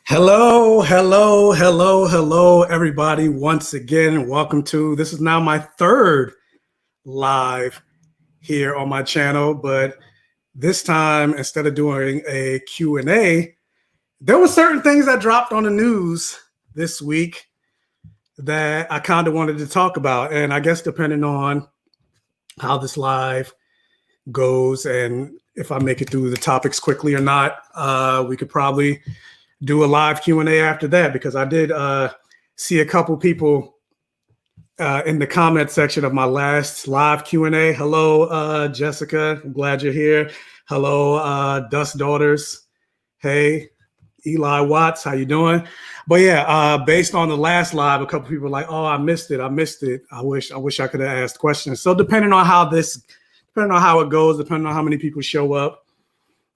Hello, everybody. Once again, welcome to, this is now my third live here on my channel, but this time, instead of doing a Q&A, there were certain things that dropped on the news this week that I kind of wanted to talk about. And I guess depending on how this live goes and if I make it through the topics quickly or not, we could probably do a live Q&A after that, because I did see a couple people in the comment section of my last live Q&A. Hello, Jessica. I'm glad you're here. Hello, Dust Daughters. Hey, Eli Watts. How you doing? But yeah, based on the last live, a couple people were like, oh, I missed it. I wish I could have asked questions. So depending on how it goes, depending on how many people show up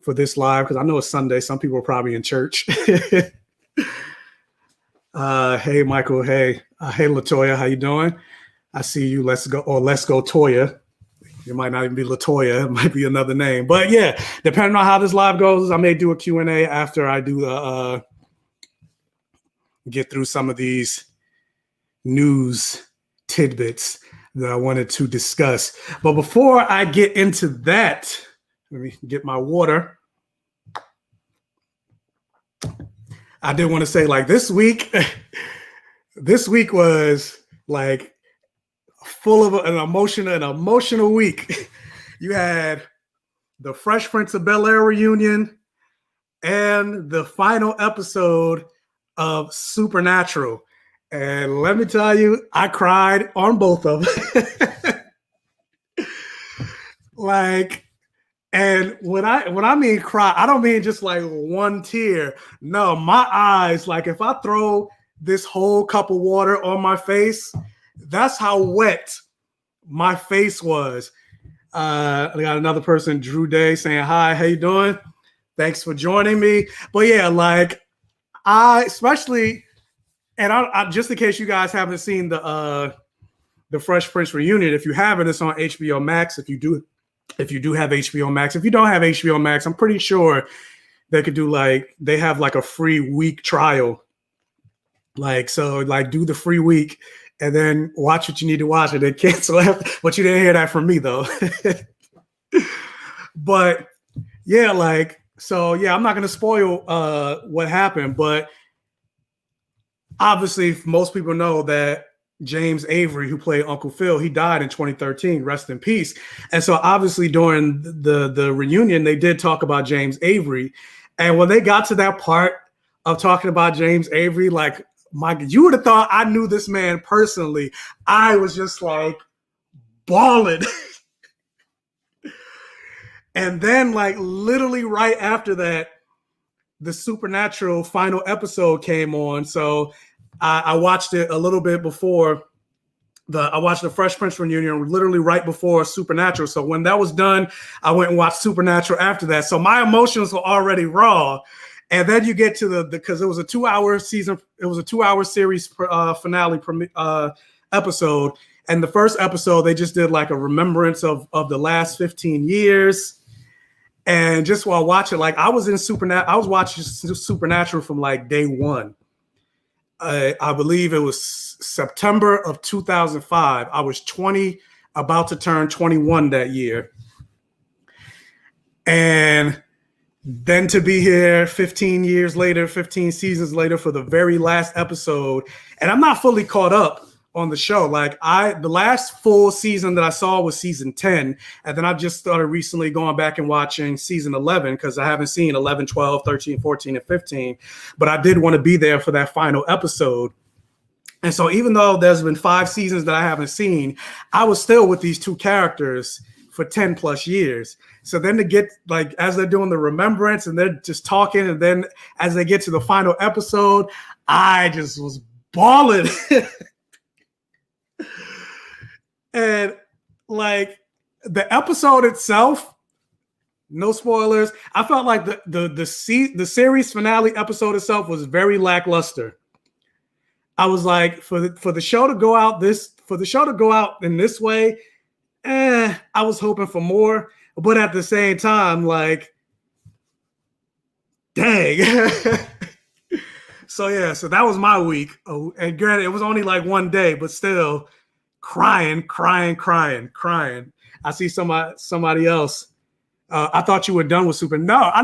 for this live, because I know it's Sunday. Some people are probably in church. Hey, Michael. Hey, Latoya. How you doing? I see you. Let's go Toya. It might not even be Latoya. It might be another name. But yeah, depending on how this live goes, I may do a Q&A after I do get through some of these news tidbits that I wanted to discuss. But before I get into that, let me get my water. I did want to say, like, this week was like full of an emotional week. You had the Fresh Prince of Bel-Air reunion and the final episode of Supernatural. And let me tell you, I cried on both of them. Like, and when I mean cry, I don't mean just like one tear. No, my eyes, like if I throw this whole cup of water on my face, that's how wet my face was. I got another person, Drew Day, saying, hi, how you doing? Thanks for joining me. But yeah, like I especially, and I just in case you guys haven't seen the Fresh Prince reunion, if you haven't, it's on HBO Max. If you do have HBO Max. If you don't have HBO Max, I'm pretty sure they could do they have like a free week trial. So do the free week and then watch what you need to watch and then cancel it. But you didn't hear that from me though. But yeah, I'm not going to spoil what happened, but obviously most people know that James Avery, who played Uncle Phil, he died in 2013. Rest in peace. And so obviously during the reunion, they did talk about James Avery. And when they got to that part of talking about James Avery, you would have thought I knew this man personally. I was just like bawling. And then literally right after that, the Supernatural final episode came on. So I watched it a little bit before I watched the Fresh Prince reunion literally right before Supernatural. So when that was done, I went and watched Supernatural after that. So my emotions were already raw. And then you get to because it was a 2-hour season. It was a 2-hour series finale episode. And the first episode, they just did a remembrance of the last 15 years. And just while watching, I was watching Supernatural from day one. I believe it was September of 2005. I was 20, about to turn 21 that year. And then to be here 15 seasons later for the very last episode. And I'm not fully caught up on the show. The last full season that I saw was season 10. And then I just started recently going back and watching season 11 because I haven't seen 11, 12, 13, 14, and 15. But I did want to be there for that final episode. And so even though there's been 5 seasons that I haven't seen, I was still with these 2 characters for 10 plus years. So then to get as they're doing the remembrance and they're just talking, and then as they get to the final episode, I just was bawling. And the episode itself, no spoilers, I felt like the series finale episode itself was very lackluster. I was like, for the show to go out in this way, I was hoping for more. But at the same time, dang. So that was my week. Oh, and granted, it was only like one day, but still crying. I see somebody else. I thought you were done with Super. No, I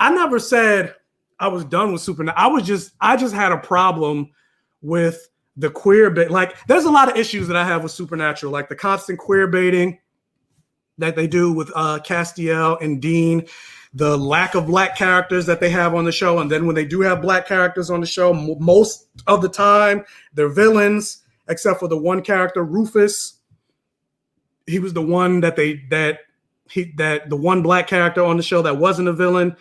never said I was done with Supernatural. I just had a problem with the queer bait. Like, there's a lot of issues that I have with Supernatural, like the constant queer baiting that they do with Castiel and Dean, the lack of black characters that they have on the show, and then when they do have black characters on the show, most of the time they're villains, except for the one character, Rufus. He was the one the one black character on the show that wasn't a villain.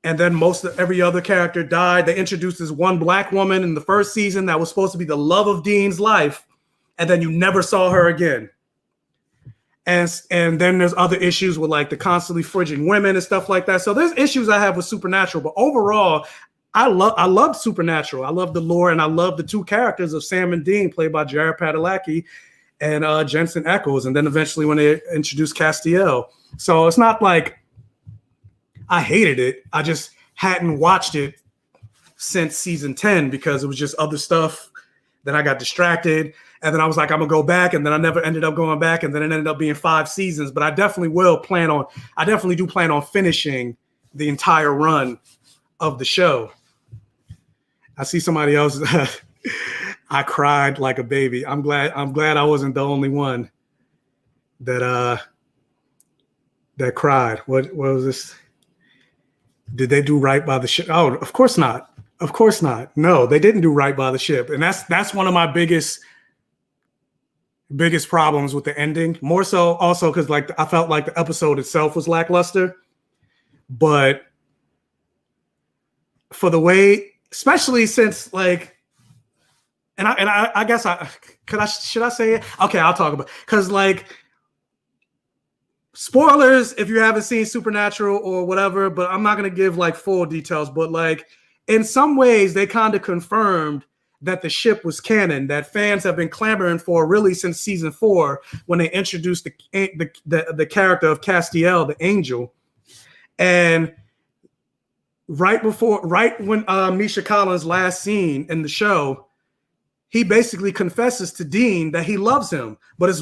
And then most of every other character died. They introduced this one black woman in the first season that was supposed to be the love of Dean's life, and then you never saw her again. And then there's other issues with like the constantly fridging women and stuff like that. So there's issues I have with Supernatural, but overall, I loved Supernatural. I love the lore, and I love the two characters of Sam and Dean, played by Jared Padalecki and Jensen Ackles, and then eventually when they introduced Castiel. So it's not like I hated it. I just hadn't watched it since season 10 because it was just other stuff. Then I got distracted, and then I was like, I'm gonna go back, and then I never ended up going back, and then it ended up being 5 seasons. But I definitely do plan on finishing the entire run of the show. I see somebody else. I cried like a baby. I'm glad I wasn't the only one that cried. What was this? Did they do right by the ship? Oh, of course not. Of course not. No, they didn't do right by the ship. And that's one of my biggest problems with the ending. More so also because like I felt like the episode itself was lackluster. But for the way, especially since like, I guess should I say it? Okay, I'll talk about, because like, spoilers if you haven't seen Supernatural or whatever, but I'm not going to give like full details, but like in some ways they kind of confirmed that the ship was canon, that fans have been clamoring for really since season 4 when they introduced the character of Castiel, the angel. And right when Misha Collins' last scene in the show, he basically confesses to Dean that he loves him, but it's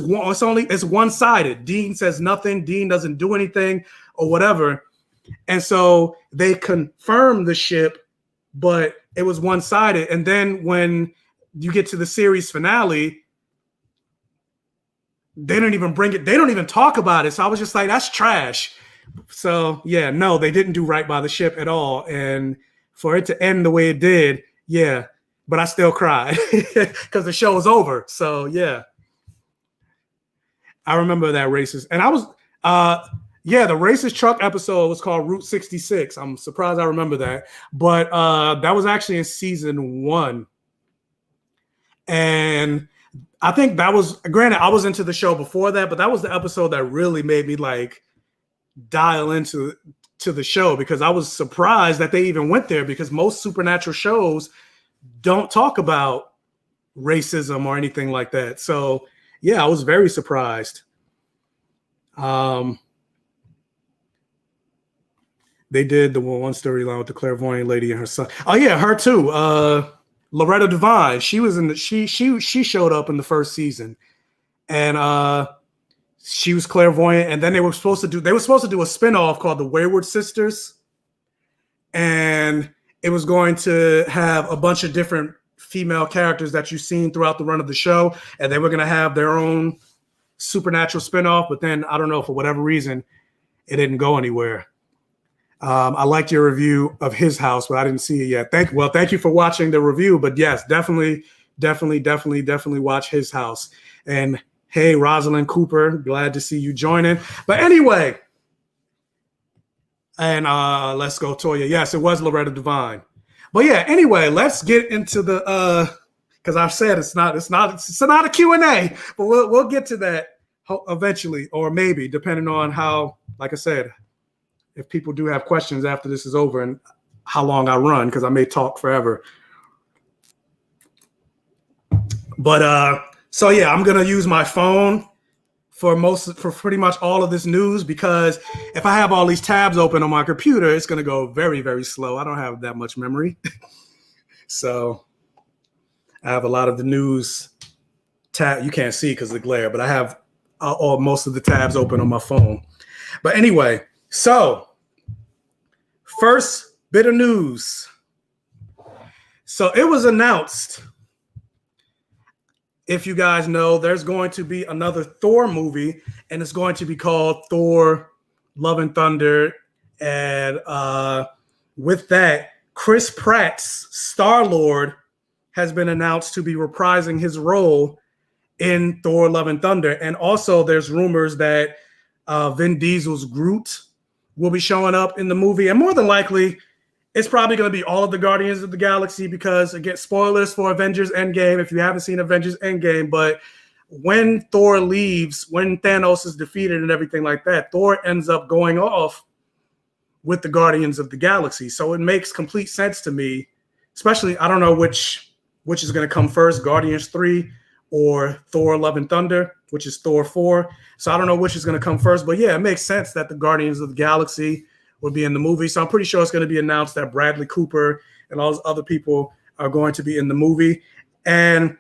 one-sided. Dean says nothing. Dean doesn't do anything or whatever. And so they confirm the ship, but it was one-sided. And then when you get to the series finale, they don't even bring it. They don't even talk about it. So I was just like, that's trash. So yeah, no, they didn't do right by the ship at all. And for it to end the way it did, yeah. But I still cried because the show was over. So yeah, I remember that racist. And I was, the racist truck episode was called Route 66. I'm surprised I remember that. But that was actually in season 1. And I think that was, granted, I was into the show before that, but that was the episode that really made me like dial into the show, because I was surprised that they even went there, because most Supernatural shows don't talk about racism or anything like that. So yeah, I was very surprised. They did the one storyline with the clairvoyant lady and her son. Oh yeah, her too. Loretta Devine. She was in the she showed up in the first season, and she was clairvoyant. And then they were supposed to do a spinoff called The Wayward Sisters, and it was going to have a bunch of different female characters that you've seen throughout the run of the show, and they were going to have their own Supernatural spinoff. But then I don't know, for whatever reason, it didn't go anywhere. I liked your review of His House, but I didn't see it yet. Thank you for watching the review. But yes, definitely watch His House. And hey, Rosalind Cooper, glad to see you joining. But anyway. And let's go, Toya. Yes, it was Loretta Devine. But yeah, anyway, let's get into the because I've said it's not a Q&A, but we'll get to that eventually, or maybe depending on how, like I said, if people do have questions after this is over and how long I run, because I may talk forever. But so yeah, I'm gonna use my phone for pretty much all of this news, because if I have all these tabs open on my computer, it's going to go very, very slow. I don't have that much memory. So I have a lot of the news tab. You can't see because of the glare, but I have most of the tabs open on my phone. But anyway, so first bit of news. So it was announced, if you guys know, there's going to be another Thor movie, and it's going to be called Thor: Love and Thunder. And with that, Chris Pratt's Star-Lord has been announced to be reprising his role in Thor: Love and Thunder. And also there's rumors that Vin Diesel's Groot will be showing up in the movie. And more than likely, it's probably going to be all of the Guardians of the Galaxy because, again, spoilers for Avengers Endgame if you haven't seen Avengers Endgame. But when Thor leaves, when Thanos is defeated and everything like that, Thor ends up going off with the Guardians of the Galaxy. So it makes complete sense to me, especially, I don't know which is going to come first, Guardians 3 or Thor: Love and Thunder, which is Thor 4. So I don't know which is going to come first. But yeah, it makes sense that the Guardians of the Galaxy would be in the movie. So I'm pretty sure it's going to be announced that Bradley Cooper and all those other people are going to be in the movie. And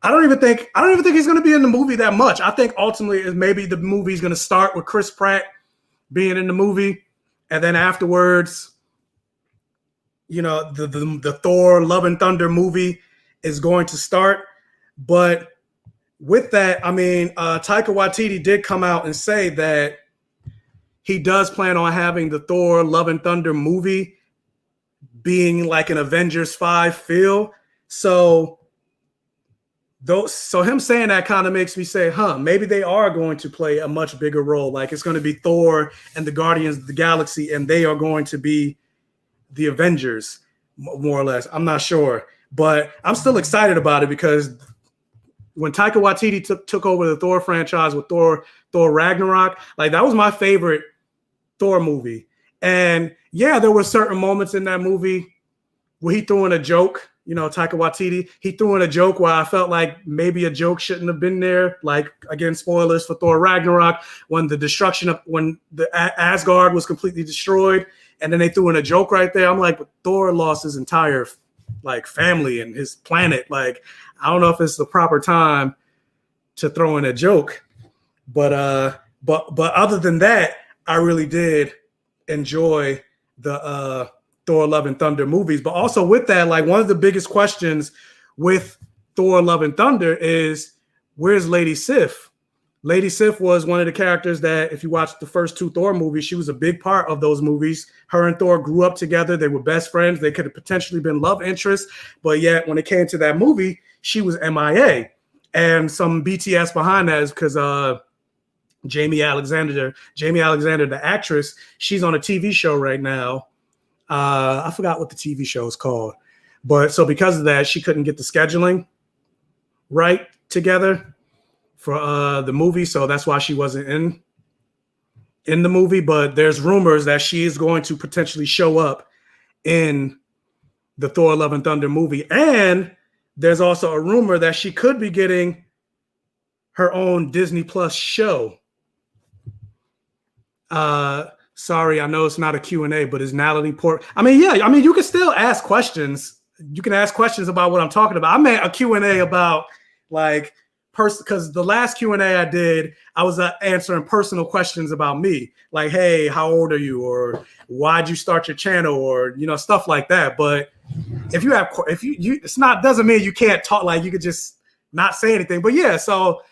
I don't even think he's going to be in the movie that much. I think ultimately maybe the movie is going to start with Chris Pratt being in the movie, and then afterwards, you know, the Thor: Love and Thunder movie is going to start. But with that, I mean, Taika Waititi did come out and say that he does plan on having the Thor: Love and Thunder movie being like an Avengers 5 feel. So him saying that kind of makes me say, maybe they are going to play a much bigger role. Like it's going to be Thor and the Guardians of the Galaxy, and they are going to be the Avengers, more or less. I'm not sure, but I'm still excited about it because when Taika Waititi took over the Thor franchise with Thor Ragnarok, like that was my favorite Thor movie. And yeah, there were certain moments in that movie where he threw in a joke. You know, Taika Waititi, he threw in a joke where I felt like maybe a joke shouldn't have been there. Like, again, spoilers for Thor Ragnarok, when the Asgard was completely destroyed, and then they threw in a joke right there. I'm like, but Thor lost his entire like family and his planet. Like, I don't know if it's the proper time to throw in a joke, but other than that, I really did enjoy the Thor: Love and Thunder movies. But also with that, like one of the biggest questions with Thor: Love and Thunder is, where's Lady Sif? Lady Sif was one of the characters that, if you watch the first two Thor movies, she was a big part of those movies. Her and Thor grew up together. They were best friends. They could have potentially been love interests. But yet when it came to that movie, she was MIA. And some BTS behind that is because Jamie Alexander, the actress, she's on a TV show right now. I forgot what the TV show is called. But so because of that, she couldn't get the scheduling right together for the movie. So that's why she wasn't in the movie. But there's rumors that she is going to potentially show up in the Thor: Love and Thunder movie. And there's also a rumor that she could be getting her own Disney Plus show. Sorry, I know it's not a Q&A, but is Natalie Portman? I mean, yeah, I mean, you can still ask questions. You can ask questions about what I'm talking about. I meant a Q&A about like because the last Q&A I did, I was answering personal questions about me, like, hey, how old are you, or why'd you start your channel, or stuff like that. But if you doesn't mean you can't talk. Like you could just not say anything. But yeah, so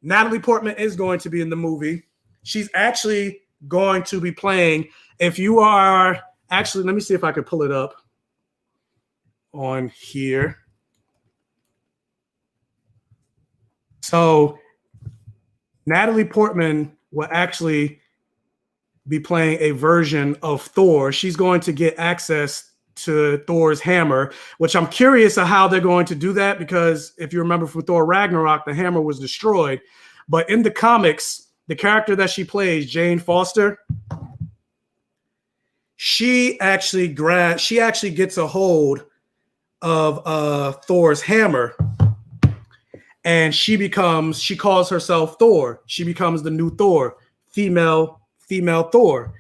Natalie Portman is going to be in the movie. She's actually going to be playing. If you are actually, let me see if I can pull it up on here. So Natalie Portman will actually be playing a version of Thor. She's going to get access to Thor's hammer, which I'm curious of how they're going to do that, because if you remember from Thor Ragnarok, the hammer was destroyed. But in the comics, the character that she plays, Jane Foster, she actually gets a hold of Thor's hammer, and she calls herself Thor. She becomes the new Thor, female Thor.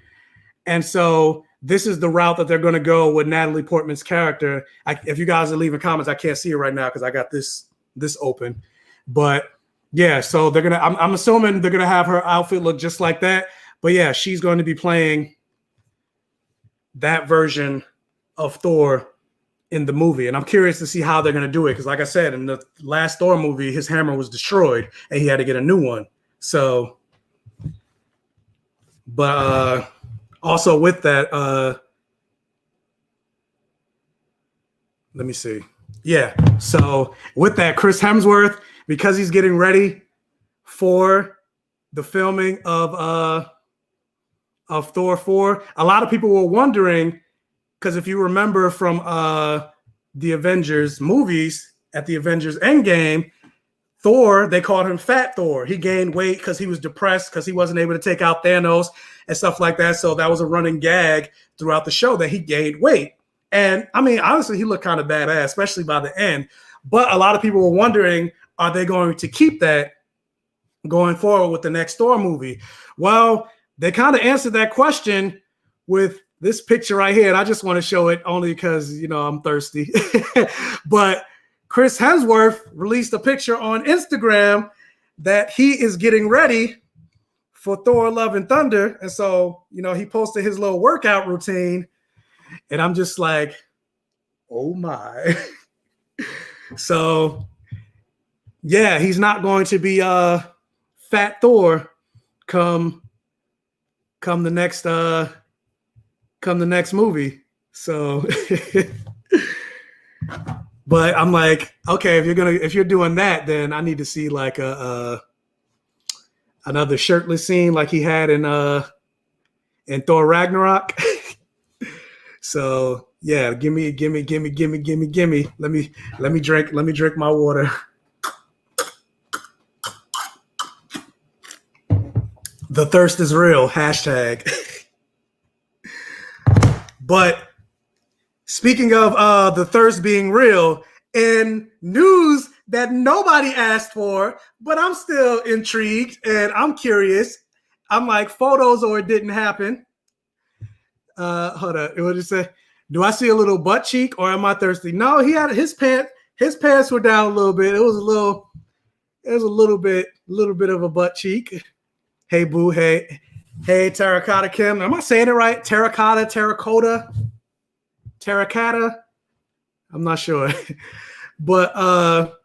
And so this is the route that they're going to go with Natalie Portman's character. If you guys are leaving comments, I can't see it right now because I got this open. But yeah, so they're gonna. I'm assuming they're gonna have her outfit look just like that. But yeah, she's going to be playing that version of Thor in the movie, and I'm curious to see how they're going to do it because, like I said, in the last Thor movie, his hammer was destroyed and he had to get a new one. So, but also with that, let me see. Yeah, so with that, Chris Hemsworth, because he's getting ready for the filming of Thor 4, a lot of people were wondering. Because if you remember from the Avengers movies at the Avengers Endgame, Thor, they called him Fat Thor. He gained weight because he was depressed because he wasn't able to take out Thanos and stuff like that. So that was a running gag throughout the show that he gained weight. And I mean, honestly, he looked kind of badass, especially by the end. But a lot of people were wondering, are they going to keep that going forward with the next Thor movie? Well, they kind of answered that question with this picture right here, and I just want to show it only because, I'm thirsty. But Chris Hemsworth released a picture on Instagram that he is getting ready for Thor Love and Thunder. And so, he posted his little workout routine, and I'm just like, oh my. So, yeah, he's not going to be Fat Thor come the next movie. So but I'm like, okay, if you're doing that, then I need to see like another shirtless scene like he had in Thor Ragnarok. So yeah, give me. Let me drink my water. The thirst is real. #. But speaking of the thirst being real, in news that nobody asked for, but I'm still intrigued and I'm curious. I'm like, photos or it didn't happen. Hold on. What did it say? Do I see a little butt cheek or am I thirsty? No, he had his pants were down a little bit. It was a little bit of a butt cheek. Hey boo, hey Terracotta Kim. Am I saying it right? Terracotta? I'm not sure. But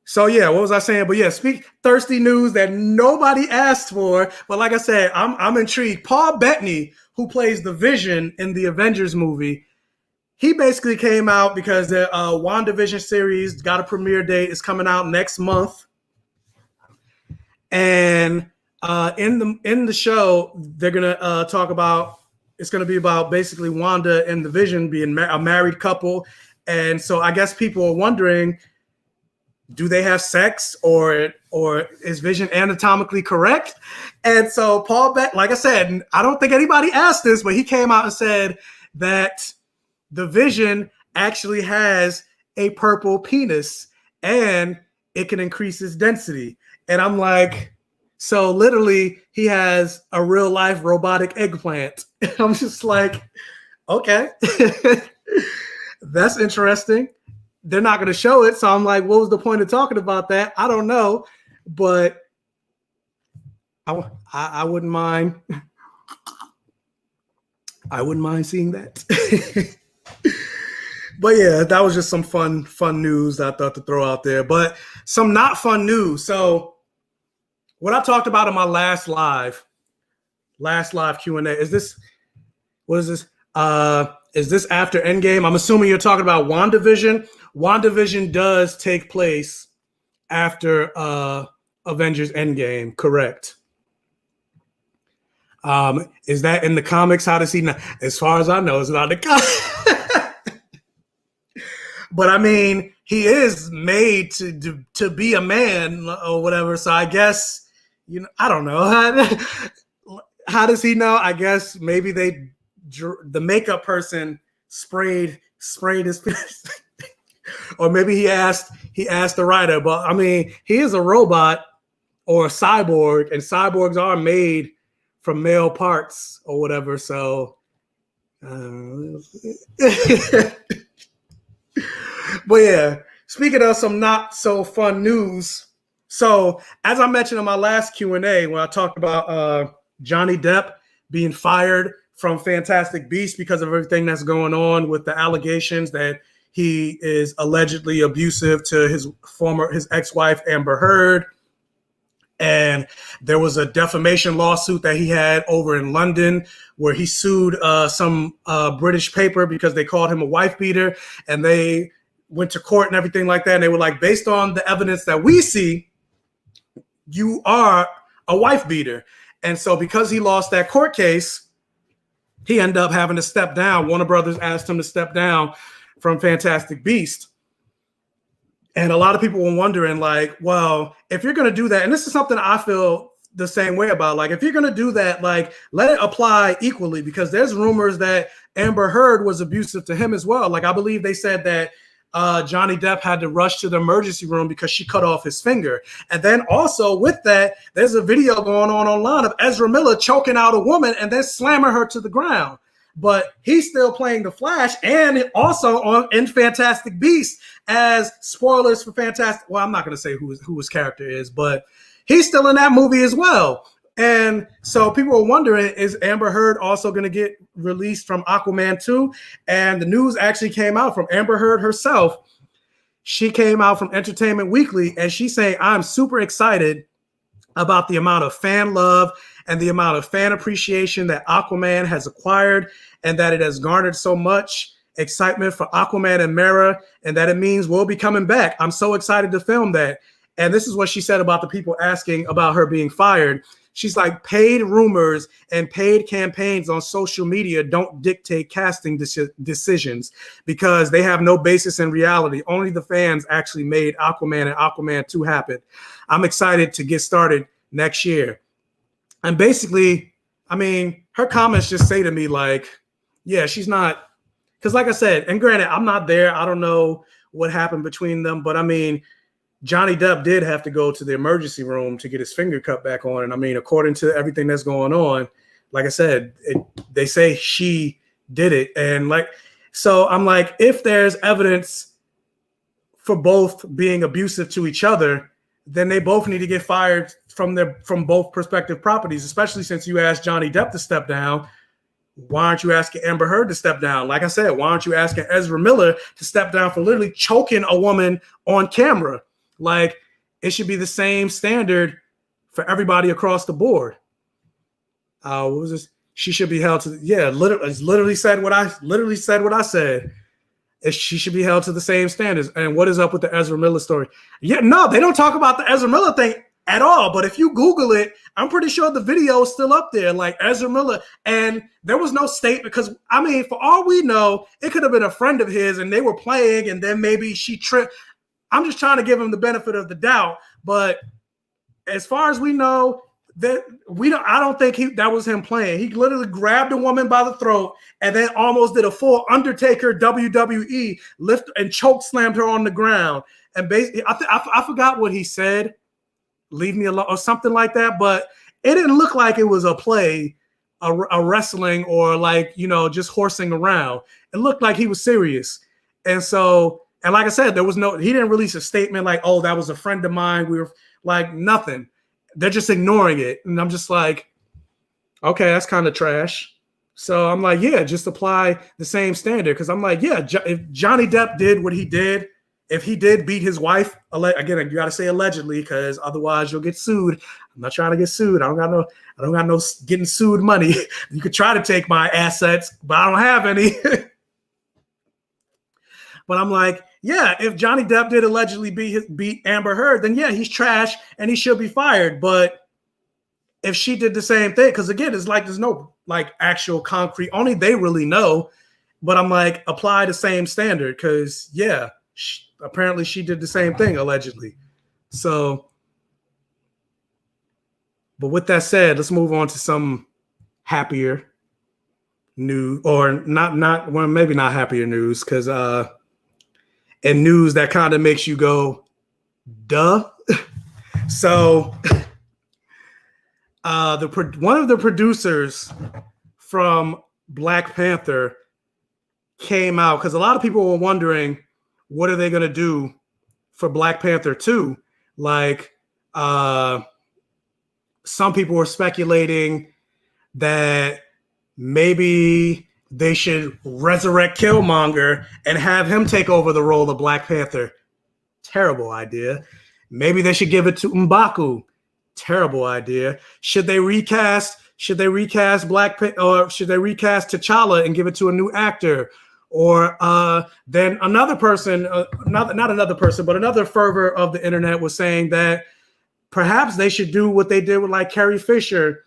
so yeah, what was I saying? But yeah, thirsty news that nobody asked for. But like I said, I'm intrigued. Paul Bettany, who plays the Vision in the Avengers movie, he basically came out because the WandaVision series got a premiere date. It's coming out next month. And in the show, they're gonna talk about. It's gonna be about basically Wanda and the Vision being a married couple, and so I guess people are wondering, do they have sex or is Vision anatomically correct? And so Paul Bettany, like I said, I don't think anybody asked this, but he came out and said that the Vision actually has a purple penis and it can increase its density. And I'm like, so literally he has a real life robotic eggplant. I'm just like, okay, that's interesting. They're not going to show it. So I'm like, what was the point of talking about that? I don't know, but I wouldn't mind. I wouldn't mind seeing that. But yeah, that was just some fun news that I thought to throw out there, but some not fun news. So what I talked about in my last live Q&A, is this after Endgame? I'm assuming you're talking about WandaVision. WandaVision does take place after Avengers Endgame, correct? Is that in the comics? How does he know? As far as I know, it's not in the comics. But I mean, he is made to be a man or whatever. So I guess, I don't know. How does he know? I guess maybe the makeup person sprayed his face. Or maybe he asked the writer. But I mean, he is a robot or a cyborg, and cyborgs are made from male parts or whatever. So, but yeah, speaking of some not so fun news. So as I mentioned in my last Q&A, when I talked about Johnny Depp being fired from Fantastic Beasts because of everything that's going on with the allegations that he is allegedly abusive to his ex-wife, Amber Heard. And there was a defamation lawsuit that he had over in London where he sued some British paper because they called him a wife beater, and they went to court and everything like that. And they were like, based on the evidence that we see, you are a wife beater. And so because he lost that court case, he ended up having to step down. Warner Brothers asked him to step down from Fantastic Beasts. And a lot of people were wondering, like, well, if you're going to do that, and this is something I feel the same way about, like, if you're going to do that, like, let it apply equally, because there's rumors that Amber Heard was abusive to him as well. Like, I believe they said that Johnny Depp had to rush to the emergency room because she cut off his finger. And then also with that, there's a video going on online of Ezra Miller choking out a woman and then slamming her to the ground. But he's still playing the Flash, and also in Fantastic Beasts as spoilers for Fantastic. Well, I'm not going to say who his character is, but he's still in that movie as well. And so people were wondering, is Amber Heard also going to get released from Aquaman 2? And the news actually came out from Amber Heard herself. She came out from Entertainment Weekly, and she's saying, I'm super excited about the amount of fan love and the amount of fan appreciation that Aquaman has acquired, and that it has garnered so much excitement for Aquaman and Mera, and that it means we'll be coming back. I'm so excited to film that. And this is what she said about the people asking about her being fired. She's like, paid rumors and paid campaigns on social media don't dictate casting decisions because they have no basis in reality. Only the fans actually made Aquaman and Aquaman 2 happen. I'm excited to get started next year. And basically, I mean, her comments just say to me, like, yeah, she's not, because like I said, and granted, I'm not there. I don't know what happened between them, but I mean, Johnny Depp did have to go to the emergency room to get his finger cut back on. And I mean, according to everything that's going on, like I said, they say she did it. And like, so I'm like, if there's evidence for both being abusive to each other, then they both need to get fired from both prospective properties, especially since you asked Johnny Depp to step down. Why aren't you asking Amber Heard to step down? Like I said, why aren't you asking Ezra Miller to step down for literally choking a woman on camera? Like, it should be the same standard for everybody across the board. What was this? She should be held to, literally said what I said. She should be held to the same standards. And what is up with the Ezra Miller story? Yeah, no, they don't talk about the Ezra Miller thing at all. But if you Google it, I'm pretty sure the video is still up there, like Ezra Miller. And there was no statement because, I mean, for all we know, it could have been a friend of his and they were playing and then maybe she tripped. I'm just trying to give him the benefit of the doubt. But as far as we know, I don't think that was him playing. He literally grabbed a woman by the throat and then almost did a full Undertaker WWE lift and choke slammed her on the ground. And basically, I forgot what he said, leave me alone or something like that. But it didn't look like it was a play, a wrestling or like, just horsing around. It looked like he was serious. And so, and like I said, he didn't release a statement like, oh, that was a friend of mine. We were like, nothing. They're just ignoring it. And I'm just like, okay, that's kind of trash. So I'm like, yeah, just apply the same standard. Because I'm like, yeah, if Johnny Depp did what he did, if he did beat his wife, again, you got to say allegedly, because otherwise you'll get sued. I'm not trying to get sued. I don't got no getting sued money. You could try to take my assets, but I don't have any. But I'm like, yeah, if Johnny Depp did allegedly beat Amber Heard, then yeah, he's trash and he should be fired. But if she did the same thing, because again, it's like there's no like actual concrete, only they really know. But I'm like, apply the same standard because yeah, apparently she did the same thing allegedly. So, but with that said, let's move on to some happier news, or well, maybe not happier news, because and news that kind of makes you go, duh. So one of the producers from Black Panther came out because a lot of people were wondering what are they going to do for Black Panther 2. Like some people were speculating that maybe they should resurrect Killmonger and have him take over the role of Black Panther. Terrible idea. Maybe they should give it to M'Baku. Terrible idea. Should they recast Black Panther, or should they recast T'Challa and give it to a new actor? Or then another person, not another person, but another fervor of the internet was saying that perhaps they should do what they did with like Carrie Fisher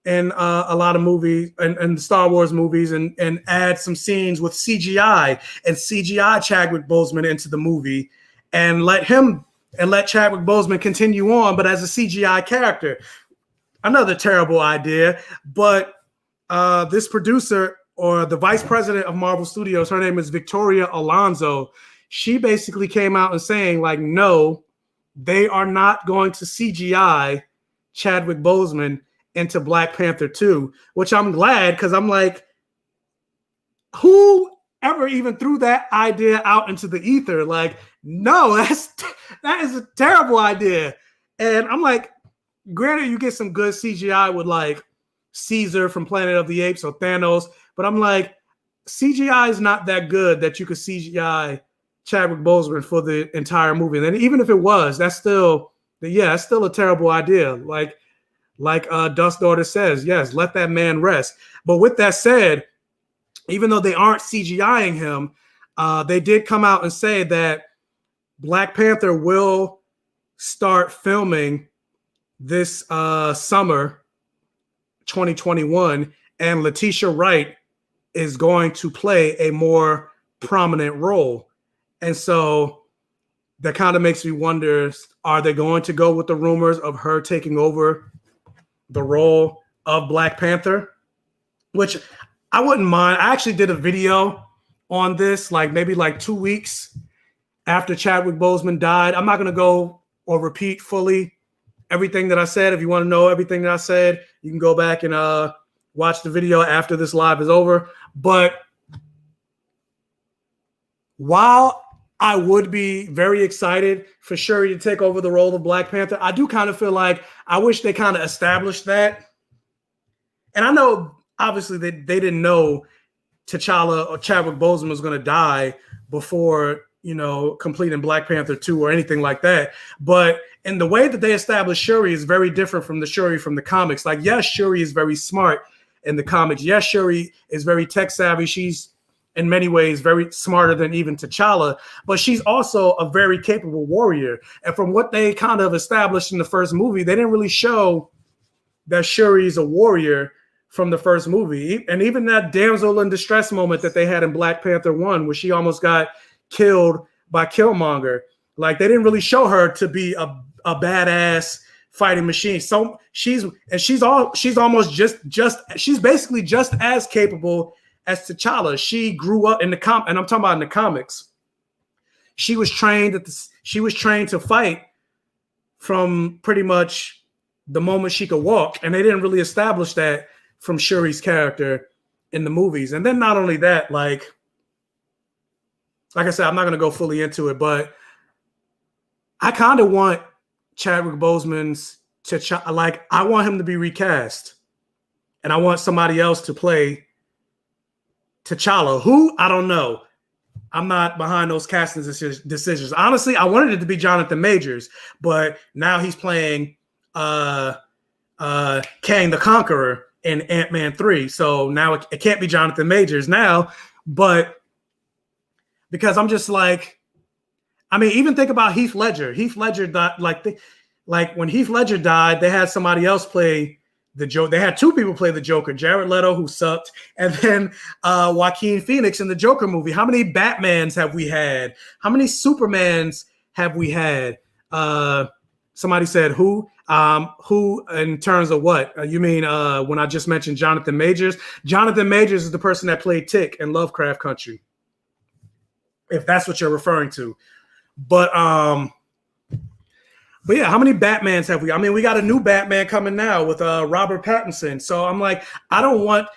in a lot of movies and Star Wars movies and add some scenes with CGI and CGI Chadwick Boseman into the movie and let Chadwick Boseman continue on, but as a CGI character. Another terrible idea, but this producer or the vice president of Marvel Studios, her name is Victoria Alonso. She basically came out and saying like, no, they are not going to CGI Chadwick Boseman into Black Panther 2, which I'm glad because I'm like, who ever even threw that idea out into the ether? Like, no, that is a terrible idea. And I'm like, granted, you get some good CGI with like Caesar from Planet of the Apes or Thanos, but I'm like, CGI is not that good that you could CGI Chadwick Boseman for the entire movie. And then even if it was, that's still a terrible idea. Like Dust Daughter says, yes, let that man rest. But with that said, even though they aren't CGIing him, they did come out and say that Black Panther will start filming this summer 2021, and Letitia Wright is going to play a more prominent role. And so that kind of makes me wonder, are they going to go with the rumors of her taking over the role of Black Panther? Which I wouldn't mind. I actually did a video on this, maybe 2 weeks after Chadwick Boseman died. I'm not going to go or repeat fully everything that I said. If you want to know everything that I said, you can go back and watch the video after this live is over. But while I would be very excited for Shuri to take over the role of Black Panther, I do kind of feel like I wish they kind of established that. And I know, obviously, they didn't know T'Challa or Chadwick Boseman was going to die before, completing Black Panther 2 or anything like that. But in the way that they established Shuri is very different from the Shuri from the comics. Like, yes, Shuri is very smart in the comics. Yes, Shuri is very tech savvy. She's in many ways very smarter than even T'Challa, but she's also a very capable warrior. And from what they kind of established in the first movie, they didn't really show that Shuri is a warrior from the first movie. And even that damsel in distress moment that they had in Black Panther 1, where she almost got killed by Killmonger, they didn't really show her to be a badass fighting machine. So she's basically just as capable as T'Challa. She grew up in and I'm talking about in the comics. She was trained to fight from pretty much the moment she could walk, and they didn't really establish that from Shuri's character in the movies. And then not only that, like I said, I'm not going to go fully into it, but I kind of want Chadwick Boseman's T'Challa, I want him to be recast, and I want somebody else to play T'Challa. Who? I don't know. I'm not behind those casting decisions. Honestly, I wanted it to be Jonathan Majors, but now he's playing Kang the Conqueror in Ant-Man 3. So now it can't be Jonathan Majors now, but because I'm just even think about Heath Ledger. Heath Ledger died, when Heath Ledger died, they had somebody else play the Joker. They had two people play the Joker, Jared Leto, who sucked, and then Joaquin Phoenix in the Joker movie. How many Batmans have we had? How many Supermans have we had? Somebody said who? Who in terms of what? You mean when I just mentioned Jonathan Majors? Jonathan Majors is the person that played Tick in Lovecraft Country, if that's what you're referring to. But But yeah, how many Batmans have we? I mean, we got a new Batman coming now with Robert Pattinson. So I'm like, I don't want.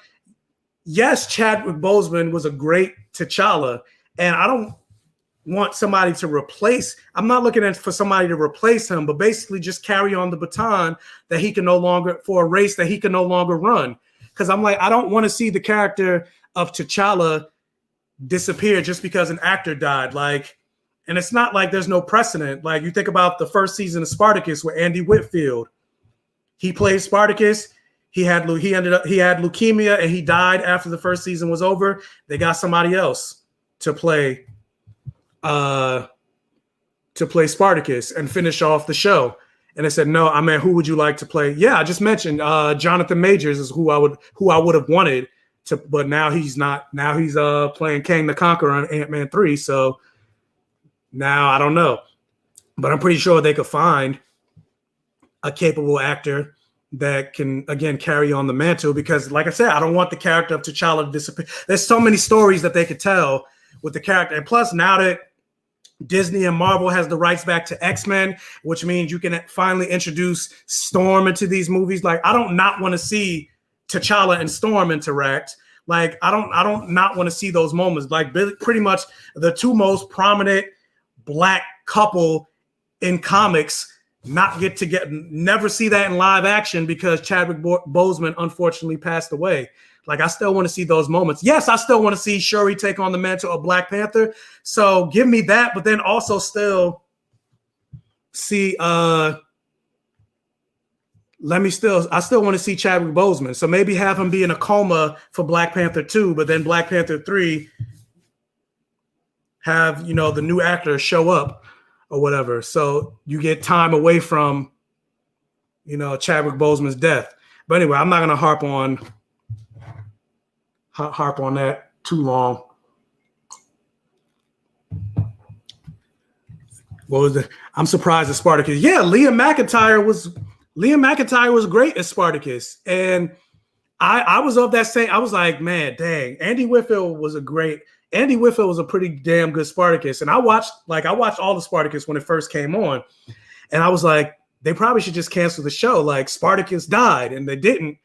Yes, Chadwick Boseman was a great T'Challa, and I don't want somebody to replace. I'm not looking for somebody to replace him, but basically just carry on the baton that he can no longer for a race that he can no longer run. Because I'm like, I don't want to see the character of T'Challa disappear just because an actor died. Like, and it's not like there's no precedent. Like you think about the first season of Spartacus with Andy Whitfield. He played Spartacus. He had leukemia and he died after the first season was over. They got somebody else to play Spartacus and finish off the show. And they said, no, I mean, who would you like to play? Yeah, I just mentioned Jonathan Majors is who I would have wanted to, but now he's not. Now he's playing Kang the Conqueror on Ant-Man 3. So now I don't know. But I'm pretty sure they could find a capable actor that can, again, carry on the mantle, because like I said, I don't want the character of T'Challa to disappear. There's so many stories that they could tell with the character. And plus, now that Disney and Marvel has the rights back to X-Men, which means you can finally introduce Storm into these movies. Like, I don't not want to see T'Challa and Storm interact. Like, I don't not want to see those moments. Like, pretty much the two most prominent Black couple in comics never see that in live action because Chadwick Boseman unfortunately passed away. Like, I still want to see those moments. Yes, I still want to see Shuri take on the mantle of Black Panther. So give me that, but then also still see I still want to see Chadwick Boseman. So maybe have him be in a coma for Black Panther 2, but then Black Panther 3 have, the new actor show up or whatever. So you get time away from, Chadwick Boseman's death. But anyway, I'm not going to harp on that too long. What was it? I'm surprised at Spartacus. Yeah, Liam McIntyre was great as Spartacus. And I was of that same, I was like, man, dang, Andy Whitfield was a pretty damn good Spartacus. And I watched all the Spartacus when it first came on. And I was like, they probably should just cancel the show. Like, Spartacus died, and they didn't.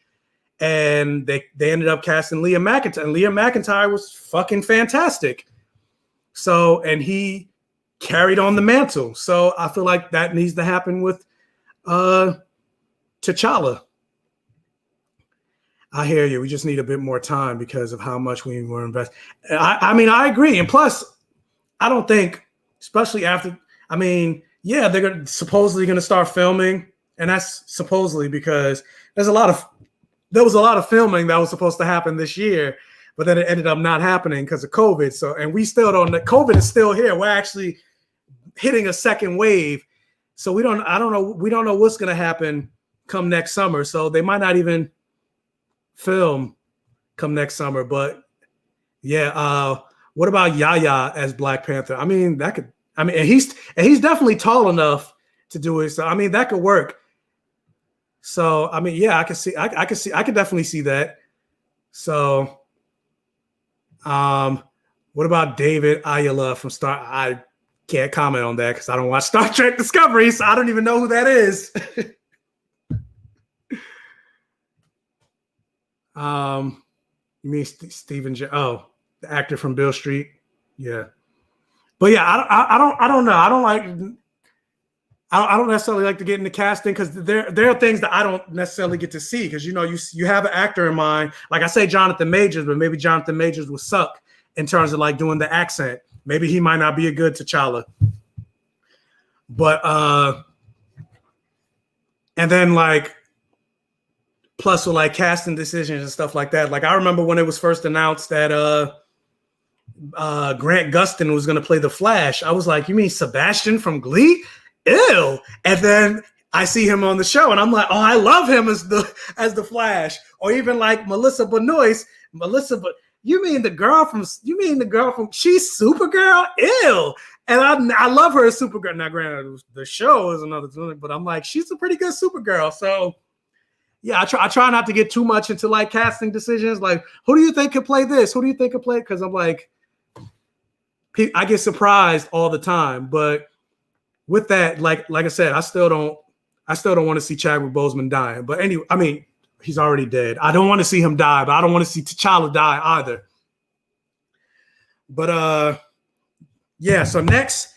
And they ended up casting Liam McIntyre. And Liam McIntyre was fucking fantastic. So, and he carried on the mantle. So I feel like that needs to happen with T'Challa. I hear you. We just need a bit more time because of how much we were invested. I mean, I agree. And plus, I don't think, especially after, yeah, they're supposedly going to start filming. And that's supposedly because there was a lot of filming that was supposed to happen this year, but then it ended up not happening because of COVID. So, and we still don't know. COVID is still here. We're actually hitting a second wave. So we don't know what's going to happen come next summer. So they might not even film come next summer. But yeah, what about Yahya as Black Panther? And he's definitely tall enough to do it. So that could work. So yeah, I could definitely see that. So what about David Ayala from Star? I can't comment on that because I don't watch Star Trek Discovery, so I don't even know who that is. You mean Stephen the actor from Beale Street? Yeah. But yeah, I don't know. I don't necessarily like to get into casting because there are things that I don't necessarily get to see because you have an actor in mind. Like I say Jonathan Majors, but maybe Jonathan Majors would suck in terms of like doing the accent. Maybe he might not be a good T'Challa. But and then like plus with like casting decisions and stuff like that. Like I remember when it was first announced that Grant Gustin was going to play the Flash. I was like, you mean Sebastian from Glee? Ew. And then I see him on the show and I'm like, oh, I love him as the Flash. Or even like Melissa Benoist. You mean the girl from she's Supergirl? Ew. And I love her as Supergirl. Now, granted, the show is another thing, but I'm like, she's a pretty good Supergirl. So yeah, I try not to get too much into like casting decisions. Like, who do you think could play this? Who do you think could play? Because I'm like, I get surprised all the time. But with that, like I said, I still don't want to see Chadwick Boseman dying. But anyway, I mean, he's already dead. I don't want to see him die, but I don't want to see T'Challa die either. But yeah. So next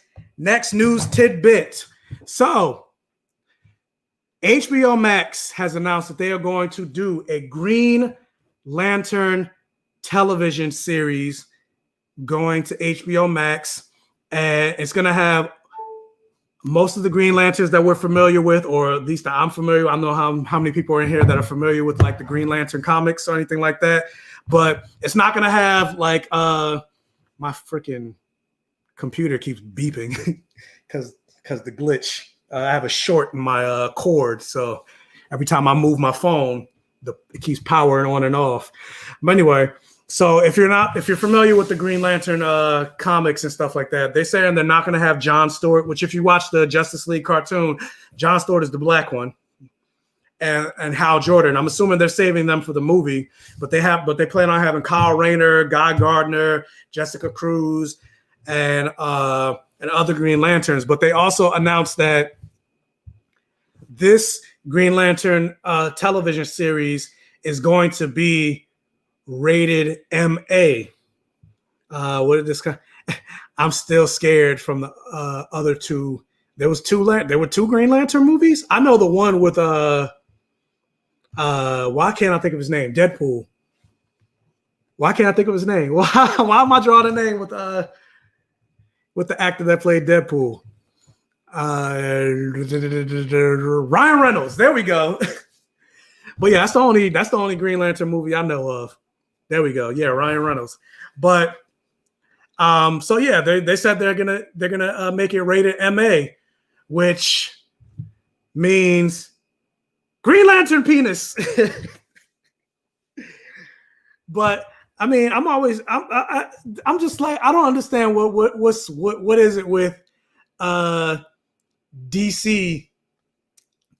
news tidbit. So HBO Max has announced that they are going to do a Green Lantern television series going to HBO Max, and it's going to have most of the Green Lanterns that we're familiar with, or at least that I'm familiar with. I don't know how many people are in here that are familiar with like the Green Lantern comics or anything like that, but it's not going to have like my freaking computer keeps beeping because the glitch. I have a short in my cord, so every time I move my phone, it keeps powering on and off. But anyway, so if you're familiar with the Green Lantern comics and stuff like that, they're saying they're not going to have John Stewart, which if you watch the Justice League cartoon, John Stewart is the black one, and Hal Jordan. I'm assuming they're saving them for the movie, but they plan on having Kyle Rayner, Guy Gardner, Jessica Cruz, and other Green Lanterns. But they also announced that this Green Lantern television series is going to be rated MA. What did this guy? I'm still scared from the other two. There were two Green Lantern movies. I know the one with why can't I think of his name? Deadpool. Why can't I think of his name? Why am I drawing a name with the actor that played Deadpool? Ryan Reynolds. There we go. But yeah, that's the only Green Lantern movie I know of. There we go. Yeah, Ryan Reynolds. But so yeah, they said they're gonna make it rated MA, which means Green Lantern penis. But I mean, I'm just like, I don't understand what is it with DC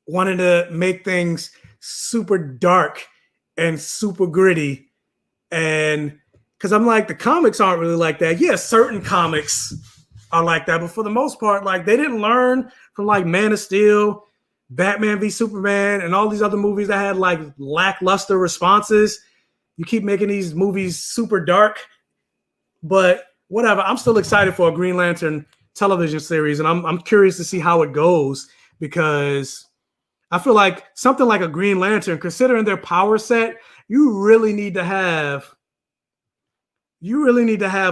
wanting to make things super dark and super gritty, and because I'm like, the comics aren't really like that. Yeah, certain comics are like that, but for the most part, like, they didn't learn from like Man of Steel, Batman v Superman, and all these other movies that had like lackluster responses. You keep making these movies super dark, but whatever. I'm still excited for a Green Lantern television series, and I'm curious to see how it goes, because I feel like something like a Green Lantern, considering their power set, you really need to have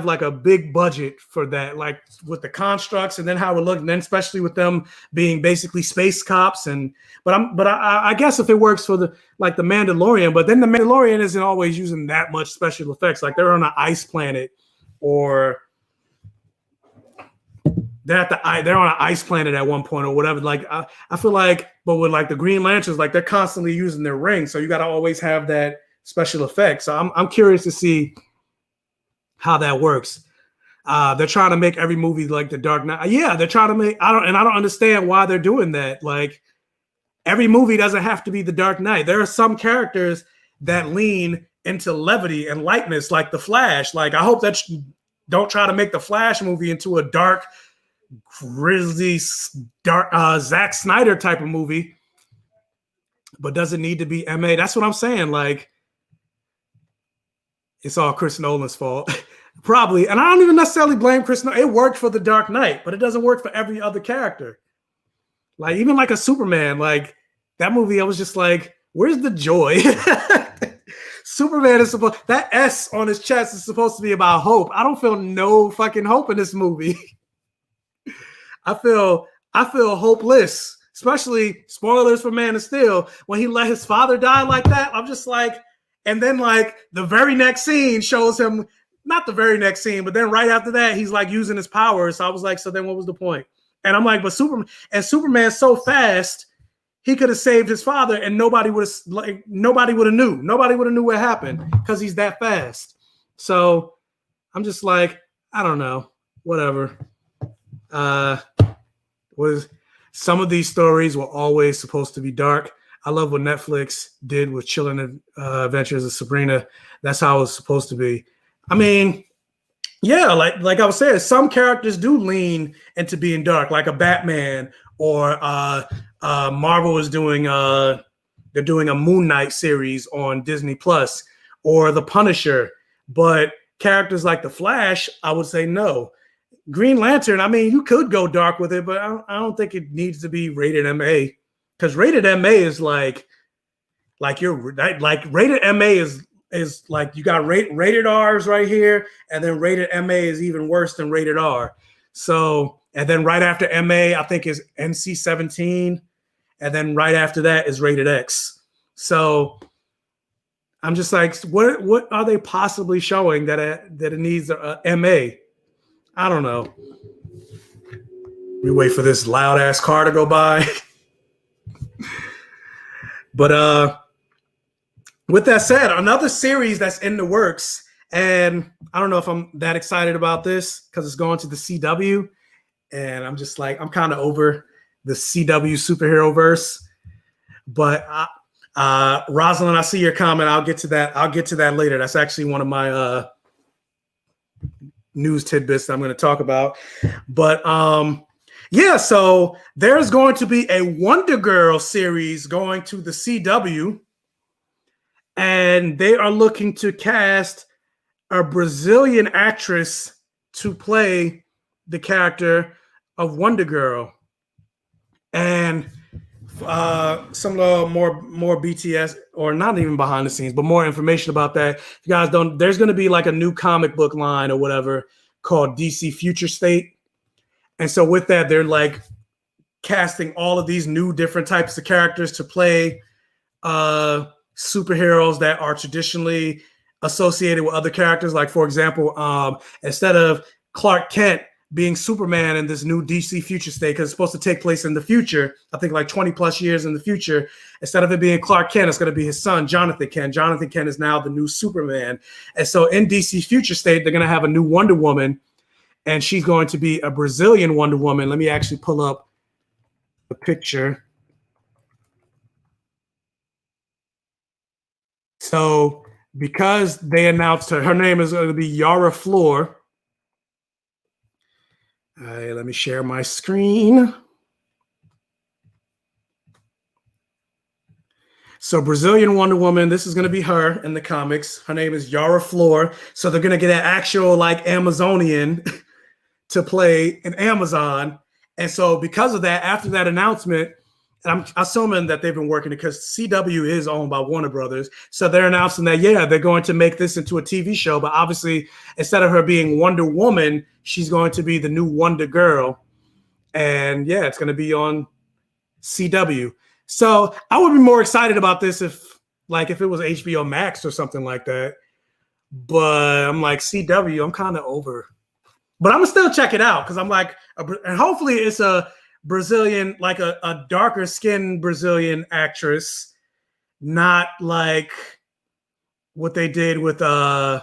like a big budget for that, like with the constructs and then how it looked, and then especially with them being basically space cops. But I guess if it works for the Mandalorian, but then the Mandalorian isn't always using that much special effects. Like, they're on an ice planet, or they're on an ice planet at one point or whatever. Like, I feel like, but with like the Green Lanterns, like, they're constantly using their rings, so you got to always have that special effect. So I'm curious to see how that works. They're trying to make every movie like The Dark Knight. Yeah, they're trying to make. I don't understand why they're doing that. Like, every movie doesn't have to be The Dark Knight. There are some characters that lean into levity and lightness, like the Flash. Like, I hope that don't try to make the Flash movie into a dark, grisly, dark Zack Snyder type of movie, but doesn't need to be MA. That's what I'm saying. Like, it's all Chris Nolan's fault. Probably. And I don't even necessarily blame Chris Nolan. It worked for The Dark Knight, but it doesn't work for every other character. Like, even like a Superman, like that movie, I was just like, where's the joy? Superman is that S on his chest is supposed to be about hope. I don't feel no fucking hope in this movie. I feel hopeless, especially spoilers for Man of Steel. When he let his father die like that, I'm just like, and then like the very next scene shows him, not the very next scene, but then right after that, he's like using his powers. So I was like, so then what was the point? And I'm like, but Superman's so fast, he could have saved his father and nobody would have knew. Nobody would have knew what happened because he's that fast. So I'm just like, I don't know, whatever. Some of these stories were always supposed to be dark. I love what Netflix did with Chilling Adventures of Sabrina. That's how it was supposed to be. I mean, Yeah, like I was saying, some characters do lean into being dark, like a Batman, or Marvel is doing they're doing a Moon Knight series on Disney Plus, or the Punisher. But characters like the Flash, I would say no. Green Lantern, I mean, you could go dark with it, but I don't think it needs to be rated MA, because rated MA is like you're like rated MA is like you got rated R's right here, and then rated MA is even worse than rated R. So, and then right after MA, I think is NC-17, and then right after that is rated X. So I'm just like, what are they possibly showing that it needs a MA? I don't know. We wait for this loud ass car to go by. But with that said, another series that's in the works, and I don't know if I'm that excited about this because it's going to the CW, and I'm just like, I'm kind of over the CW superhero verse. But Rosalind, I see your comment. I'll get to that later. That's actually one of my news tidbits that I'm going to talk about. But yeah, so there's going to be a Wonder Girl series going to the CW, and they are looking to cast a Brazilian actress to play the character of Wonder Girl. And some more BTS, or not even behind the scenes, but more information about that. If you guys don't, there's going to be like a new comic book line or whatever called DC Future State. And so with that, they're like casting all of these new different types of characters to play superheroes that are traditionally associated with other characters. Like, for example, instead of Clark Kent being Superman in this new DC Future State, because it's supposed to take place in the future, I think like 20 plus years in the future, instead of it being Clark Kent, it's going to be his son, Jonathan Kent. Jonathan Kent is now the new Superman. And so in DC Future State, they're going to have a new Wonder Woman, and she's going to be a Brazilian Wonder Woman. Let me actually pull up the picture. So because they announced her name is going to be Yara Flor. Let me share my screen. So Brazilian Wonder Woman, this is going to be her in the comics. Her name is Yara Flor. So they're going to get an actual like Amazonian to play an Amazon. And so because of that, after that announcement, and I'm assuming that they've been working because CW is owned by Warner Brothers. So they're announcing that, yeah, they're going to make this into a TV show. But obviously, instead of her being Wonder Woman, she's going to be the new Wonder Girl. And yeah, it's going to be on CW. So I would be more excited about this if it was HBO Max or something like that. But I'm like, CW, I'm kind of over. But I'm going to still check it out because I'm like, and hopefully it's a Brazilian, like a darker skinned Brazilian actress, not like what they did with freaking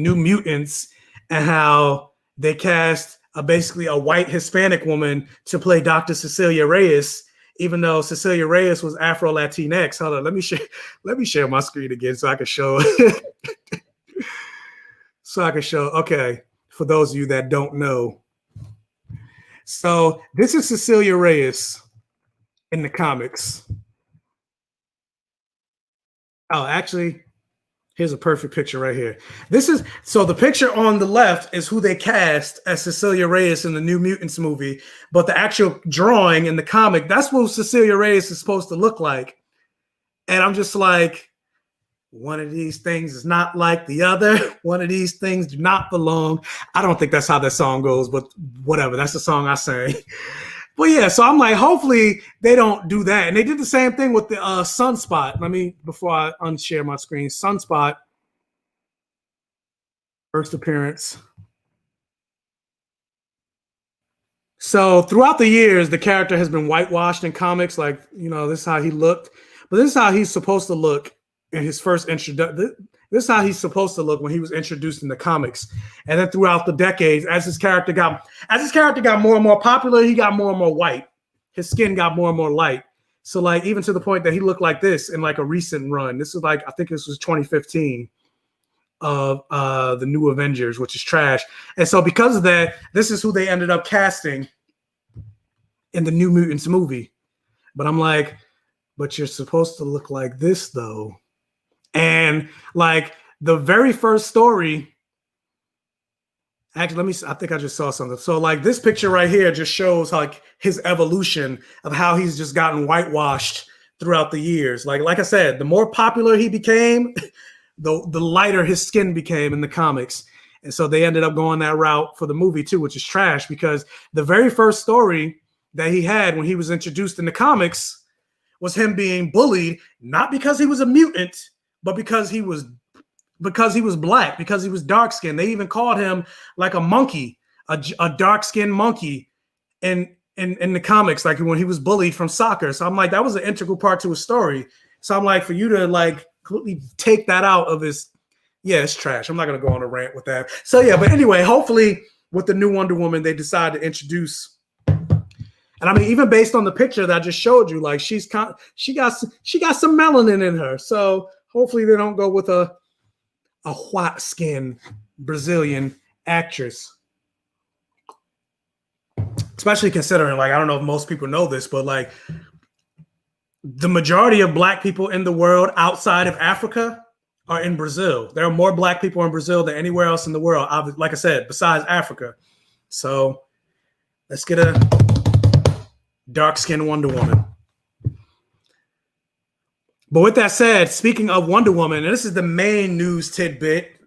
New Mutants, and how they cast basically a white Hispanic woman to play Dr. Cecilia Reyes, even though Cecilia Reyes was Afro Latinx. Hold on, let me share my screen again so I can show okay, for those of you that don't know. So this is Cecilia Reyes in the comics. Oh, actually, here's a perfect picture right here. So the picture on the left is who they cast as Cecilia Reyes in the New Mutants movie, but the actual drawing in the comic, that's what Cecilia Reyes is supposed to look like. And I'm just like, one of these things is not like the other. One of these things do not belong. I don't think that's how that song goes, but whatever. That's the song I sang. But yeah, so I'm like, hopefully they don't do that. And they did the same thing with the Sunspot. Let me, before I unshare my screen, Sunspot, first appearance. So throughout the years, the character has been whitewashed in comics. Like, this is how he looked. But this is how he's supposed to look in his first introduction. This is how he's supposed to look when he was introduced in the comics. And then throughout the decades, as his character got more and more popular, he got more and more white. His skin got more and more light. So like, even to the point that he looked like this in like a recent run. This is like, I think this was 2015. of the new Avengers, which is trash. And so because of that, this is who they ended up casting in the New Mutants movie. But I'm like, but you're supposed to look like this though. And like the very first story, actually, I think I just saw something. So like this picture right here just shows like his evolution of how he's just gotten whitewashed throughout the years. Like I said, the more popular he became, the lighter his skin became in the comics. And so they ended up going that route for the movie too, which is trash because the very first story that he had when he was introduced in the comics was him being bullied, not because he was a mutant, but because he was black, because he was dark skinned. They even called him like a monkey, a dark skinned monkey in the comics, like when he was bullied from soccer. So I'm like, that was an integral part to his story. So I'm like, for you to like completely take that out of his, yeah, it's trash. I'm not gonna go on a rant with that. So yeah, but anyway, hopefully with the new Wonder Woman, they decide to introduce. And I mean, even based on the picture that I just showed you, like she got some melanin in her. So hopefully they don't go with a white skin Brazilian actress. Especially considering, like, I don't know if most people know this, but like the majority of black people in the world outside of Africa are in Brazil. There are more black people in Brazil than anywhere else in the world, like I said, besides Africa. So let's get a dark-skinned Wonder Woman. But with that said, speaking of Wonder Woman, and this is the main news tidbit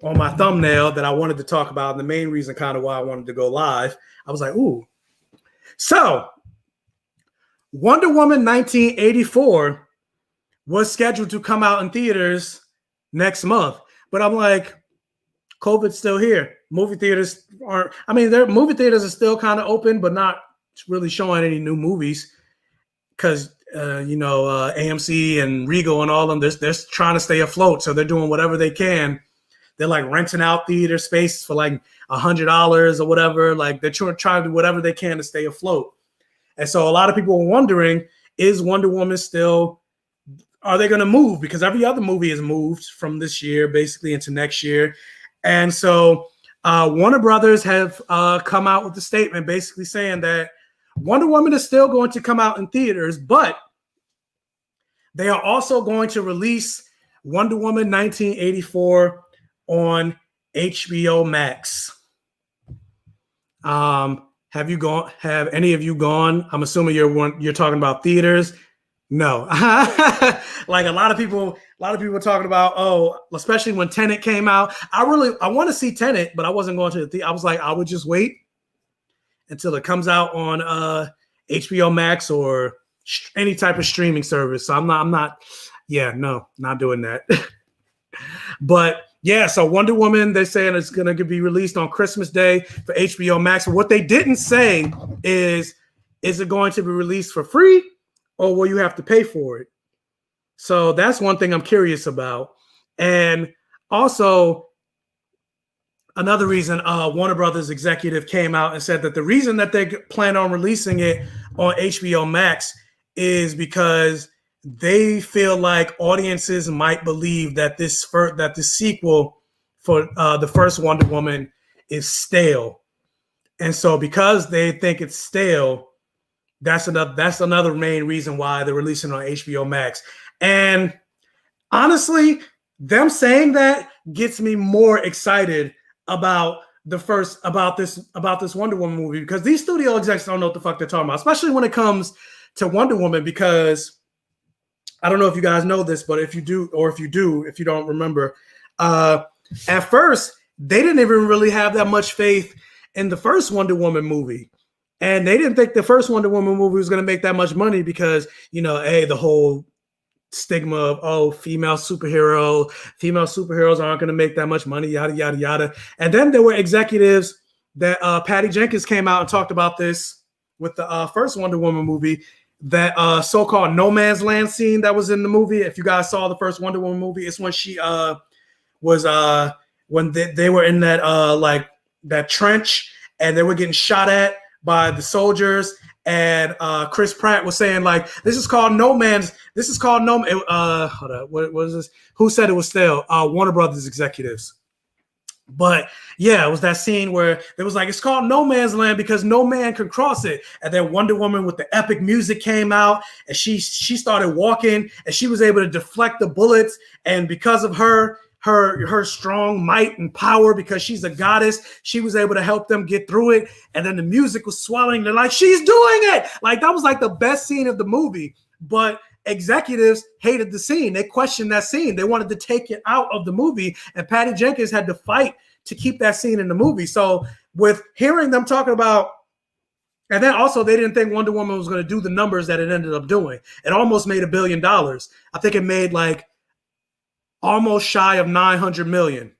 on my thumbnail that I wanted to talk about, and the main reason kind of why I wanted to go live, I was like, ooh. So, Wonder Woman 1984 was scheduled to come out in theaters next month. But I'm like, COVID's still here. Movie theaters aren't, I mean, movie theaters are still kind of open, but not really showing any new movies because, AMC and Regal and all of them, they're trying to stay afloat. So they're doing whatever they can. They're like renting out theater space for like $100 or whatever. Like they're trying to do whatever they can to stay afloat. And so a lot of people are wondering, is Wonder Woman still, are they going to move? Because every other movie has moved from this year basically into next year. And so Warner Brothers have come out with a statement basically saying that Wonder Woman is still going to come out in theaters, but they are also going to release Wonder Woman 1984 on HBO Max. Have any of you gone? I'm assuming you're talking about theaters. No. Like a lot of people are talking about, especially when Tenet came out. I want to see Tenet, but I wasn't going to the theater. I was like, I would just wait until it comes out on HBO Max or any type of streaming service. So I'm not doing that. But yeah, so Wonder Woman, they're saying it's going to be released on Christmas Day for HBO Max. What they didn't say is it going to be released for free or will you have to pay for it? So that's one thing I'm curious about. And also, another reason Warner Brothers executive came out and said that the reason that they plan on releasing it on HBO Max is because they feel like audiences might believe that this sequel for the first Wonder Woman is stale. And so because they think it's stale, that's another main reason why they're releasing it on HBO Max. And honestly, them saying that gets me more excited about this Wonder Woman movie, because these studio execs don't know what the fuck they're talking about, especially when it comes to Wonder Woman, because I don't know if you guys know this, but if you don't remember, at first they didn't even really have that much faith in the first Wonder Woman movie. And they didn't think the first Wonder Woman movie was going to make that much money because, the whole stigma of, female superheroes aren't going to make that much money, yada, yada, yada. And then there were executives that Patty Jenkins came out and talked about this with the first Wonder Woman movie, that so-called no man's land scene that was in the movie. If you guys saw the first Wonder Woman movie, it's when she was when they were in that that trench and they were getting shot at by the soldiers, and Chris Pratt was saying like, this is called No Man's. This is called No. Hold on, what was this? Who said it was stale? Warner Brothers executives. But yeah, it was that scene where it was like, it's called No Man's Land because no man can cross it. And then Wonder Woman with the epic music came out, and she started walking, and she was able to deflect the bullets. And because of her strong might and power, because she's a goddess, she was able to help them get through it. And then the music was swelling. They're like, she's doing it. Like, that was like the best scene of the movie. But executives hated the scene. They questioned that scene. They wanted to take it out of the movie, and Patty Jenkins had to fight to keep that scene in the movie. So with hearing them talking about, and then also they didn't think Wonder Woman was going to do the numbers that it ended up doing. It almost made $1 billion. I think it made like almost shy of 900 million.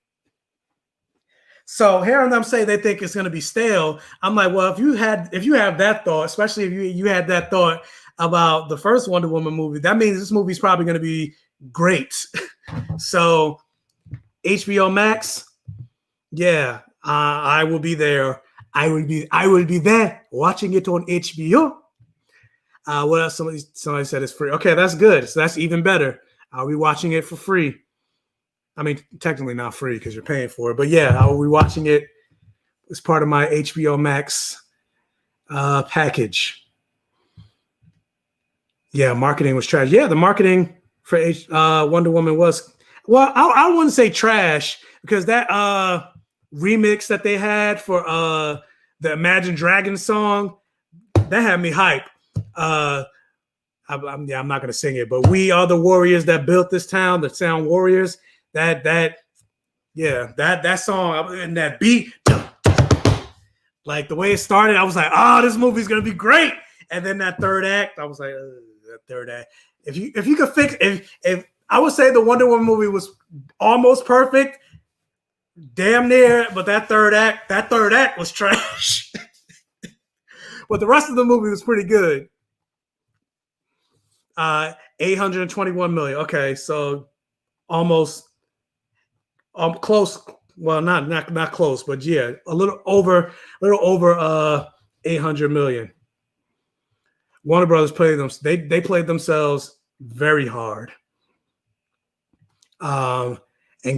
So hearing them say they think it's going to be stale, I'm like, well, if you have that thought, especially if you had that thought about the first Wonder Woman movie, that means this movie's probably going to be great. So HBO Max, yeah, I will be there. I will be there watching it on HBO. What else? Somebody said it's free. Okay, that's good. So that's even better. I'll be watching it for free. I mean, technically not free because you're paying for it, but yeah, I will be watching it as part of my HBO Max package. Yeah, marketing was trash. Yeah, the marketing for Wonder Woman was, well, I wouldn't say trash, because that remix that they had for the Imagine Dragons song, that had me hype. I'm not gonna sing it, but we are the warriors that built this town, the Sound Warriors. That song and that beat, like the way it started, I was like, oh, this movie's gonna be great. And then that third act, I was like, that third act. If you could fix, if I would say the Wonder Woman movie was almost perfect, damn near, but that third act was trash. But the rest of the movie was pretty good. 821 million. Okay, so almost close. Well, not close, but yeah, a little over 800 million. Warner Brothers played them. They played themselves very hard. And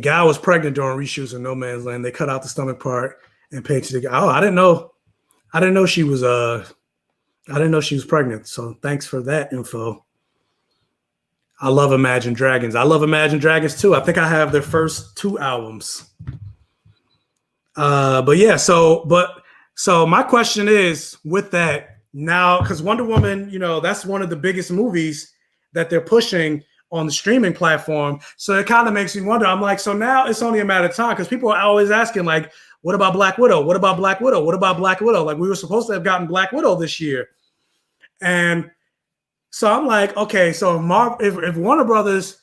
Gal was pregnant during reshoots of No Man's Land. They cut out the stomach part and painted it. Oh, I didn't know she was pregnant. So thanks for that info. I love Imagine Dragons. I love Imagine Dragons too. I think I have their first 2 albums. But yeah, so my question is, with that now, because Wonder Woman, that's one of the biggest movies that they're pushing on the streaming platform. So it kind of makes me wonder. I'm like, so now it's only a matter of time, because people are always asking, like, what about Black Widow? What about Black Widow? What about Black Widow? Like, we were supposed to have gotten Black Widow this year. And so I'm like, okay, so if Warner Brothers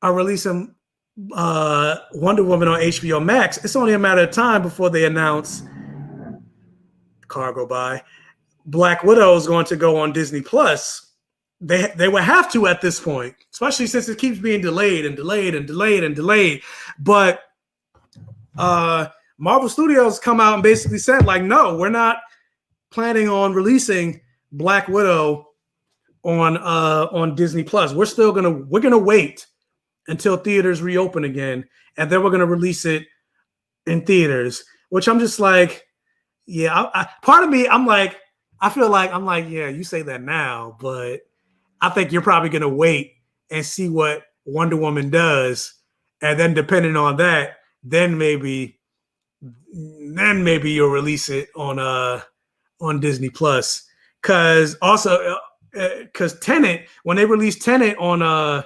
are releasing Wonder Woman on HBO Max, it's only a matter of time before they announce, car go by, Black Widow is going to go on Disney Plus. They would have to at this point, especially since it keeps being delayed and delayed and delayed and delayed. But Marvel Studios come out and basically said, like, no, we're not planning on releasing Black Widow on Disney Plus. We're gonna wait until theaters reopen again, and then we're gonna release it in theaters. Which I'm just like, yeah. Part of me, I feel like yeah, you say that now, but I think you're probably going to wait and see what Wonder Woman does. And then depending on that, then maybe you'll release it on Disney Plus. Cause Tenet, when they released Tenet on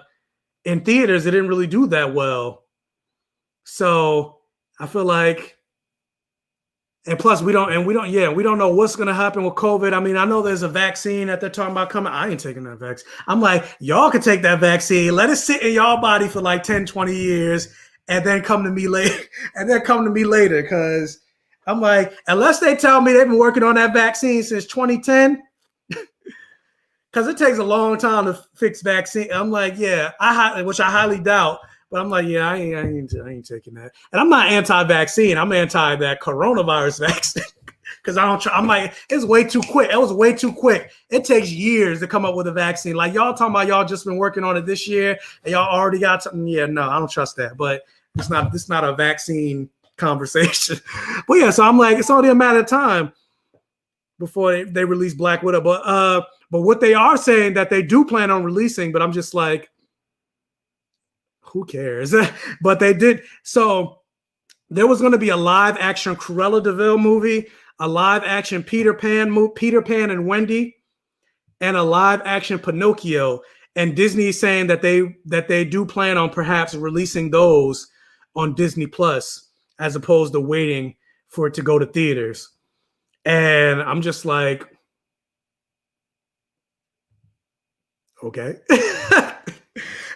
in theaters, it didn't really do that well. So I feel like, and plus we don't know what's going to happen with COVID. I mean, I know there's a vaccine that they're talking about coming. I ain't taking that vaccine. I'm like, y'all can take that vaccine. Let it sit in y'all body for like 10, 20 years and then come to me later. Cause I'm like, unless they tell me they've been working on that vaccine since 2010, cause it takes a long time to fix vaccine. I'm like, yeah, which I highly doubt. But I'm like, yeah, I ain't taking that. And I'm not anti-vaccine. I'm anti that coronavirus vaccine. because I'm like, it's way too quick. It was way too quick. It takes years to come up with a vaccine. Like y'all talking about y'all just been working on it this year and y'all already got something. Yeah, no, I don't trust that. But it's not a vaccine conversation. But yeah, so I'm like, it's only a matter of time before they release Black Widow. But what they are saying that they do plan on releasing, but I'm just like, who cares? But they did. So there was going to be a live action Cruella de Vil movie, a live action Peter Pan and Wendy, and a live action Pinocchio. And Disney is saying that they do plan on perhaps releasing those on Disney Plus as opposed to waiting for it to go to theaters. And I'm just like, okay.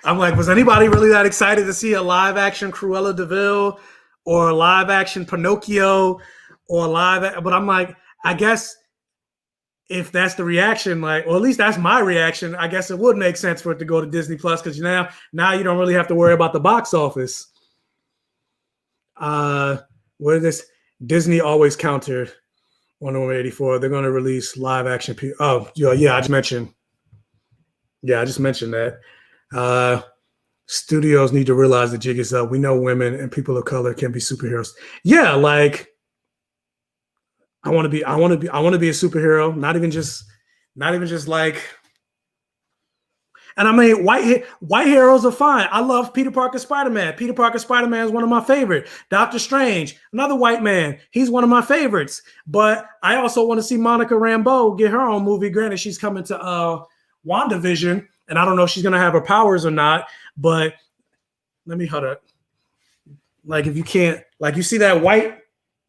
I'm like, was anybody really that excited to see a live action Cruella de Vil or a live action Pinocchio or but I'm like, I guess if that's the reaction, like, or at least that's my reaction, I guess it would make sense for it to go to Disney Plus because now you don't really have to worry about the box office. What is this? Disney always countered Wonder Woman 84. They're going to release live action. Oh, yeah, I just mentioned. Yeah, I just mentioned that. Studios need to realize the jig is up. We know women and people of color can be superheroes. Yeah, like I want to be a superhero. Not even just like. And I mean, white heroes are fine. I love Peter Parker Spider-Man. Peter Parker Spider-Man is one of my favorite. Doctor Strange, another white man. He's one of my favorites. But I also want to see Monica Rambeau get her own movie. Granted, she's coming to WandaVision. And I don't know if she's going to have her powers or not, but let me hold up. Like, if you can't, like, you see that white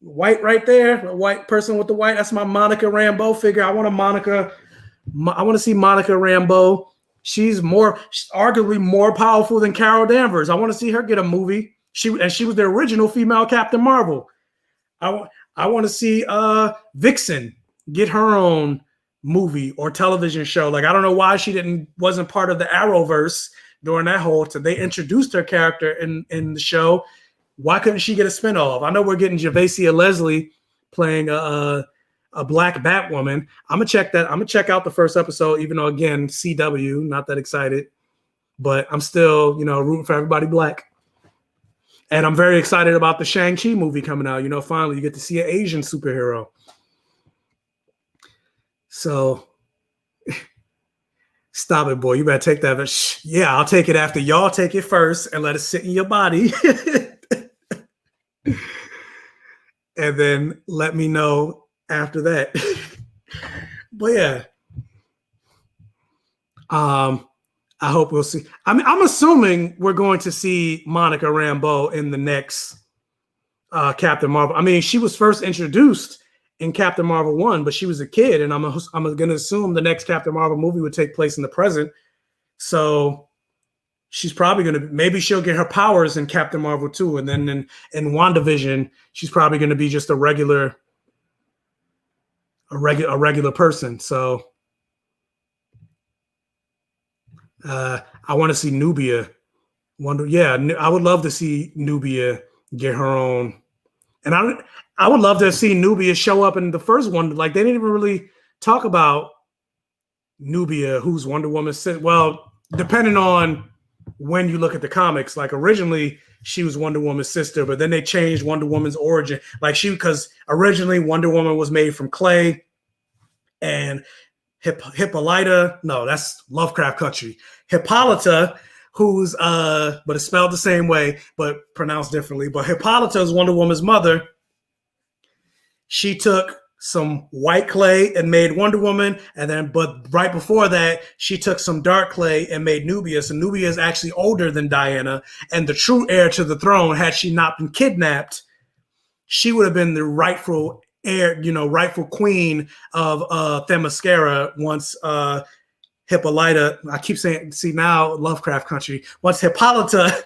right there, the white person with the white, that's my Monica Rambeau figure. I want to see Monica Rambeau. She's arguably more powerful than Carol Danvers. I want to see her get a movie. She was the original female Captain Marvel. I want to see Vixen get her own movie or television show. Like, I don't know why she wasn't part of the Arrowverse during that whole time. They introduced her character in the show. Why couldn't she get a spinoff? I know we're getting Javacia Leslie playing a black Batwoman. I'm gonna check that. I'm gonna check out the first episode, even though again, CW, not that excited, but I'm still, rooting for everybody black. And I'm very excited about the Shang-Chi movie coming out. Finally you get to see an Asian superhero. So stop it, boy. You better take that. Yeah, I'll take it after y'all take it first and let it sit in your body. And then let me know after that. But yeah. I hope we'll see. I'm assuming we're going to see Monica Rambeau in the next Captain Marvel. I mean, she was first introduced in Captain Marvel 1, but she was a kid, and I'm going to assume the next Captain Marvel movie would take place in the present. So she's probably going to, maybe she'll get her powers in Captain Marvel 2, and then in WandaVision, she's probably going to be just a regular person. So I want to see Nubia. I would love to see Nubia get her own. And I would love to see Nubia show up in the first one. Like, they didn't even really talk about Nubia, who's Wonder Woman's. Well, depending on when you look at the comics, like originally she was Wonder Woman's sister, but then they changed Wonder Woman's origin. Because originally Wonder Woman was made from clay, and Hippolyta, no, that's Lovecraft Country. Hippolyta, who's but it's spelled the same way but pronounced differently. But Hippolyta is Wonder Woman's mother. She took some white clay and made Wonder Woman, but right before that, she took some dark clay and made Nubia. So Nubia is actually older than Diana, and the true heir to the throne, had she not been kidnapped, she would have been the rightful heir, rightful queen of Themyscira once Hippolyta, I keep saying, see now, Lovecraft Country, once Hippolyta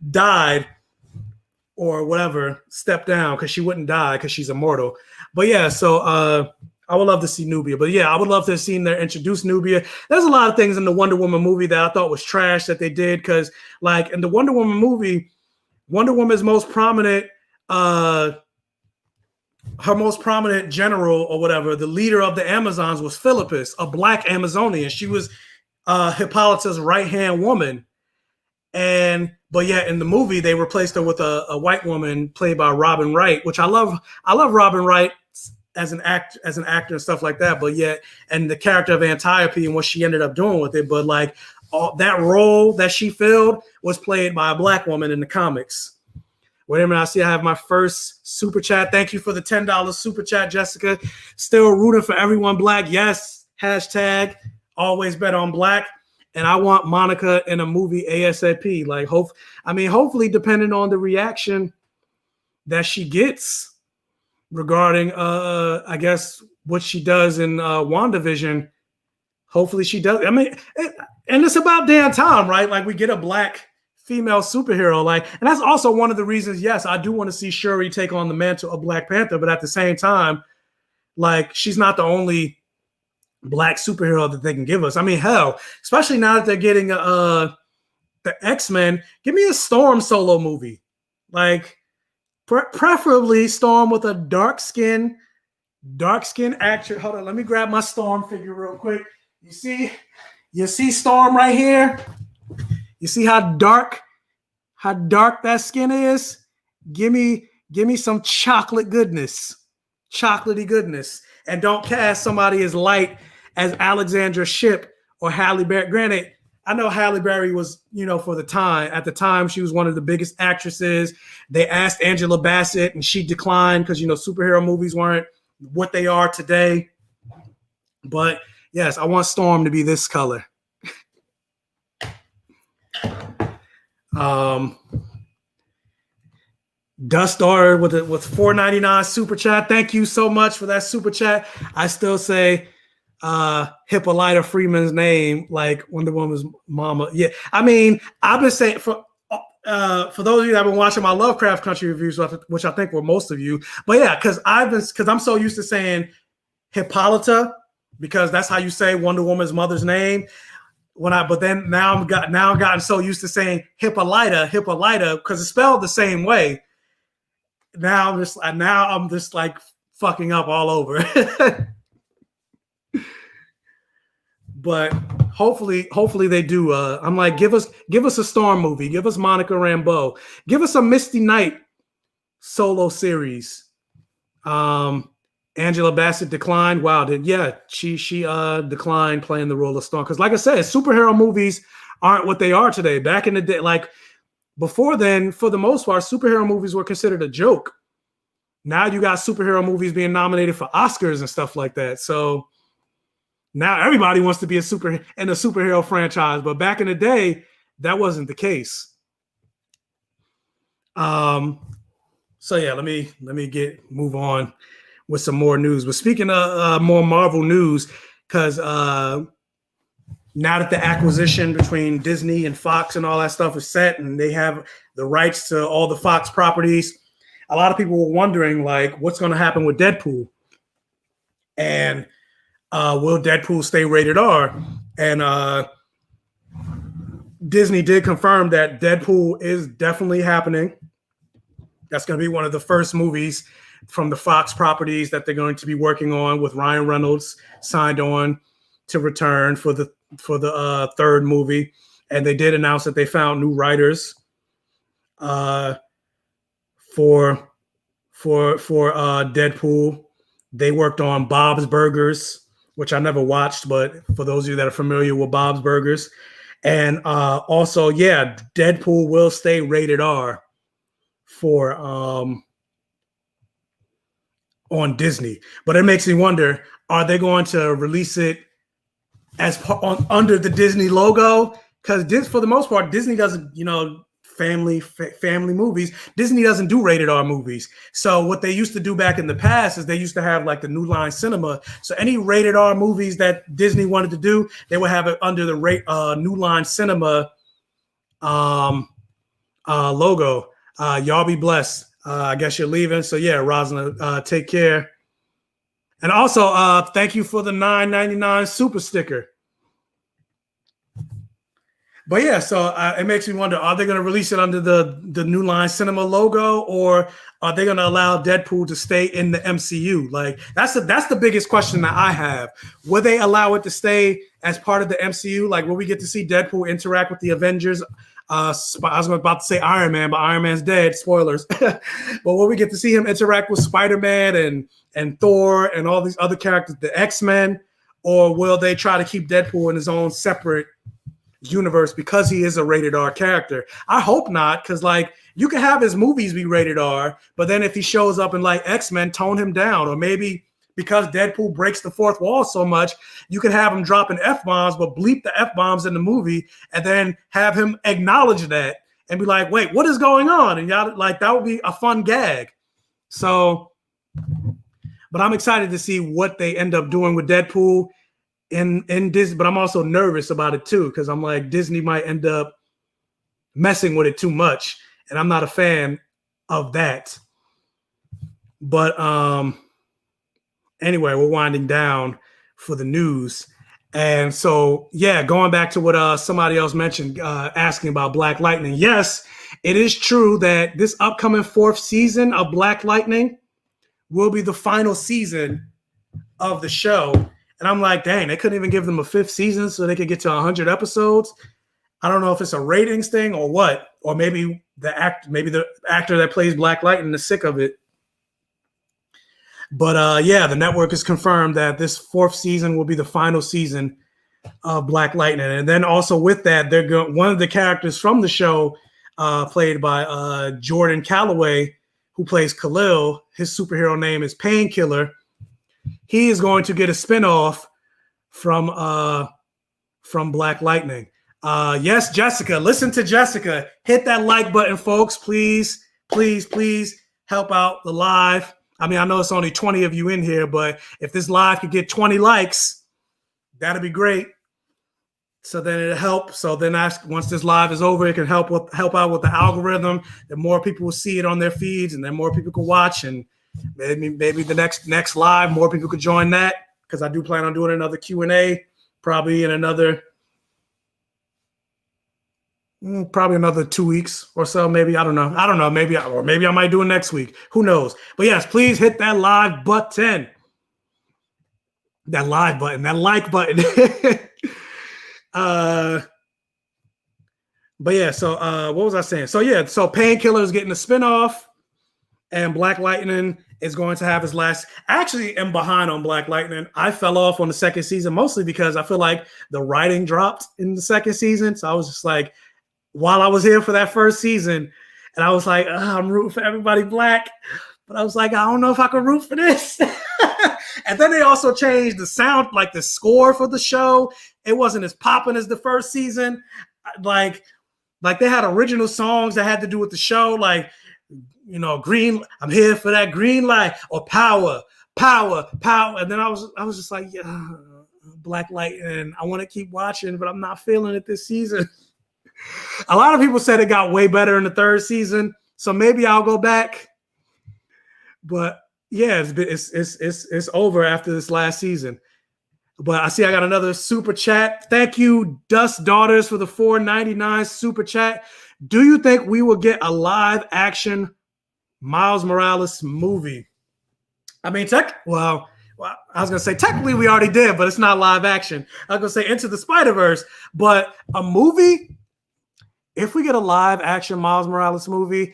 died or whatever, stepped down, because she wouldn't die because she's immortal. But yeah, so I would love to see Nubia. But yeah, I would love to have seen them introduce Nubia. There's a lot of things in the Wonder Woman movie that I thought was trash that they did, because like in the Wonder Woman movie, Wonder Woman's most prominent her most prominent general or whatever, the leader of the Amazons was Philippus, a black Amazonian. She was Hippolyta's right-hand woman. But yet in the movie they replaced her with a white woman played by Robin Wright, which I love. I love Robin Wright as an actor and stuff like that. But yet, and the character of Antiope and what she ended up doing with it. But like that role that she filled was played by a black woman in the comics. Wait a minute, I see I have my first super chat. Thank you for the $10 super chat, Jessica. Still rooting for everyone black. Yes, hashtag always bet on black. And I want Monica in a movie ASAP. Like, hopefully, depending on the reaction that she gets regarding, I guess, what she does in WandaVision, hopefully she does. I mean, and it's about damn time, right? Like, we get a black female superhero. Like, and that's also one of the reasons, yes, I do want to see Shuri take on the mantle of Black Panther. But at the same time, like, she's not the only black superhero that they can give us. I mean, hell, especially now that they're getting the X-Men, give me a Storm solo movie. Like, preferably Storm with a dark skin actor. Hold on, let me grab my Storm figure real quick. You see Storm right here? You see how dark that skin is? Give me some chocolate goodness. Chocolatey goodness. And don't cast somebody as light as Alexandra Shipp or Halle Berry. Granted, I know Halle Berry was, for the time. At the time, she was one of the biggest actresses. They asked Angela Bassett, and she declined because, superhero movies weren't what they are today. But yes, I want Storm to be this color. Dust Order with $4.99 super chat. Thank you so much for that super chat. I still say Hippolyta Freeman's name like Wonder Woman's mama. Yeah, I mean, I've been saying for those of you that have been watching my Lovecraft Country reviews, which I think were most of you, but yeah, because I'm so used to saying Hippolyta because that's how you say Wonder Woman's mother's name. But then now I've gotten so used to saying Hippolyta because it's spelled the same way. Now I'm just like fucking up all over. But hopefully they do. I'm like, give us a Storm movie, give us Monica Rambeau, give us a Misty Knight solo series. Angela Bassett declined. Wow, she declined playing the role of Storm because, like I said, superhero movies aren't what they are today. Back in the day, like before then, for the most part, superhero movies were considered a joke. Now you got superhero movies being nominated for Oscars and stuff like that. So now everybody wants to be in a superhero franchise, but back in the day, that wasn't the case. So yeah, let me move on with some more news. But speaking of more Marvel news, because now that the acquisition between Disney and Fox and all that stuff is set, and they have the rights to all the Fox properties, a lot of people were wondering, like, what's going to happen with Deadpool? And will Deadpool stay rated R? And Disney did confirm that Deadpool is definitely happening. That's going to be one of the first movies from the Fox properties that they're going to be working on, with Ryan Reynolds signed on to return for the third movie. And they did announce that they found new writers for Deadpool. They worked on Bob's Burgers, which I never watched, but for those of you that are familiar with Bob's Burgers. And also, yeah, Deadpool will stay rated R for on Disney. But it makes me wonder, are they going to release it as under the Disney logo? Because for the most part, Disney doesn't, family movies. Disney doesn't do rated R movies. So what they used to do back in the past is they used to have like the New Line Cinema. So any rated R movies that Disney wanted to do, they would have it under the New Line Cinema logo. Y'all be blessed. I guess you're leaving. So yeah, Rosna, take care. And also, thank you for the $9.99 super sticker. But yeah, so it makes me wonder: are they going to release it under the New Line Cinema logo, or are they going to allow Deadpool to stay in the MCU? Like that's the biggest question that I have. Will they allow it to stay as part of the MCU? Like, will we get to see Deadpool interact with the Avengers? I was about to say Iron Man, but Iron Man's dead. Spoilers. But will we get to see him interact with Spider-Man and Thor and all these other characters, the X-Men, or will they try to keep Deadpool in his own separate universe because he is a rated R character? I hope not, because like you can have his movies be rated R, but then if he shows up in like X-Men, tone him down. Or maybe because Deadpool breaks the fourth wall so much, you can have him dropping F-bombs, but bleep the F-bombs in the movie and then have him acknowledge that and be like, wait, what is going on? And y'all, like, that would be a fun gag. So, but I'm excited to see what they end up doing with Deadpool in Disney, but I'm also nervous about it too, because I'm like, Disney might end up messing with it too much, and I'm not a fan of that. But anyway, we're winding down for the news. And so, yeah, going back to what somebody else mentioned, asking about Black Lightning. Yes, it is true that this upcoming 4th season of Black Lightning will be the final season of the show. And I'm like, dang, they couldn't even give them a 5th season so they could get to 100 episodes. I don't know if it's a ratings thing or what, or maybe the actor that plays Black Lightning is sick of it. But yeah, the network has confirmed that this 4th season will be the final season of Black Lightning. And then also with that, one of the characters from the show, played by Jordan Calloway, who plays Khalil. His superhero name is Painkiller. He is going to get a spinoff from Black Lightning. Yes, Jessica. Listen to Jessica. Hit that like button, folks. Please, please, please help out the live. I mean, I know it's only 20 of you in here, but if this live could get 20 likes, that'd be great. So then it'll help. So then once this live is over, it can help out with the algorithm. Then more people will see it on their feeds, and then more people can watch. And maybe the next live, more people could join that, because I do plan on doing another Q&A probably in another 2 weeks or so. Maybe, I don't know. Maybe I might do it next week. Who knows? But yes, please hit that live button. That live button, that like button. But yeah, so what was I saying? So yeah, so Painkiller is getting a spinoff, and Black Lightning is going to have his last. I actually am behind on Black Lightning. I fell off on the 2nd season, mostly because I feel like the writing dropped in the 2nd season. So I was just like, while I was here for that 1st season, and I was like, I'm rooting for everybody black, but I was like, I don't know if I can root for this. And then they also changed the sound, like the score for the show. It wasn't as popping as the 1st season. Like they had original songs that had to do with the show, like, you know, green, I'm here for that green light, or power. And then I was just like, yeah, Black Lightning, I want to keep watching, but I'm not feeling it this season. A lot of people said it got way better in the 3rd season, so maybe I'll go back. But yeah, it's over after this last season. But I see I got another super chat. Thank you, Dust Daughters, for the $4.99 super chat. Do you think we will get a live action Miles Morales movie? I mean, well, I was going to say technically we already did, but it's not live action. I was going to say Into the Spider-Verse, but a movie. If we get a live action Miles Morales movie,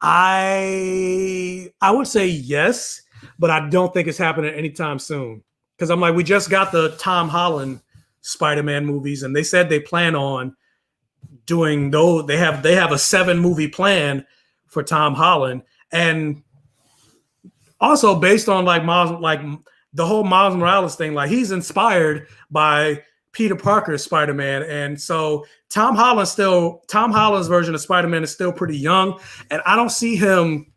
I would say yes, but I don't think it's happening anytime soon. Because I'm like, we just got the Tom Holland Spider-Man movies, and they said they plan on doing those. They have a 7-movie plan for Tom Holland, and also based on like the whole Miles Morales thing, like he's inspired by Peter Parker's Spider-Man. And so Tom Holland's version of Spider-Man is still pretty young, and I don't see him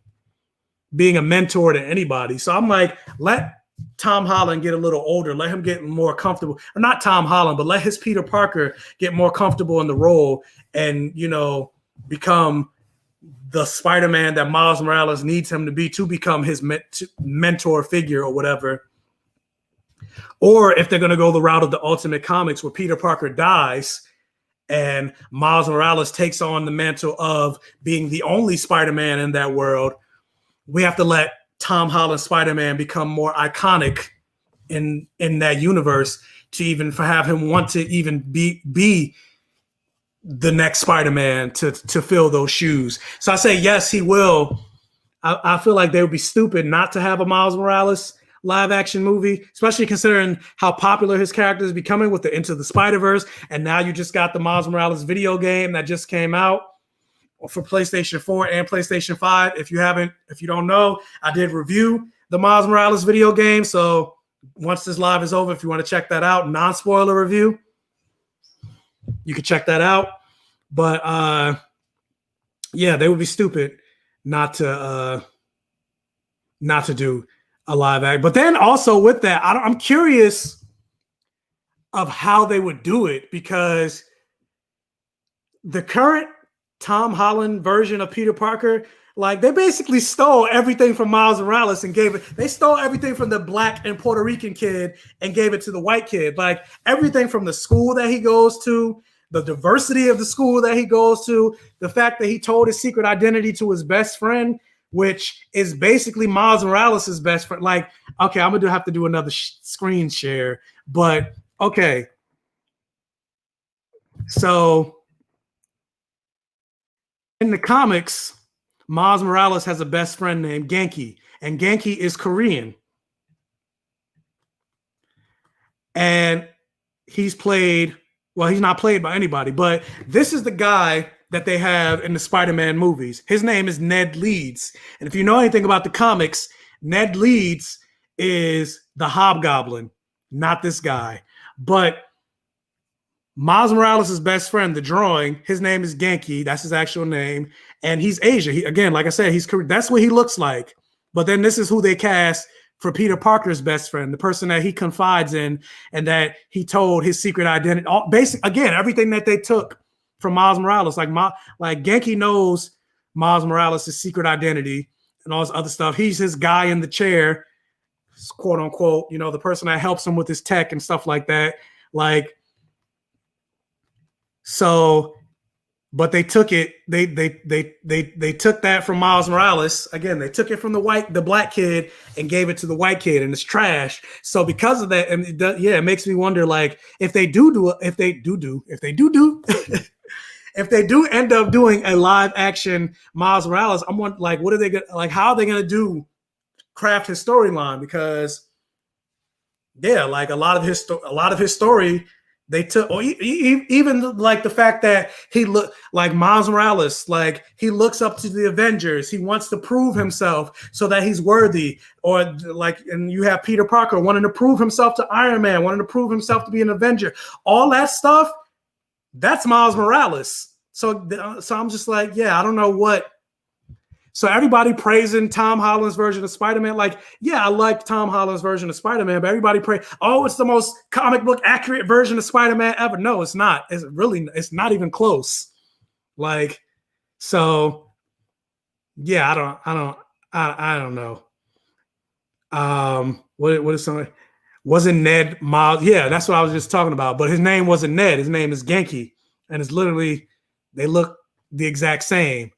being a mentor to anybody. So I'm like, let Tom Holland get a little older, let him get more comfortable. Or not Tom Holland, but let his Peter Parker get more comfortable in the role and, you know, become the Spider-Man that Miles Morales needs him to be to become his mentor figure or whatever. Or if they're going to go the route of the Ultimate Comics where Peter Parker dies and Miles Morales takes on the mantle of being the only Spider-Man in that world, we have to let Tom Holland Spider-Man become more iconic in that universe to even have him want to even be the next Spider-Man to fill those shoes. So I say yes, he will. I feel like they would be stupid not to have a Miles Morales live action movie, especially considering how popular his character is becoming with the Into the Spider-Verse. And now you just got the Miles Morales video game that just came out for PlayStation 4 and PlayStation 5. If you don't know, I did review the Miles Morales video game. So once this live is over, if you want to check that out, non-spoiler review, you can check that out. But yeah, they would be stupid not to do a live act. But then also with that, I'm curious of how they would do it, because the current Tom Holland version of Peter Parker, like, they basically stole everything from Miles Morales and they stole everything from the black and Puerto Rican kid and gave it to the white kid. Like, everything from the school that he goes to, the diversity of the school that he goes to, the fact that he told his secret identity to his best friend, which is basically Miles Morales' best friend. Like, okay, I'm gonna have to do another screen share, but okay. So in the comics, Miles Morales has a best friend named Genki, and Genki is Korean. And he's not played by anybody, but this is the guy that they have in the Spider-Man movies. His name is Ned Leeds. And if you know anything about the comics, Ned Leeds is the Hobgoblin, not this guy. But Miles Morales' best friend, the drawing, his name is Genki. That's his actual name. And he's Asian. Again, like I said, that's what he looks like. But then this is who they cast for Peter Parker's best friend, the person that he confides in and that he told his secret identity. Again, everything that they took from Miles Morales. Like Genki knows Miles Morales' secret identity and all this other stuff. He's his guy in the chair, quote unquote, the person that helps him with his tech and stuff like that. Like, so, but they took it. They took that from Miles Morales. Again, they took it from the black kid and gave it to the white kid, and it's trash. So because of that, and it makes me wonder, like, if they do end up doing a live action Miles Morales, I'm wondering, like, what are they gonna, like, how are they gonna craft his storyline? Because like a lot of his story. They took, or even like the fact that he look like Miles Morales, like he looks up to the Avengers. He wants to prove himself so that he's worthy. Or like, and you have Peter Parker wanting to prove himself to Iron Man, wanting to prove himself to be an Avenger. All that stuff, that's Miles Morales. So I'm just like, I don't know what. So everybody praising Tom Holland's version of Spider-Man. Like, I like Tom Holland's version of Spider-Man, but everybody it's the most comic book accurate version of Spider-Man ever. No, it's not. It's not even close. Like, so I don't know. What is something? Wasn't Ned Miles? Yeah, that's what I was just talking about. But his name wasn't Ned. His name is Genki, and it's literally, they look the exact same.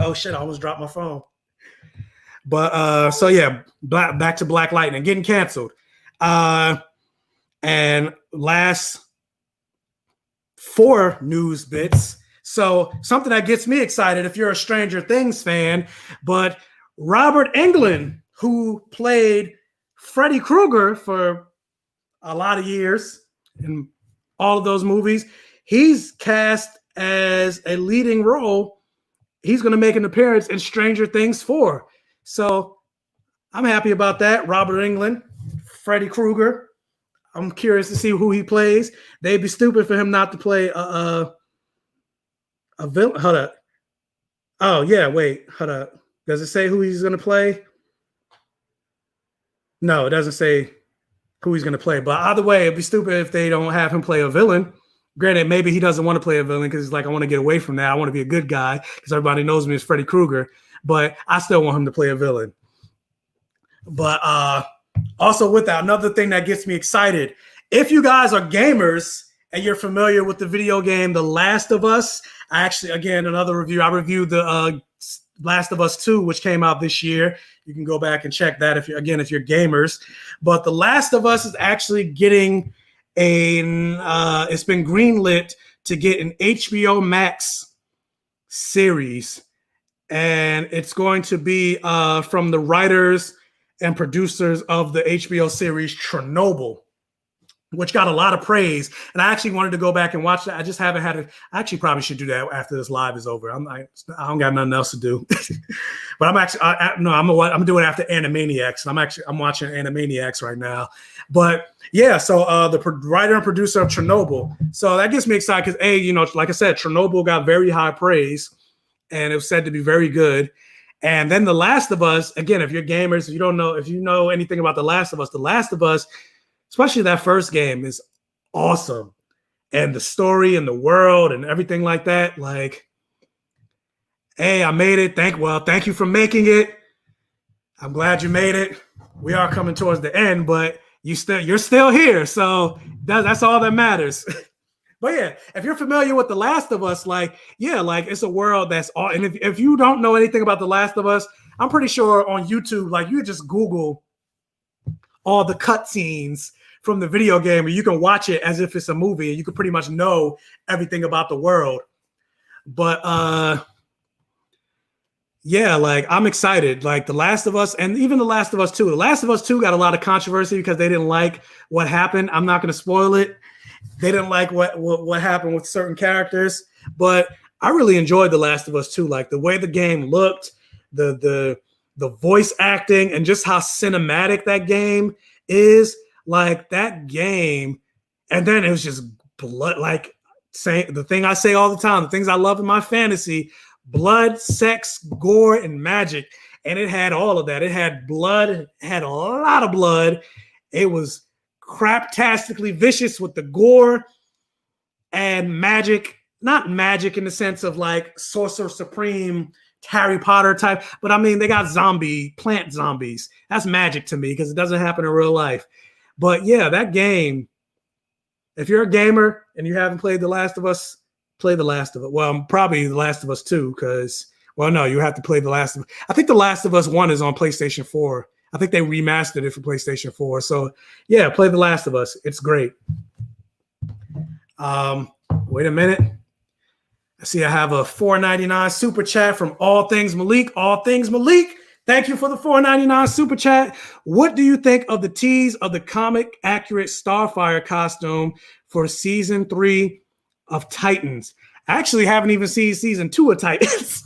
Oh shit, I almost dropped my phone. But back to Black Lightning getting canceled. And last 4 news bits. So something that gets me excited if you're a Stranger Things fan, but Robert Englund, who played Freddy Krueger for a lot of years in all of those movies, he's cast as a leading role. He's going to make an appearance in Stranger Things 4. So I'm happy about that. Robert Englund, Freddy Krueger. I'm curious to see who he plays. They'd be stupid for him not to play a villain. Hold up. Oh, yeah, wait. Hold up. Does it say who he's going to play? No, it doesn't say who he's going to play. But either way, it'd be stupid if they don't have him play a villain. Granted, maybe he doesn't want to play a villain because he's like, I want to get away from that. I want to be a good guy because everybody knows me as Freddy Krueger. But I still want him to play a villain. But also with that, another thing that gets me excited, if you guys are gamers and you're familiar with the video game The Last of Us, I actually, again, another review. I reviewed the Last of Us 2, which came out this year. You can go back and check that if you're gamers. But The Last of Us is actually getting it's been greenlit to get an HBO Max series, and it's going to be from the writers and producers of the HBO series Chernobyl, which got a lot of praise. And I actually wanted to go back and watch that. I just haven't had it. I actually probably should do that after this live is over. I don't got nothing else to do. But I'm actually, I'm doing it after Animaniacs. I'm watching Animaniacs right now. But yeah, so the writer and producer of Chernobyl. So that gets me excited because, like I said, Chernobyl got very high praise, and it was said to be very good. And then The Last of Us, again, if you're gamers, if you know anything about The Last of Us, especially that first game, is awesome. And the story and the world and everything like that, like, hey, I made it. Thank you for making it. I'm glad you made it. We are coming towards the end, but you're still here. So that's all that matters. But yeah, if you're familiar with The Last of Us, it's a world that's all. And if you don't know anything about The Last of Us, I'm pretty sure on YouTube, you just Google all the cutscenes from the video game, and you can watch it as if it's a movie, and you can pretty much know everything about the world. But I'm excited. Like The Last of Us, and even The Last of Us 2. The Last of Us 2 got a lot of controversy because they didn't like what happened. I'm not going to spoil it. They didn't like what happened with certain characters, but I really enjoyed The Last of Us 2. Like the way the game looked, the voice acting, and just how cinematic that game is. Like that game, and then it was just blood. Like saying the thing I say all the time, the things I love in my fantasy: blood, sex, gore, and magic. And it had all of that. It had blood. It had a lot of blood. It was craptastically vicious with the gore and magic. Not magic in the sense of like Sorcerer Supreme, Harry Potter type, but I mean, they got plant zombies. That's magic to me because it doesn't happen in real life. But yeah, that game, if you're a gamer and you haven't played The Last of Us, play The Last of Us. Well, probably The Last of Us 2 because, well, no, you have to play The Last of Us. I think The Last of Us 1 is on PlayStation 4. I think they remastered it for PlayStation 4. So yeah, play The Last of Us. It's great. Wait a minute. I see I have a $4.99 super chat from All Things Malik. All Things Malik, thank you for the $4.99 super chat. What do you think of the tease of the comic accurate Starfire costume for season 3 of Titans? I actually haven't even seen season 2 of Titans.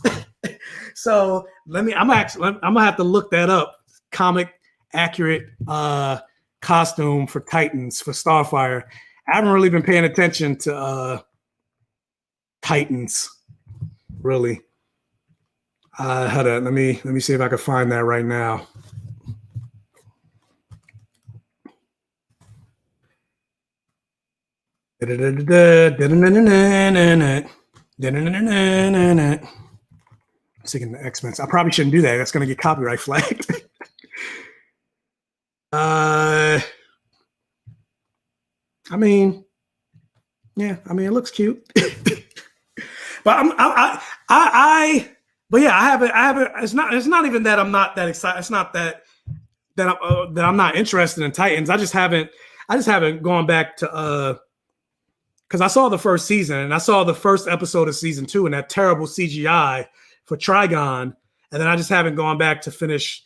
So I'm gonna have to look that up. Comic accurate costume for Titans for Starfire. I haven't really been paying attention to Titans, really. Hold on, let me see if I can find that right now. Singing the X-Men. I probably shouldn't do that. That's going to get copyright flagged. I mean, it looks cute. But but yeah, I haven't. It's not even that I'm not that excited. It's not that I'm not interested in Titans. I just haven't gone back to because I saw the first season and I saw the first episode of season 2 and that terrible CGI for Trigon, and then I just haven't gone back to finish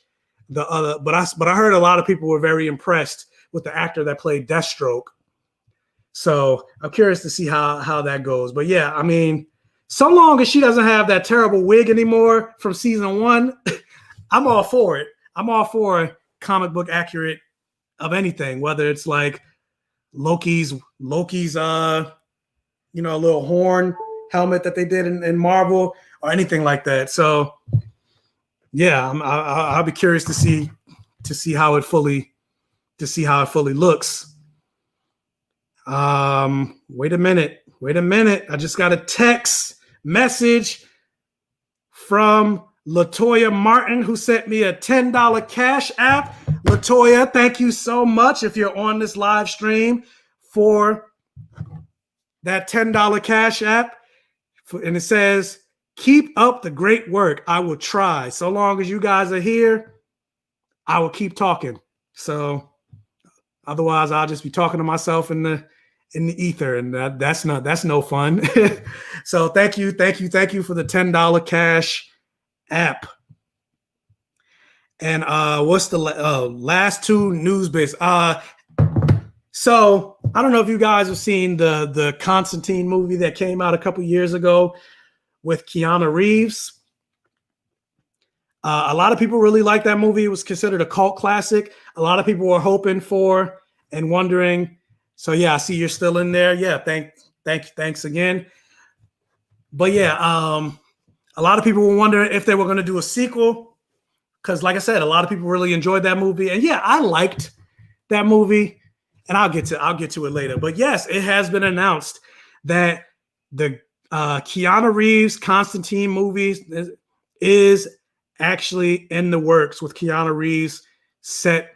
the other. But I heard a lot of people were very impressed with the actor that played Deathstroke. So I'm curious to see how that goes. But yeah, I mean, so long as she doesn't have that terrible wig anymore from season 1, I'm all for it. I'm all for comic book accurate of anything, whether it's like Loki's little horn helmet that they did in Marvel or anything like that. So yeah, I'll be curious to see how it fully looks. Wait a minute. I just got a text message from Latoya Martin, who sent me a $10 cash app. Latoya, thank you so much if you're on this live stream for that $10 Cash App, and it says, "Keep up the great work. I will try. So long as you guys are here, I will keep talking." So otherwise, I'll just be talking to myself in the ether, and that's no fun. So thank you for the $10 Cash App. And what's the last two news bits? So I don't know if you guys have seen the Constantine movie that came out a couple years ago with Keanu Reeves. A lot of people really like that movie. It was considered a cult classic. A lot of people were hoping for and wondering. So yeah, I see you're still in there. Yeah, thanks again. But yeah, a lot of people were wondering if they were going to do a sequel. Because like I said, a lot of people really enjoyed that movie. And yeah, I liked that movie. And I'll get to it later. But yes, it has been announced that the Keanu Reeves Constantine movie is actually in the works, with Keanu Reeves set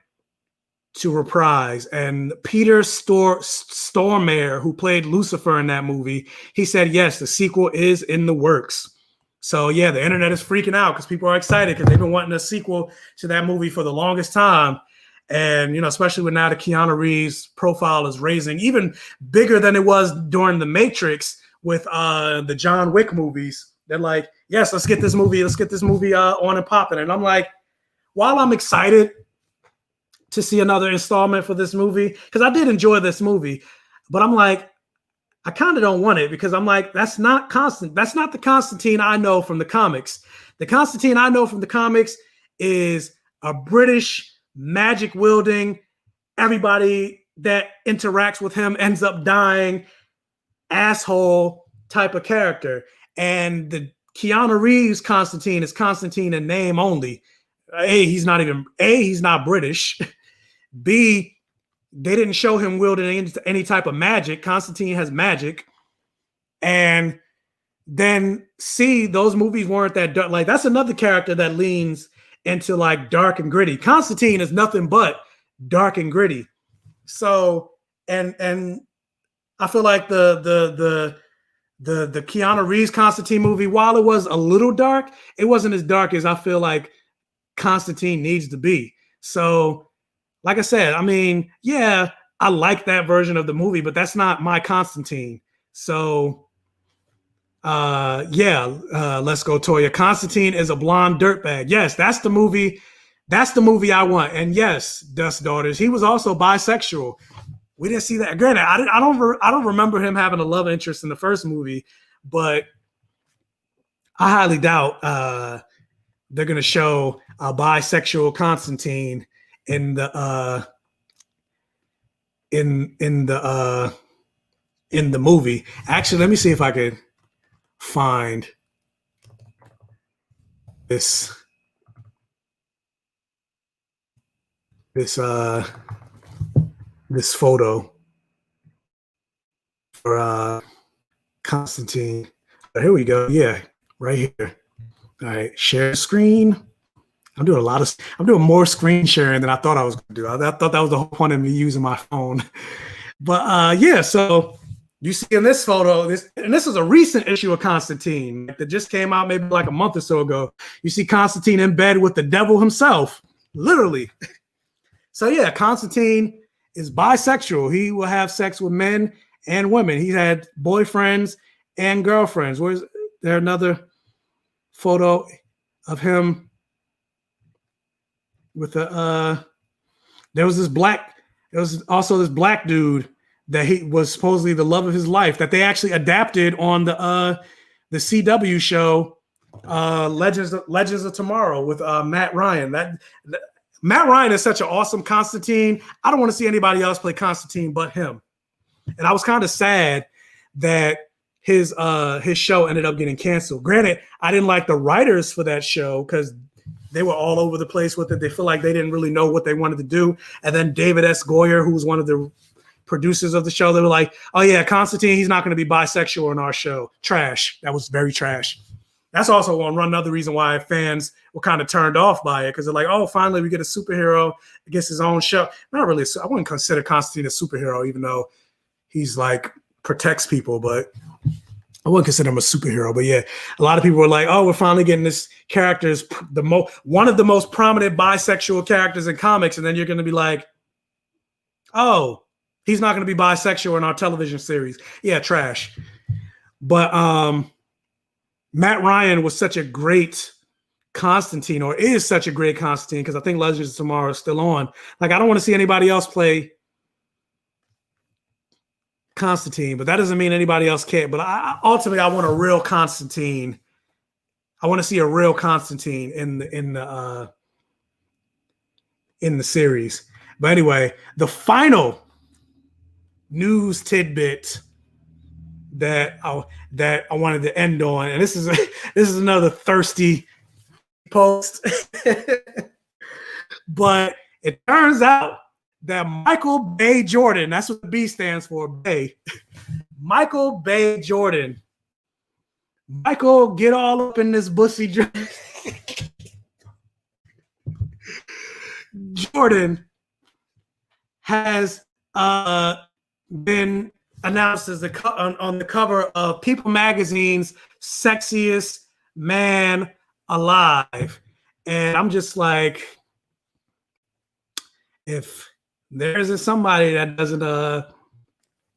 to reprise. And Peter Stormare, who played Lucifer in that movie, he said, yes, the sequel is in the works. So yeah, the internet is freaking out because people are excited because they've been wanting a sequel to that movie for the longest time. And, you know, especially when now the Keanu Reeves profile is raising even bigger than it was during The Matrix with the John Wick movies. They're like, yes, let's get this movie on and popping. And I'm like, while I'm excited to see another installment for this movie, because I did enjoy this movie, but I'm like, I kind of don't want it, because I'm like, that's not the Constantine I know from the comics. The Constantine I know from the comics is a British magic wielding, everybody that interacts with him ends up dying, asshole type of character. And the Keanu Reeves Constantine is Constantine in name only. He's not British. B, they didn't show him wielding any type of magic. Constantine has magic. And then C, those movies weren't that dark. Like, that's another character that leans into like dark and gritty. Constantine is nothing but dark and gritty. So, and I feel like the Keanu Reeves Constantine movie, while it was a little dark, it wasn't as dark as I feel like Constantine needs to be. So, like I said, I mean, yeah, I like that version of the movie, but that's not my Constantine. So, let's go, Toya. Constantine is a blonde dirtbag. Yes, that's the movie. That's the movie I want. And yes, Dust Daughters, he was also bisexual. We didn't see that. Granted, I don't remember him having a love interest in the first movie, but I highly doubt they're gonna show a bisexual Constantine in the movie. Actually, let me see if I could find this photo for Constantine. Here we go. Yeah, right here. All right, share screen. I'm doing more screen sharing than I thought I was going to do. I thought that was the whole point of me using my phone. But yeah, so you see in this photo, this is a recent issue of Constantine that just came out maybe like a month or so ago. You see Constantine in bed with the devil himself, literally. So yeah, Constantine is bisexual. He will have sex with men and women. He had boyfriends and girlfriends. Where's there another photo of him with there was also this black dude that he was supposedly the love of his life, that they actually adapted on the CW show Legends of Tomorrow with Matt Ryan. Matt Ryan is such an awesome Constantine. I don't want to see anybody else play Constantine but him. And I was kind of sad that his show ended up getting canceled. Granted, I didn't like the writers for that show because they were all over the place with it. They feel like they didn't really know what they wanted to do. And then David S. Goyer, who was one of the producers of the show, they were like, oh yeah, Constantine, he's not going to be bisexual in our show. Trash. That was very trash. That's also another reason why fans were kind of turned off by it, because they're like, oh, finally we get a superhero that gets his own show. Not really. I wouldn't consider Constantine a superhero, even though he's like protects people, but I wouldn't consider him a superhero. But yeah, a lot of people were like, "Oh, we're finally getting this character is one of the most prominent bisexual characters in comics," and then you're going to be like, "Oh, he's not going to be bisexual in our television series." Yeah, trash. But Matt Ryan was such a great Constantine, or is such a great Constantine, because I think Legends of Tomorrow is still on. Like, I don't want to see anybody else play Constantine, but that doesn't mean anybody else can't. But ultimately, I want a real Constantine. I want to see a real Constantine in the series. But anyway, the final news tidbit that I wanted to end on, and this is another thirsty post, but it turns out that Michael Bay Jordan, that's what the B stands for, Bay. Michael Bay Jordan. Michael, get all up in this bussy. Jordan has been announced as on the cover of People Magazine's Sexiest Man Alive. And I'm just like, if there isn't somebody that doesn't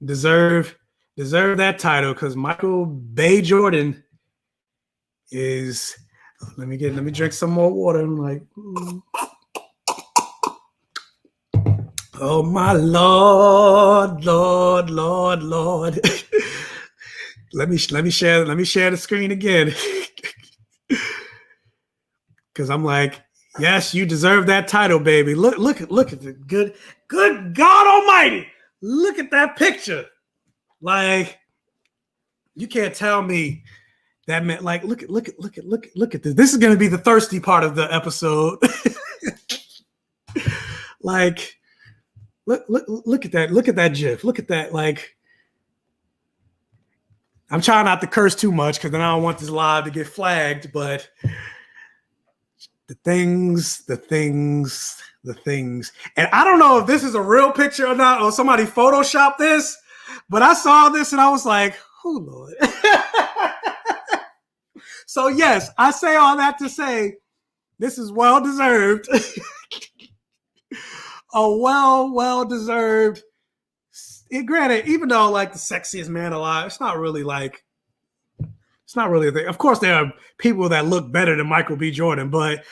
deserve that title, because Michael Bay Jordan is. Let me drink some more water. I'm like, oh my Lord. let me share the screen again, because I'm like, yes, you deserve that title, baby. Look at the good God Almighty. Look at that picture. Like, you can't tell me that man. Like, look at this. This is going to be the thirsty part of the episode. Like, look at that. Look at that GIF. Look at that. Like, I'm trying not to curse too much because then I don't want this live to get flagged, but the things. And I don't know if this is a real picture or not, or somebody photoshopped this, but I saw this and I was like, oh, Lord. So, yes, I say all that to say this is well-deserved. A well-deserved. Granted, even though, like, the sexiest man alive, it's not really a thing. Of course, there are people that look better than Michael B. Jordan, but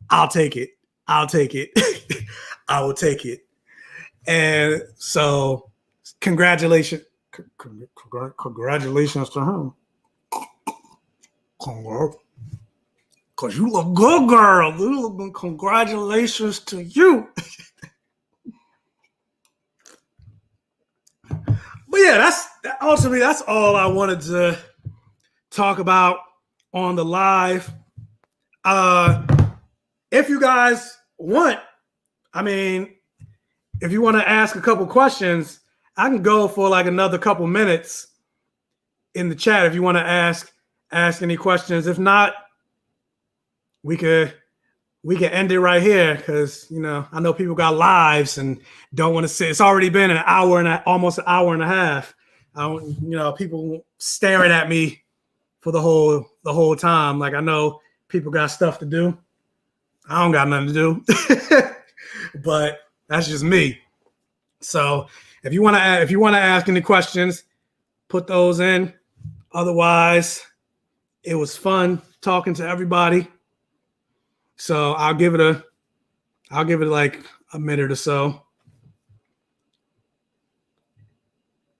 I'll take it. I will take it. And so, congratulations to him. Because you look good, girl. Congratulations to you. But yeah, that's all I wanted to talk about on the live. If you guys want, if you want to ask a couple questions, I can go for like another couple minutes in the chat if you want to ask any questions. If not, we could end it right here, because I know people got lives and don't want to sit. It's already been almost an hour and a half. People staring at me for the whole time. Like, I know people got stuff to do. I don't got nothing to do, but that's just me. So if you want to ask any questions, put those in. Otherwise, it was fun talking to everybody. So I'll give it like a minute or so.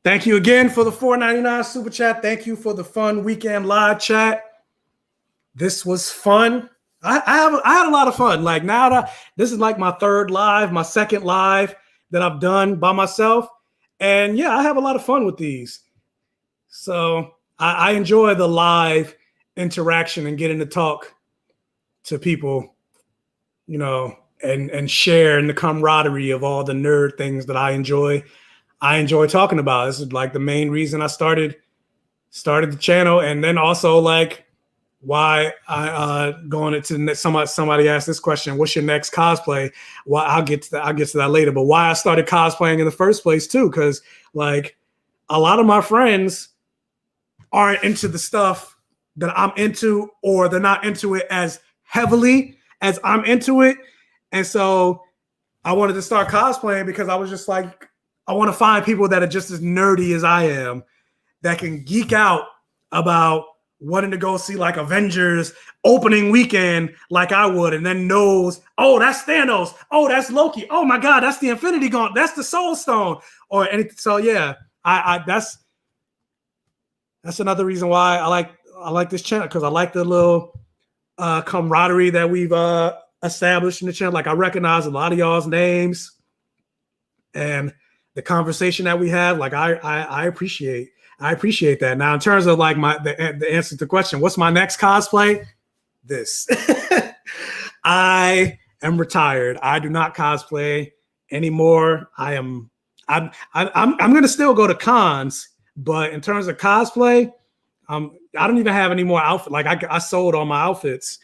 Thank you again for the $4.99 super chat. Thank you for the fun weekend live chat. This was fun. I had a lot of fun. Like, now that this is like my my second live that I've done by myself. And yeah, I have a lot of fun with these. So I enjoy the live interaction and getting to talk to people, and share in the camaraderie of all the nerd things that I enjoy talking about. This is like the main reason I started the channel. And then also, like, why I going into somebody asked this question, what's your next cosplay? Well, I'll get to that later, but why I started cosplaying in the first place too, because like a lot of my friends aren't into the stuff that I'm into, or they're not into it as heavily as I'm into it. And so I wanted to start cosplaying because I was just like, I want to find people that are just as nerdy as I am, that can geek out about wanting to go see like Avengers opening weekend like I would, and then knows, oh, that's Thanos, oh, that's Loki, oh my God, that's the Infinity Gauntlet, that's the Soul Stone, or anything. So yeah, I that's another reason why I like this channel, because I like the little camaraderie that we've established in the channel. Like, I recognize a lot of y'all's names, and the conversation that we have, like I appreciate that. Now, in terms of like the answer to the question, what's my next cosplay? This. I am retired. I do not cosplay anymore. I'm gonna still go to cons, but in terms of cosplay, I don't even have any more outfit. Like, I sold all my outfits.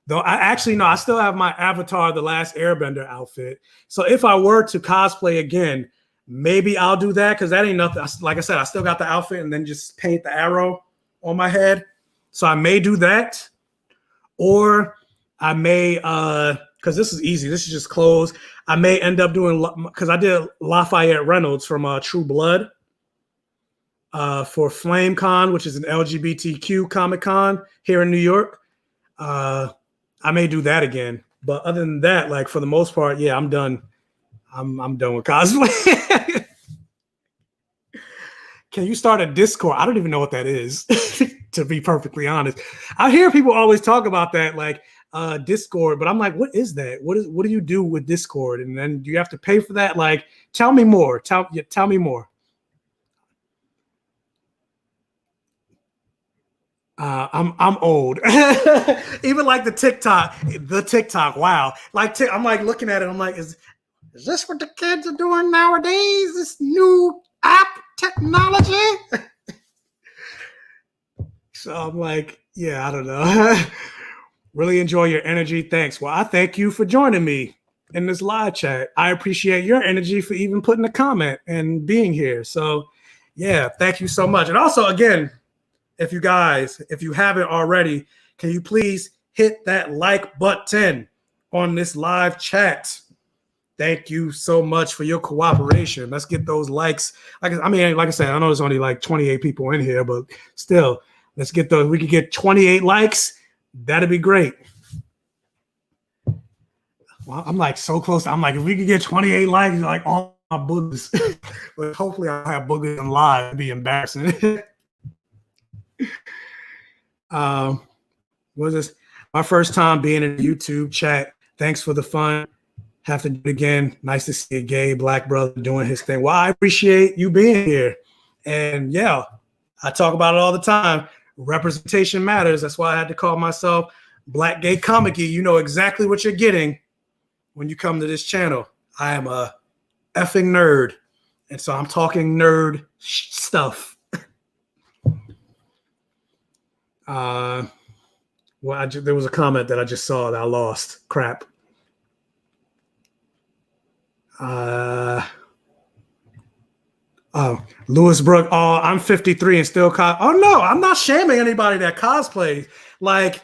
Though I still have my Avatar: The Last Airbender outfit. So if I were to cosplay again, maybe I'll do that, because that ain't nothing. Like I said, I still got the outfit and then just paint the arrow on my head. So I may do that. Or I may, because this is easy. This is just clothes. I may end up doing, because I did Lafayette Reynolds from True Blood for FlameCon, which is an LGBTQ Comic Con here in New York. I may do that again. But other than that, like, for the most part, yeah, I'm done. I'm done with cosplay. Can you start a Discord? I don't even know what that is, to be perfectly honest. I hear people always talk about that, like Discord, but I'm like, what is that? What do you do with Discord? And then you have to pay for that? Like, tell me more. Tell me more. I'm old. Even like the TikTok. Wow. Like, I'm like looking at it. I'm like, is this what the kids are doing nowadays? This new app technology? So I'm like, yeah, I don't know. Really enjoy your energy. Thanks. Well, I thank you for joining me in this live chat. I appreciate your energy for even putting a comment and being here. So yeah, thank you so much. And also, again, if you haven't already, can you please hit that like button on this live chat? Thank you so much for your cooperation. Let's get those likes. Like I said, I know there's only like 28 people in here, but still, let's get those. We could get 28 likes. That'd be great. Well, I'm like so close. I'm like, if we could get 28 likes, like all my boogers. But hopefully I'll have boogers in live. It'd be embarrassing. Was this my first time being in a YouTube chat? Thanks for the fun. Have to do it again. Nice to see a gay black brother doing his thing. Well, I appreciate you being here. And yeah, I talk about it all the time. Representation matters. That's why I had to call myself BlackGayComicGeek. You know exactly what you're getting when you come to this channel. I am a effing nerd. And so I'm talking nerd stuff. There was a comment that I just saw that I lost. Crap. Lewis Brook. Oh, I'm 53 and still oh no, I'm not shaming anybody that cosplays. Like,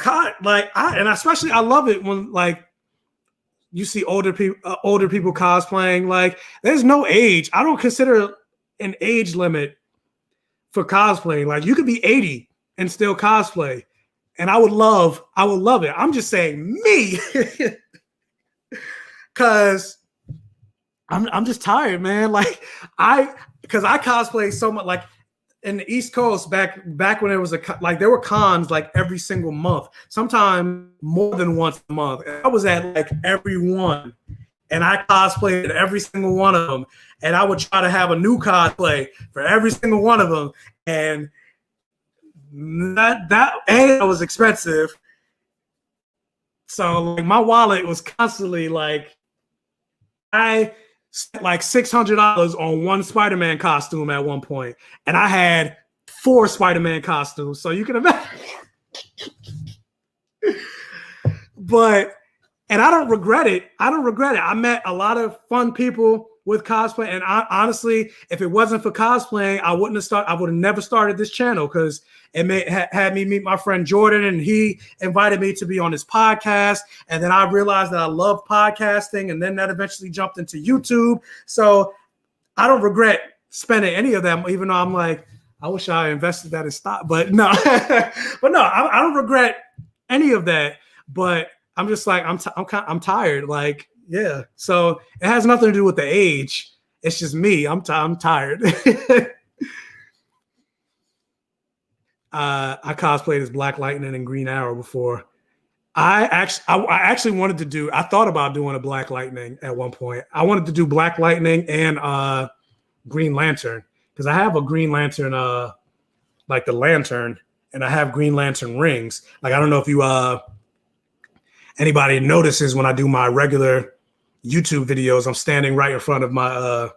and especially I love it when like you see older people cosplaying. Like, there's no age. I don't consider an age limit for cosplaying. Like, you could be 80 and still cosplay, and I would love it. I'm just saying me, because I'm just tired, man. Like, because I cosplay so much. Like, in the East Coast, back when there was there were cons like every single month, sometimes more than once a month. And I was at like every one, and I cosplayed at every single one of them. And I would try to have a new cosplay for every single one of them. And that was expensive. So like my wallet was constantly like, I spent like $600 on one Spider-Man costume at one point, and I had 4 Spider-Man costumes. So you can imagine. And I don't regret it. I met a lot of fun people with cosplay. And honestly, if it wasn't for cosplaying, I would have never started this channel, because it had me meet my friend Jordan, and he invited me to be on his podcast. And then I realized that I love podcasting, and then that eventually jumped into YouTube. So I don't regret spending any of them, even though I'm like, I wish I invested that in stock. But no, I don't regret any of that. But I'm just like, I'm tired. Like, yeah. So it has nothing to do with the age. It's just me. I'm tired. I cosplayed as Black Lightning and Green Arrow before. I actually wanted to do. I thought about doing a Black Lightning at one point. I wanted to do Black Lightning and Green Lantern, because I have a Green Lantern, like the lantern, and I have Green Lantern rings. Like, I don't know if you anybody notices when I do my regular YouTube videos, I'm standing right in front of my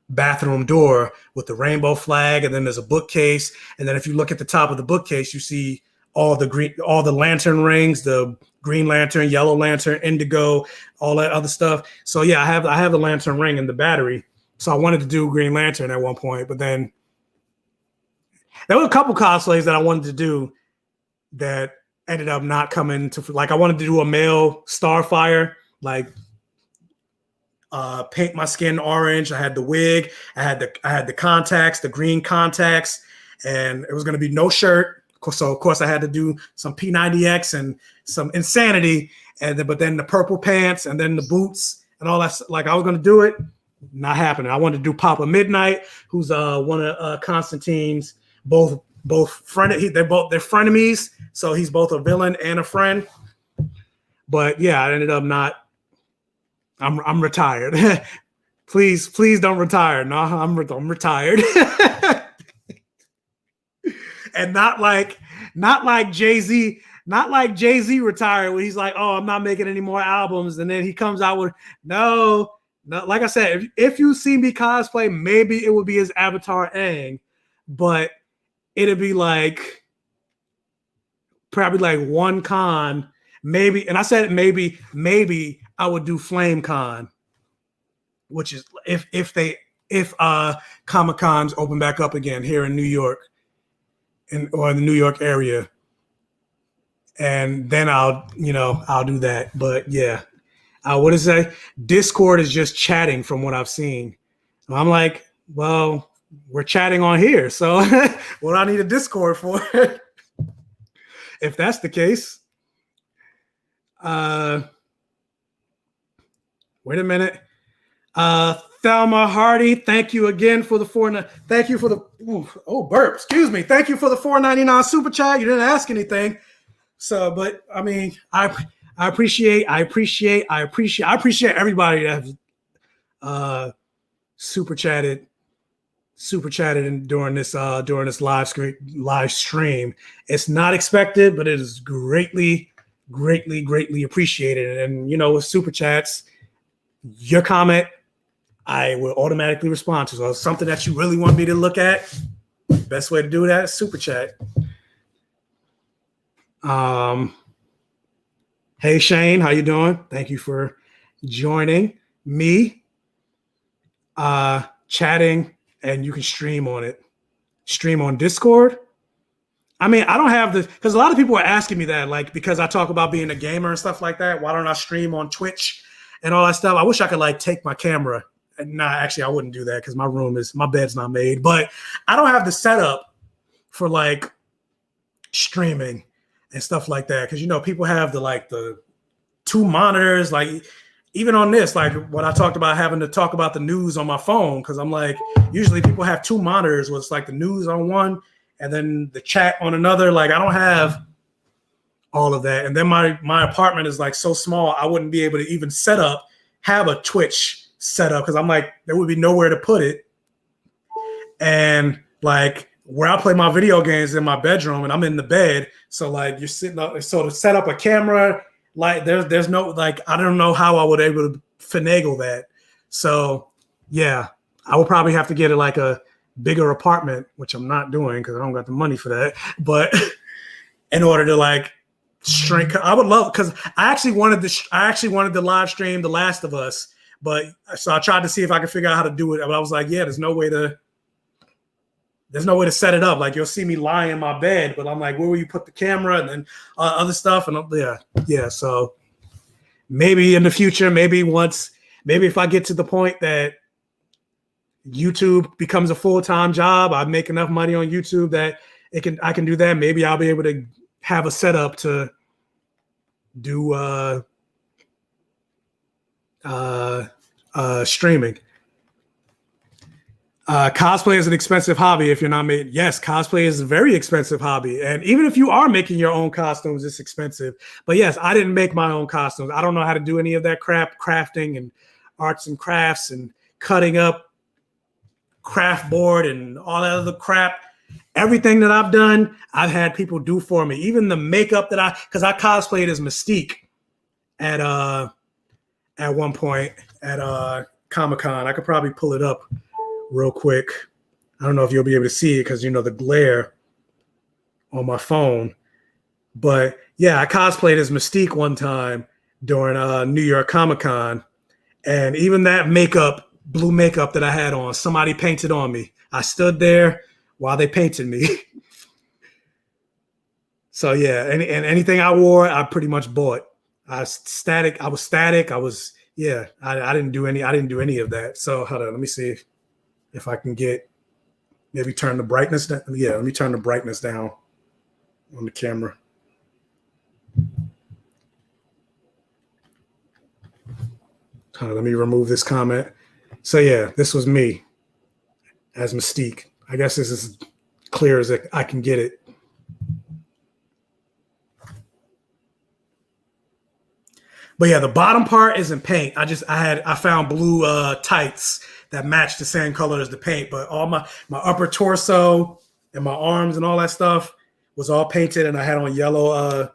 bathroom door with the rainbow flag, and then there's a bookcase, and then if you look at the top of the bookcase, you see all the lantern rings, the Green Lantern, Yellow Lantern, Indigo, all that other stuff. So yeah, I have the lantern ring and the battery. So I wanted to do Green Lantern at one point, but then there were a couple cosplays that I wanted to do that ended up not coming to, like, I wanted to do a male Starfire, like paint my skin orange. I had the wig, I had the contacts, the green contacts, and it was going to be no shirt. So of course I had to do some P90X and some insanity, but then the purple pants and then the boots and all that. Like, I was going to do it. Not happening. I wanted to do Papa Midnight, who's one of Constantine's both they're frenemies, so he's both a villain and a friend. But yeah, I ended up not. I'm retired. Please don't retire. No, I'm retired. And not like Jay-Z. Not like Jay-Z retired, where he's like, oh, I'm not making any more albums, and then he comes out with no. Like I said, if you see me cosplay, maybe it would be as Avatar Aang, but it'd be like probably like one con, maybe. And I said maybe I would do Flame Con, which is if Comic-Cons open back up again here in New York, or in the New York area, and then I'll do that. But yeah. What does it say? Discord is just chatting from what I've seen. I'm like, well, we're chatting on here. So what do I need a Discord for? If that's the case. Wait a minute. Thelma Hardy, thank you again for the thank you for the burp. Excuse me. Thank you for the $4.99 super chat. You didn't ask anything. So, but I mean, I appreciate everybody that has super chatted during this live stream. It's not expected, but it is greatly appreciated. And with super chats, your comment I will automatically respond to. So if something that you really want me to look at, best way to do that is super chat. Hey Shane, how you doing? Thank you for joining me. Chatting, and you can stream on it. Stream on Discord. I mean, I don't have the, because a lot of people are asking me that, like, because I talk about being a gamer and stuff like that. Why don't I stream on Twitch and all that stuff? I wish I could like take my camera. Nah, actually, I wouldn't do that because my bed's not made. But I don't have the setup for like streaming and stuff like that, because people have the two monitors, like even on this, like what I talked about, having to talk about the news on my phone, because I'm like, usually people have two monitors where it's like the news on one and then the chat on another. Like, I don't have all of that. And then my apartment is like so small, I wouldn't be able to even have a Twitch setup, because I'm like, there would be nowhere to put it. And like where I play my video games in my bedroom, and I'm in the bed. So like you're sitting up, so to set up a camera, like there's no, like, I don't know how I would able to finagle that. So yeah, I would probably have to get like a bigger apartment, which I'm not doing because I don't got the money for that. But in order to like shrink, I would love, because I actually wanted to live stream The Last of Us, But so I tried to see if I could figure out how to do it. But I was like, yeah, there's no way to set it up. Like you'll see me lie in my bed, but I'm like, where will you put the camera and then other stuff? And yeah. So maybe in the future, maybe if I get to the point that YouTube becomes a full-time job, I make enough money on YouTube that I can do that. Maybe I'll be able to have a setup to do streaming. Cosplay is an expensive hobby if you're not made. Yes, cosplay is a very expensive hobby. And even if you are making your own costumes, it's expensive. But yes, I didn't make my own costumes. I don't know how to do any of that crap, crafting and arts and crafts and cutting up craft board and all that other crap. Everything that I've done, I've had people do for me. Even the makeup because I cosplayed as Mystique at one point at Comic-Con. I could probably pull it up real quick. I don't know if you'll be able to see it because the glare on my phone. But yeah, I cosplayed as Mystique one time during New York Comic-Con. And even that blue makeup that I had on, somebody painted on me. I stood there while they painted me. So yeah, and anything I wore, I pretty much bought. I was static. I didn't do any of that. So hold on, let me see if I can maybe turn the brightness down. Yeah, let me turn the brightness down on the camera. Let me remove this comment. So yeah, this was me as Mystique. I guess this is clear as I can get it. But yeah, the bottom part isn't paint. I found blue tights that matched the same color as the paint, but all my upper torso and my arms and all that stuff was all painted, and I had on yellow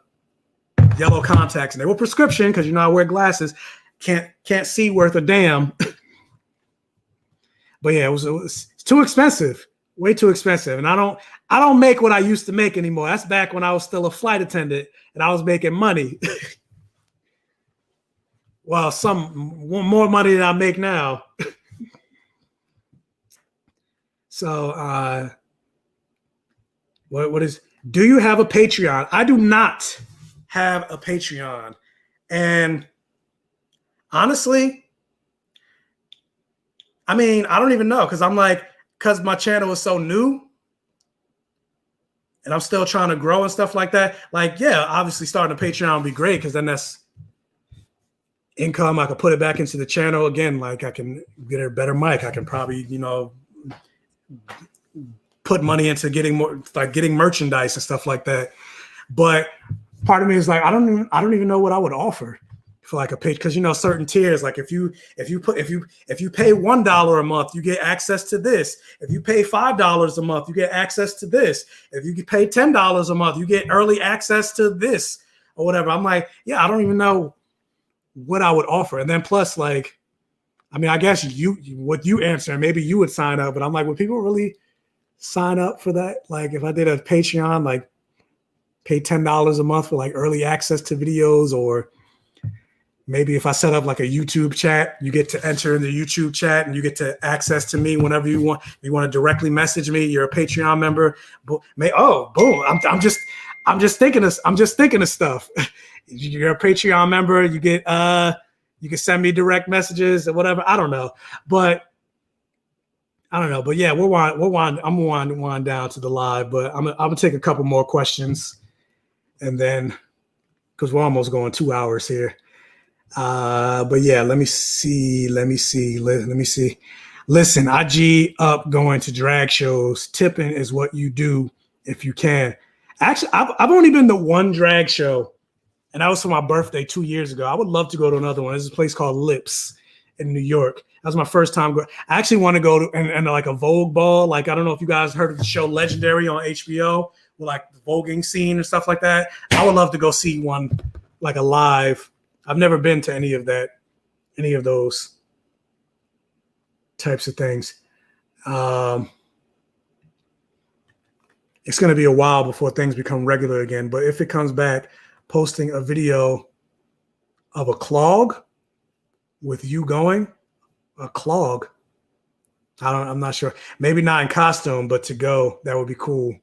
contacts, and they were prescription because I wear glasses. Can't see worth a damn. But yeah, it was too expensive, way too expensive. And I don't make what I used to make anymore. That's back when I was still a flight attendant and I was making money. Well, more money than I make now. So, do you have a Patreon? I do not have a Patreon. And honestly, I mean, I don't even know because my channel is so new and I'm still trying to grow and stuff like that. Like, yeah, obviously starting a Patreon would be great because then that's income. I could put it back into the channel again. Like I can get a better mic. I can probably, put money into getting merchandise and stuff like that. But part of me is like, I don't even know what I would offer for like a page, because certain tiers, like if you pay $1 a month, you get access to this. If you pay $5 a month, you get access to this. If you pay $10 a month, you get early access to this or whatever. I'm like, yeah, I don't even know what I would offer. And then plus, like, I mean, I guess what you answer, maybe you would sign up, but I'm like, would people really sign up for that? Like if I did a Patreon, like pay $10 a month for like early access to videos, or maybe if I set up like a YouTube chat, you get to enter in the YouTube chat and you get to access to me whenever you want. If you want to directly message me, you're a Patreon member. Boom! I'm just thinking of stuff. You're a Patreon member. You get you can send me direct messages or whatever. I don't know, but yeah, I'm wind down to the live, but I'm gonna take a couple more questions, and then because we're almost going 2 hours here. But yeah, let me see. Listen, IG up going to drag shows. Tipping is what you do if you can. Actually, I've only been to one drag show, and that was for my birthday 2 years ago. I would love to go to another one. There's a place called Lips in New York. That was my first time. I actually want to go to and like a Vogue ball. Like, I don't know if you guys heard of the show Legendary on HBO with like the voguing scene and stuff like that. I would love to go see one, like a live. I've never been to any of those types of things. It's going to be a while before things become regular again. But if it comes back, posting a video of a clog with you going, a clog. I'm not sure. Maybe not in costume, but to go, that would be cool.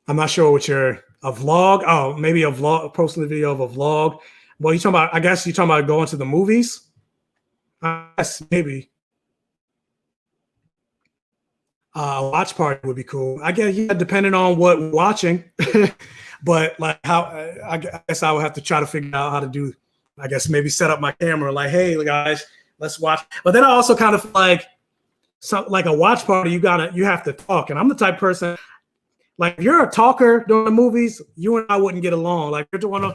I'm not sure what a vlog. Oh, maybe a vlog, posting a video of a vlog. Well, you talking about, I guess you're talking about going to the movies? Yes, maybe. A watch party would be cool. I guess, yeah, depending on what we're watching. But like how, I guess I would have to try to figure out how to do, I guess maybe set up my camera like, hey guys, let's watch. But then I also kind of like a watch party, you have to talk. And I'm the type of person, like if you're a talker during the movies, you and I wouldn't get along. Like you're doing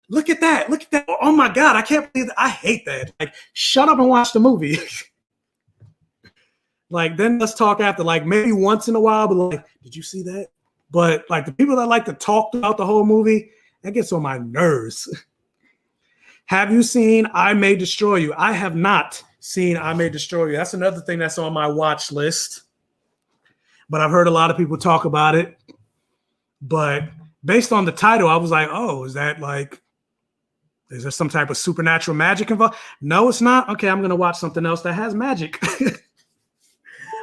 look at that. Oh my God, I can't believe that. I hate that. Like, shut up and watch the movie. Like, then let's talk after, like maybe once in a while, but like, did you see that? But like the people that like to talk about the whole movie, that gets on my nerves. Have you seen I May Destroy You? I have not seen I May Destroy You. That's another thing that's on my watch list. But I've heard a lot of people talk about it. But based on the title, I was like, oh, is there some type of supernatural magic involved? No, it's not. Okay, I'm going to watch something else that has magic.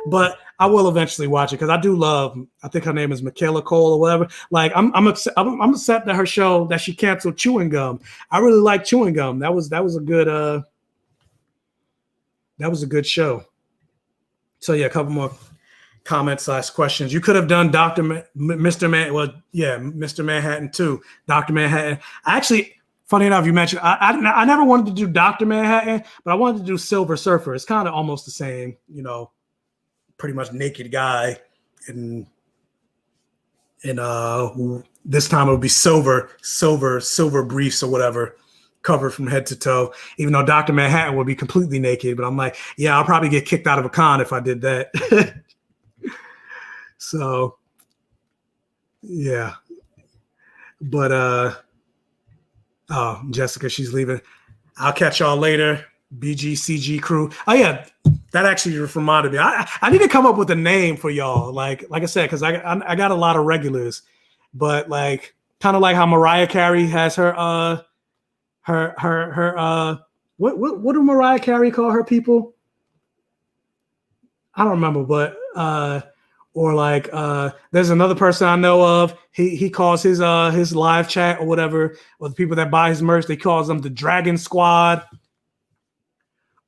But I will eventually watch it because I do love, I think her name is Michaela Cole or whatever. Like I'm upset that her show that she canceled Chewing Gum. I really like Chewing Gum. That was a good show. So yeah, a couple more comments / questions. You could have done Mr. Manhattan too. Dr. Manhattan. Funny enough, you mentioned I never wanted to do Dr. Manhattan, but I wanted to do Silver Surfer. It's kind of almost the same, pretty much naked guy, and this time it would be silver briefs or whatever, covered from head to toe. Even though Dr. Manhattan would be completely naked, but I'm like, yeah, I'll probably get kicked out of a con if I did that. So, yeah. But oh, Jessica, she's leaving. I'll catch y'all later. BGCG crew. Oh yeah, that actually reminded me. I need to come up with a name for y'all. Like I said, because I got a lot of regulars, but like kind of like how Mariah Carey has her what do Mariah Carey call her people? I don't remember, but or like there's another person I know of. He calls his live chat or whatever, or the people that buy his merch, they calls them the Dragon Squad.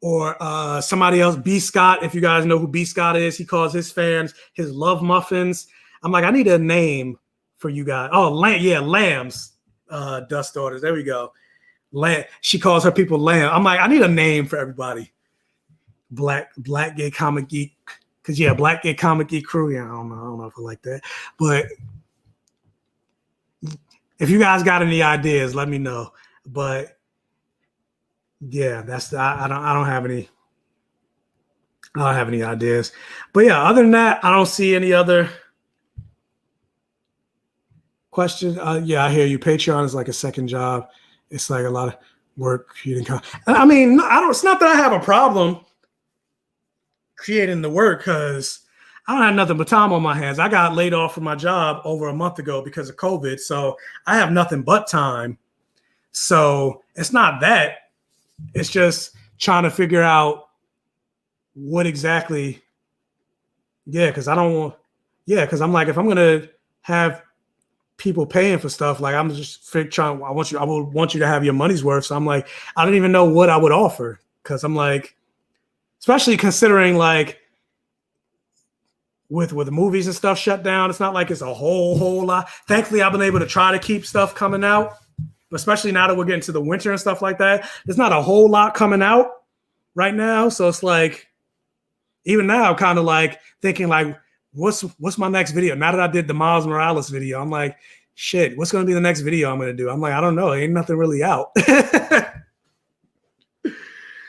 Or somebody else, B. Scott, if you guys know who B. Scott is, he calls his fans his Love Muffins. I'm like, I need a name for you guys. Oh, Lambs, Dust Daughters. There we go. She calls her people Lamb. I'm like, I need a name for everybody. Black Gay Comic Geek. Because, yeah, Black Gay Comic Geek crew. Yeah, I don't know if I like that. But if you guys got any ideas, let me know. But yeah, I don't have any ideas. But yeah, other than that, I don't see any other questions. Yeah, I hear you. Patreon is like a second job. It's like a lot of work creating content. I mean, it's not that I have a problem creating the work, because I don't have nothing but time on my hands. I got laid off from my job over a month ago because of COVID. So I have nothing but time. So it's not that. It's just trying to figure out what exactly. Yeah, because I'm like, if I'm gonna have people paying for stuff, like I'm just trying. I would want you to have your money's worth. So I'm like, I don't even know what I would offer, because I'm like, especially considering like with the movies and stuff shut down, it's not like it's a whole lot. Thankfully, I've been able to try to keep stuff coming out. Especially now that we're getting to the winter and stuff like that, there's not a whole lot coming out right now. So it's like, even now, I'm kind of like thinking like, what's my next video? Now that I did the Miles Morales video, I'm like, shit, what's going to be the next video I'm going to do? I'm like, I don't know. Ain't nothing really out.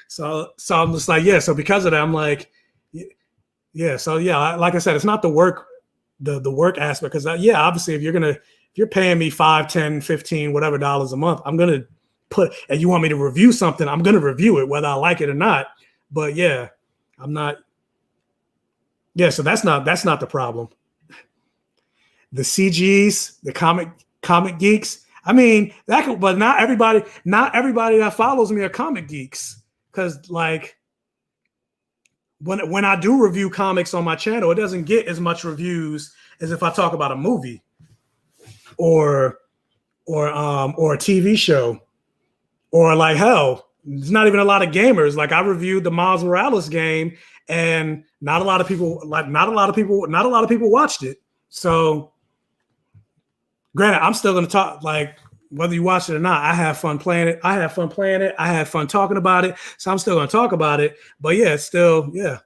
So I'm just like, yeah. So because of that, I'm like, yeah. So yeah, like I said, it's not the work aspect. Because yeah, obviously if you're paying me $5, $10, $15, whatever dollars a month, I'm going to and you want me to review something, I'm going to review it, whether I like it or not. But yeah, I'm not. Yeah. So that's not the problem. The CGs, the comic geeks. I mean, but not everybody that follows me are comic geeks. because like when I do review comics on my channel, it doesn't get as much reviews as if I talk about a movie or a TV show, or like hell, there's not even a lot of gamers. Like I reviewed the Miles Morales game, and not a lot of people watched it. So granted, I'm still gonna talk, like whether you watch it or not, I have fun playing it. I have fun talking about it. So I'm still gonna talk about it. But yeah, it's still, yeah,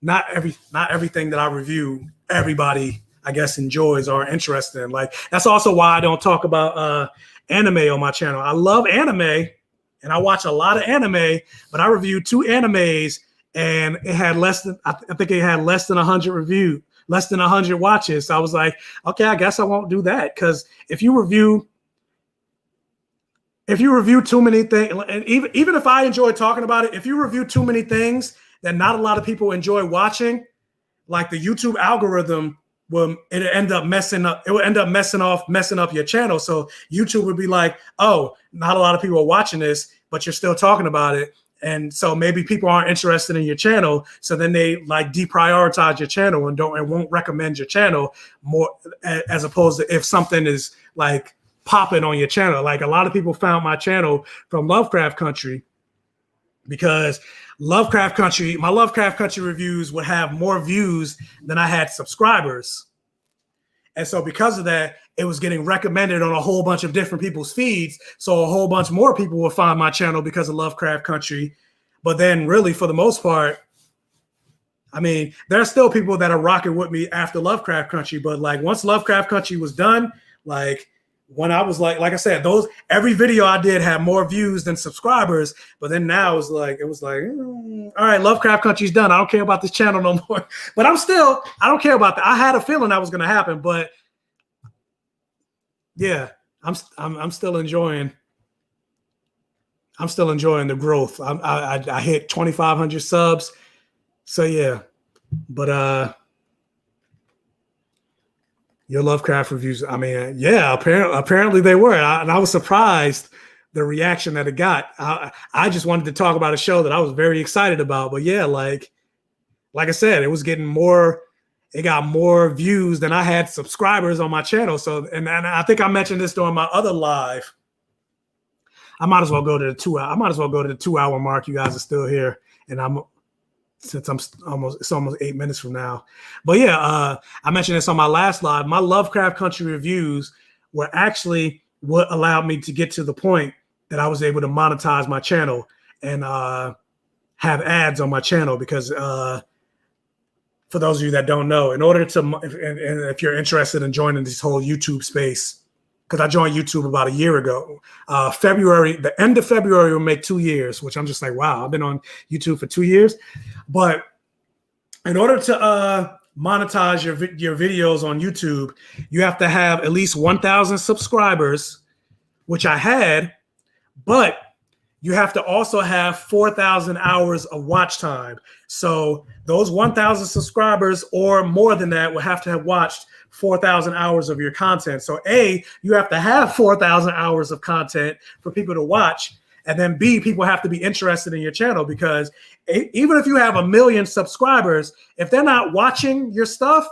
not everything that I review, everybody I guess enjoys or interested in. Like that's also why I don't talk about anime on my channel. I love anime and I watch a lot of anime, but I reviewed 2 animes and it had less than, I think it had less than 100 reviews, less than 100 watches. So I was like, okay, I guess I won't do that. Because if you review too many things, and even if I enjoy talking about it, if you review too many things that not a lot of people enjoy watching, like the YouTube algorithm will end up messing up your channel. So YouTube would be like, oh, not a lot of people are watching this, but you're still talking about it. And so maybe people aren't interested in your channel. So then they like deprioritize your channel and won't recommend your channel more, as opposed to if something is like popping on your channel. Like a lot of people found my channel from Lovecraft Country because my Lovecraft Country reviews would have more views than I had subscribers. And so because of that, it was getting recommended on a whole bunch of different people's feeds. So a whole bunch more people will find my channel because of Lovecraft Country. But then really, for the most part, I mean, there are still people that are rocking with me after Lovecraft Country. But like once Lovecraft Country was done, like when I was like I said, every video I did had more views than subscribers. But then now it was like, all right, Lovecraft Country's done. I don't care about this channel no more. But I don't care about that. I had a feeling that was going to happen, but yeah, I'm still enjoying the growth. I hit 2,500 subs. So yeah, but your Lovecraft reviews, I mean, yeah, apparently they were. And I was surprised the reaction that it got. I just wanted to talk about a show that I was very excited about. But yeah, like I said, it got more views than I had subscribers on my channel. So, and I think I mentioned this during my other live. I might as well go to the 2-hour mark. You guys are still here. And it's almost 8 minutes from now. But yeah, I mentioned this on my last live. My Lovecraft Country reviews were actually what allowed me to get to the point that I was able to monetize my channel and have ads on my channel. Because for those of you that don't know, in order to, if you're interested in joining this whole YouTube space, because I joined YouTube about a year ago, the end of February will make 2 years, which I'm just like, wow, I've been on YouTube for 2 years. But in order to monetize your videos on YouTube, you have to have at least 1,000 subscribers, which I had, but you have to also have 4,000 hours of watch time. So those 1,000 subscribers or more than that will have to have watched 4,000 hours of your content. So A, you have to have 4,000 hours of content for people to watch. And then B, people have to be interested in your channel, because even if you have 1 million subscribers, if they're not watching your stuff,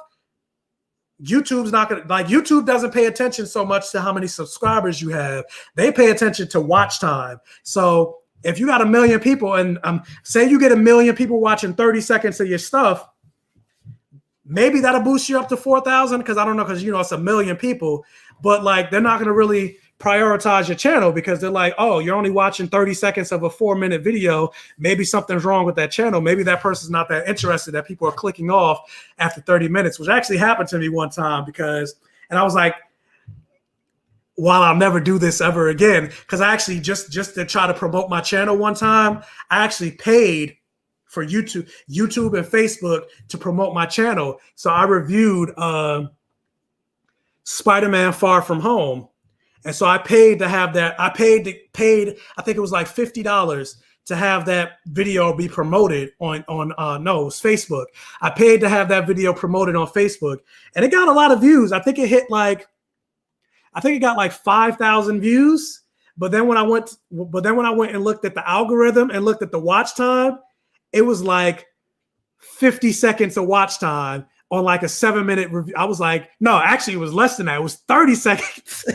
YouTube's not going to, like, YouTube doesn't pay attention so much to how many subscribers you have. They pay attention to watch time. So if you got 1 million people and say you get 1 million people watching 30 seconds of your stuff, maybe that'll boost you up to 4,000. Because I don't know, because, you know, it's 1 million people, but like, they're not going to really prioritize your channel because they're like, oh, you're only watching 30 seconds of a 4-minute video. Maybe something's wrong with that channel. Maybe that person's not that interested, that people are clicking off after 30 minutes, which actually happened to me one time and I was like, while I'll never do this ever again, because I actually just to try to promote my channel one time, I actually paid for YouTube and Facebook to promote my channel. So I reviewed Spider-Man Far From Home. And so I paid to have that. I paid, I think it was like $50 to have that video be promoted on it was Facebook. I paid to have that video promoted on Facebook, and it got a lot of views. I think it got like 5,000 views, But then when I went and looked at the algorithm and looked at the watch time, it was like 50 seconds of watch time on like a 7-minute review. I was like, no, actually it was less than that. It was 30 seconds.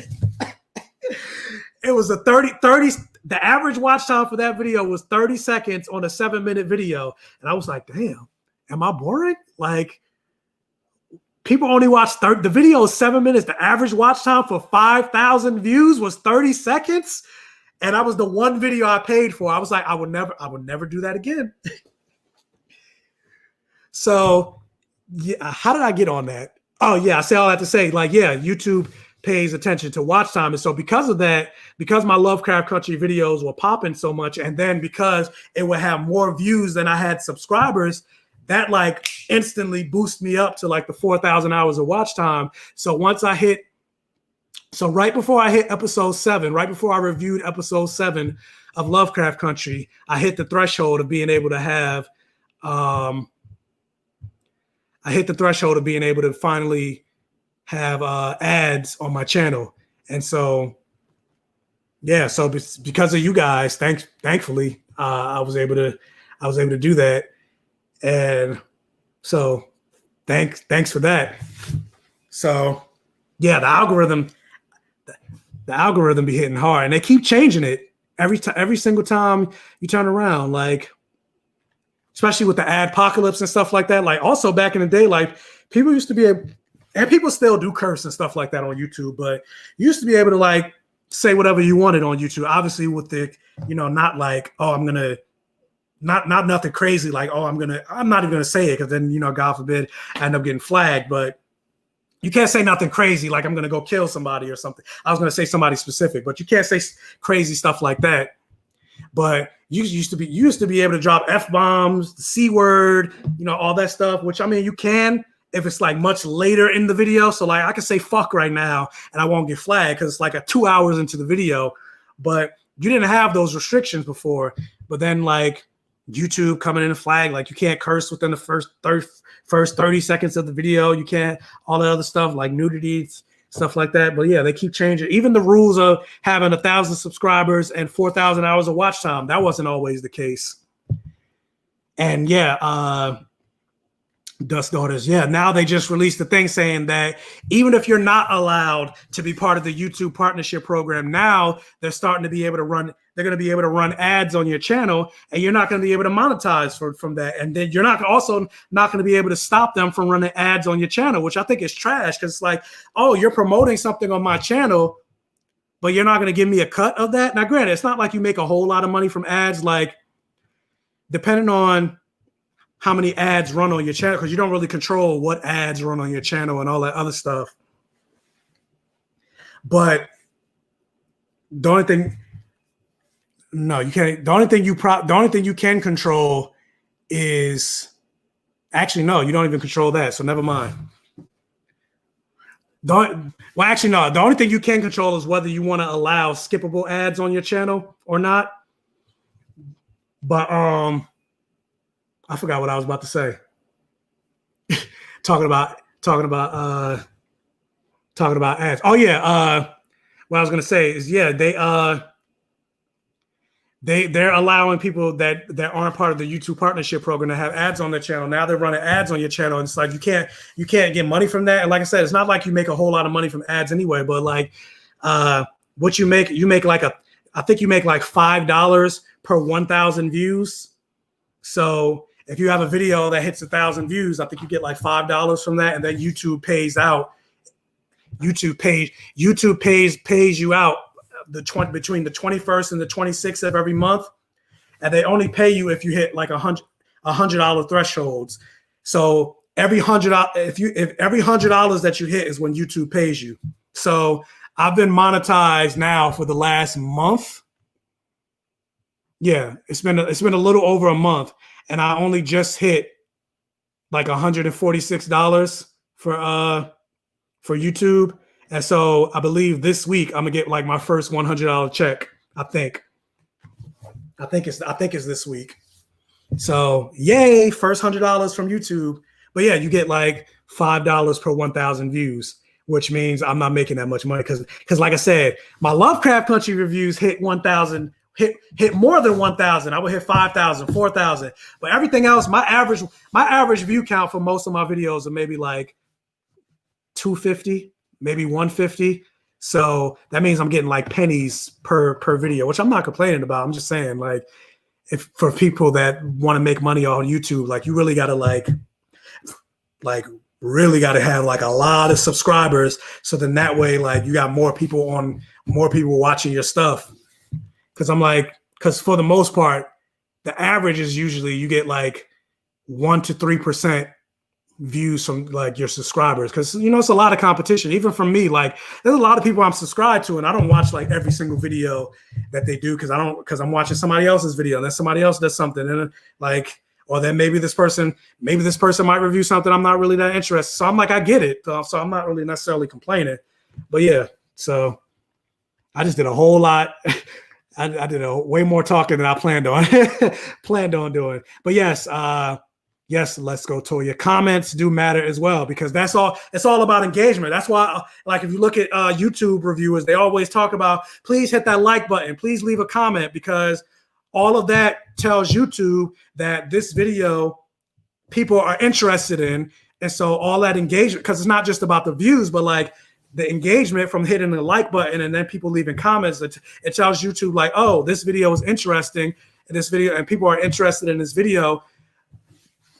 It was a 30. The average watch time for that video was 30 seconds on a 7-minute video. And I was like, damn, am I boring? Like, people only watch 30. The video is 7 minutes. The average watch time for 5,000 views was 30 seconds. And that was the one video I paid for. I was like, I would never do that again. So, yeah, how did I get on that? Oh, yeah, I say all that to say, like, yeah, YouTube pays attention to watch time. And so because of that, because my Lovecraft Country videos were popping so much, and then because it would have more views than I had subscribers, that like instantly boosted me up to like the 4,000 hours of watch time. So right before I hit episode 7, right before I reviewed episode 7 of Lovecraft Country, I hit the threshold of being able to have, finally have ads on my channel. And so, yeah, so because of you guys, thankfully, I was able to do that. And so thanks for that. So yeah, the algorithm be hitting hard, and they keep changing it every single time you turn around, like especially with the adpocalypse and stuff like that. Like also back in the day, like people used to be able, and people still do curse and stuff like that on YouTube, but you used to be able to like say whatever you wanted on YouTube. Obviously with the, not like, oh, I'm gonna not nothing crazy like, oh, I'm not even gonna say it, because then, God forbid, I end up getting flagged. But you can't say nothing crazy like I'm gonna go kill somebody or something. I was gonna say somebody specific, but you can't say crazy stuff like that. But you used to be able to drop F-bombs, the C word, all that stuff, which I mean you can if it's like much later in the video. So like I can say fuck right now and I won't get flagged because it's like 2 hours into the video. But you didn't have those restrictions before. But then like YouTube coming in and flag, like you can't curse within the first 30 seconds of the video. You can't, all the other stuff like nudity, stuff like that. But yeah, they keep changing. Even the rules of having 1,000 subscribers and 4,000 hours of watch time, that wasn't always the case. And yeah, Dust Daughters, yeah, now they just released the thing saying that even if you're not allowed to be part of the YouTube partnership program, now they're starting to be able to run, they're going to be able to run ads on your channel, and you're not going to be able to monetize from that. And then you're not going to be able to stop them from running ads on your channel, which I think is trash, because it's like, oh, you're promoting something on my channel, but you're not going to give me a cut of that. Now, granted, it's not like you make a whole lot of money from ads, like depending on how many ads run on your channel, because you don't really control what ads run on your channel and all that other stuff. But the only thing, no, you can't. The only thing you can control is, actually, no, you don't even control that. So never mind. Well, actually, no. The only thing you can control is whether you want to allow skippable ads on your channel or not. But I forgot what I was about to say. talking about ads. Oh yeah. What I was gonna say is, yeah, they're allowing people that aren't part of the YouTube partnership program to have ads on their channel. Now they're running ads on your channel, and it's like you can't get money from that. And like I said, it's not like you make a whole lot of money from ads anyway. But like, what you make like I think you make like $5 per 1,000 views. So if you have a video that hits 1,000 views, I think you get like $5 from that, and then YouTube pays you out between the 21st and the 26th of every month, and they only pay you if you hit like $100 thresholds. So every $100 that you hit is when YouTube pays you. So I've been monetized now for the last month. Yeah, it's been a little over a month, and I only just hit like $146 for YouTube. And so I believe this week I'm gonna get like my first $100 check. I think it's this week. So yay, first $100 from YouTube. But yeah, you get like $5 per 1,000 views, which means I'm not making that much money because like I said, my Lovecraft Country reviews hit 1,000, hit more than 1,000. I would hit 5,000, 4,000, but everything else, my average view count for most of my videos are maybe like 250, maybe 150. So that means I'm getting like pennies per video, which I'm not complaining about. I'm just saying, like, if for people that want to make money on YouTube, like you really got to like really got to have like a lot of subscribers. So then that way, like you got more people watching your stuff. Cause for the most part, the average is usually you get like 1 to 3% views from like your subscribers, because it's a lot of competition. Even from me, like there's a lot of people I'm subscribed to, and I don't watch like every single video that they do because I'm watching somebody else's video, and then somebody else does something, and like, or then maybe this person might review something I'm not really that interested. So I'm like, I get it, so I'm not really necessarily complaining. But yeah, so I just did a whole lot. I did way more talking than I planned on doing. But yes, let's go to your comments do matter as well, because it's all about engagement. That's why, like, if you look at YouTube reviewers, they always talk about, please hit that like button, please leave a comment, because all of that tells YouTube that this video people are interested in. And so all that engagement, because it's not just about the views, but like the engagement from hitting the like button and then people leaving comments, it tells YouTube like, oh, this video is interesting, and people are interested in this video.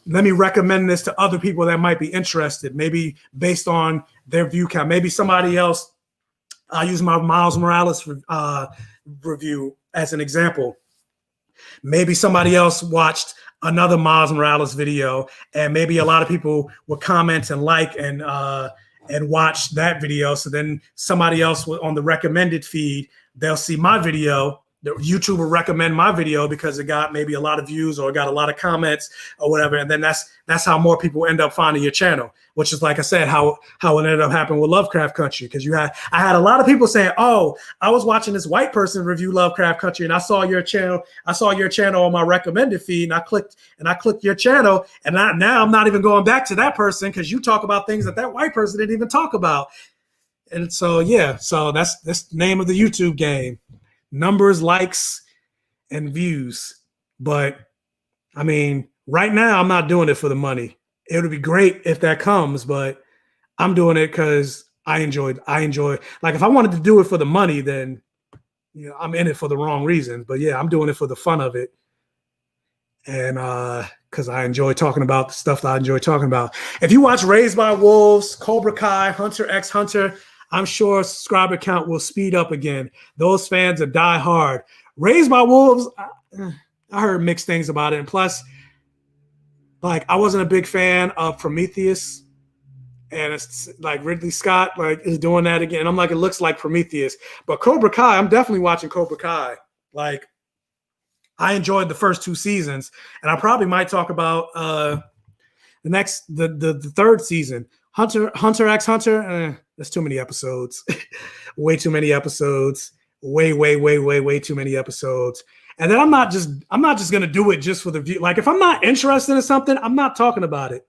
Let me recommend this to other people that might be interested, maybe based on their view count. Maybe somebody else, I'll use my Miles Morales review as an example. Maybe somebody else watched another Miles Morales video, and maybe a lot of people will comment and like and watch that video. So then somebody else on the recommended feed, they'll see my video. The YouTube will recommend my video because it got maybe a lot of views or got a lot of comments or whatever. And then that's how more people end up finding your channel, which is, like I said, how it ended up happening with Lovecraft Country. Because I had a lot of people saying, oh, I was watching this white person review Lovecraft Country and I saw your channel on my recommended feed, and I clicked your channel, and now I'm not even going back to that person because you talk about things that white person didn't even talk about. And so, yeah, so that's the name of the YouTube game. Numbers, likes, and views. But I mean, right now I'm not doing it for the money. It would be great if that comes, but I'm doing it because I enjoy. Like, if I wanted to do it for the money, then I'm in it for the wrong reason. But yeah, I'm doing it for the fun of it. And because I enjoy talking about the stuff that I enjoy talking about. If you watch Raised by Wolves, Cobra Kai, Hunter x Hunter, I'm sure subscriber count will speed up again. Those fans are die hard. Raised by Wolves, I heard mixed things about it. And plus, like, I wasn't a big fan of Prometheus. And it's like Ridley Scott is doing that again. I'm like, it looks like Prometheus. But Cobra Kai, I'm definitely watching Cobra Kai. Like, I enjoyed the first 2 seasons. And I probably might talk about the third season. Hunter x Hunter, that's too many episodes. Way too many episodes. Way too many episodes. And then I'm not just gonna do it just for the view. Like, if I'm not interested in something, I'm not talking about it.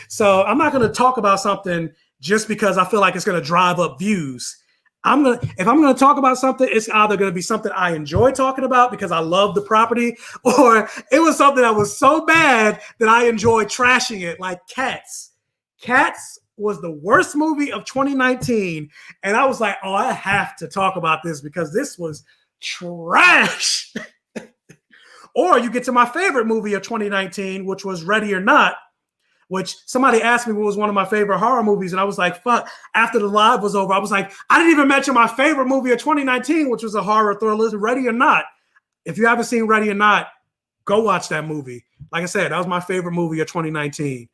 So I'm not gonna talk about something just because I feel like it's gonna drive up views. If I'm gonna talk about something, it's either gonna be something I enjoy talking about because I love the property, or it was something that was so bad that I enjoy trashing it, like Cats. Cats was the worst movie of 2019. And I was like, oh, I have to talk about this because this was trash. Or you get to my favorite movie of 2019, which was Ready or Not, which somebody asked me what was one of my favorite horror movies. And I was like, fuck, after the live was over, I was like, I didn't even mention my favorite movie of 2019, which was a horror thriller, Ready or Not. If you haven't seen Ready or Not, go watch that movie. Like I said, that was my favorite movie of 2019.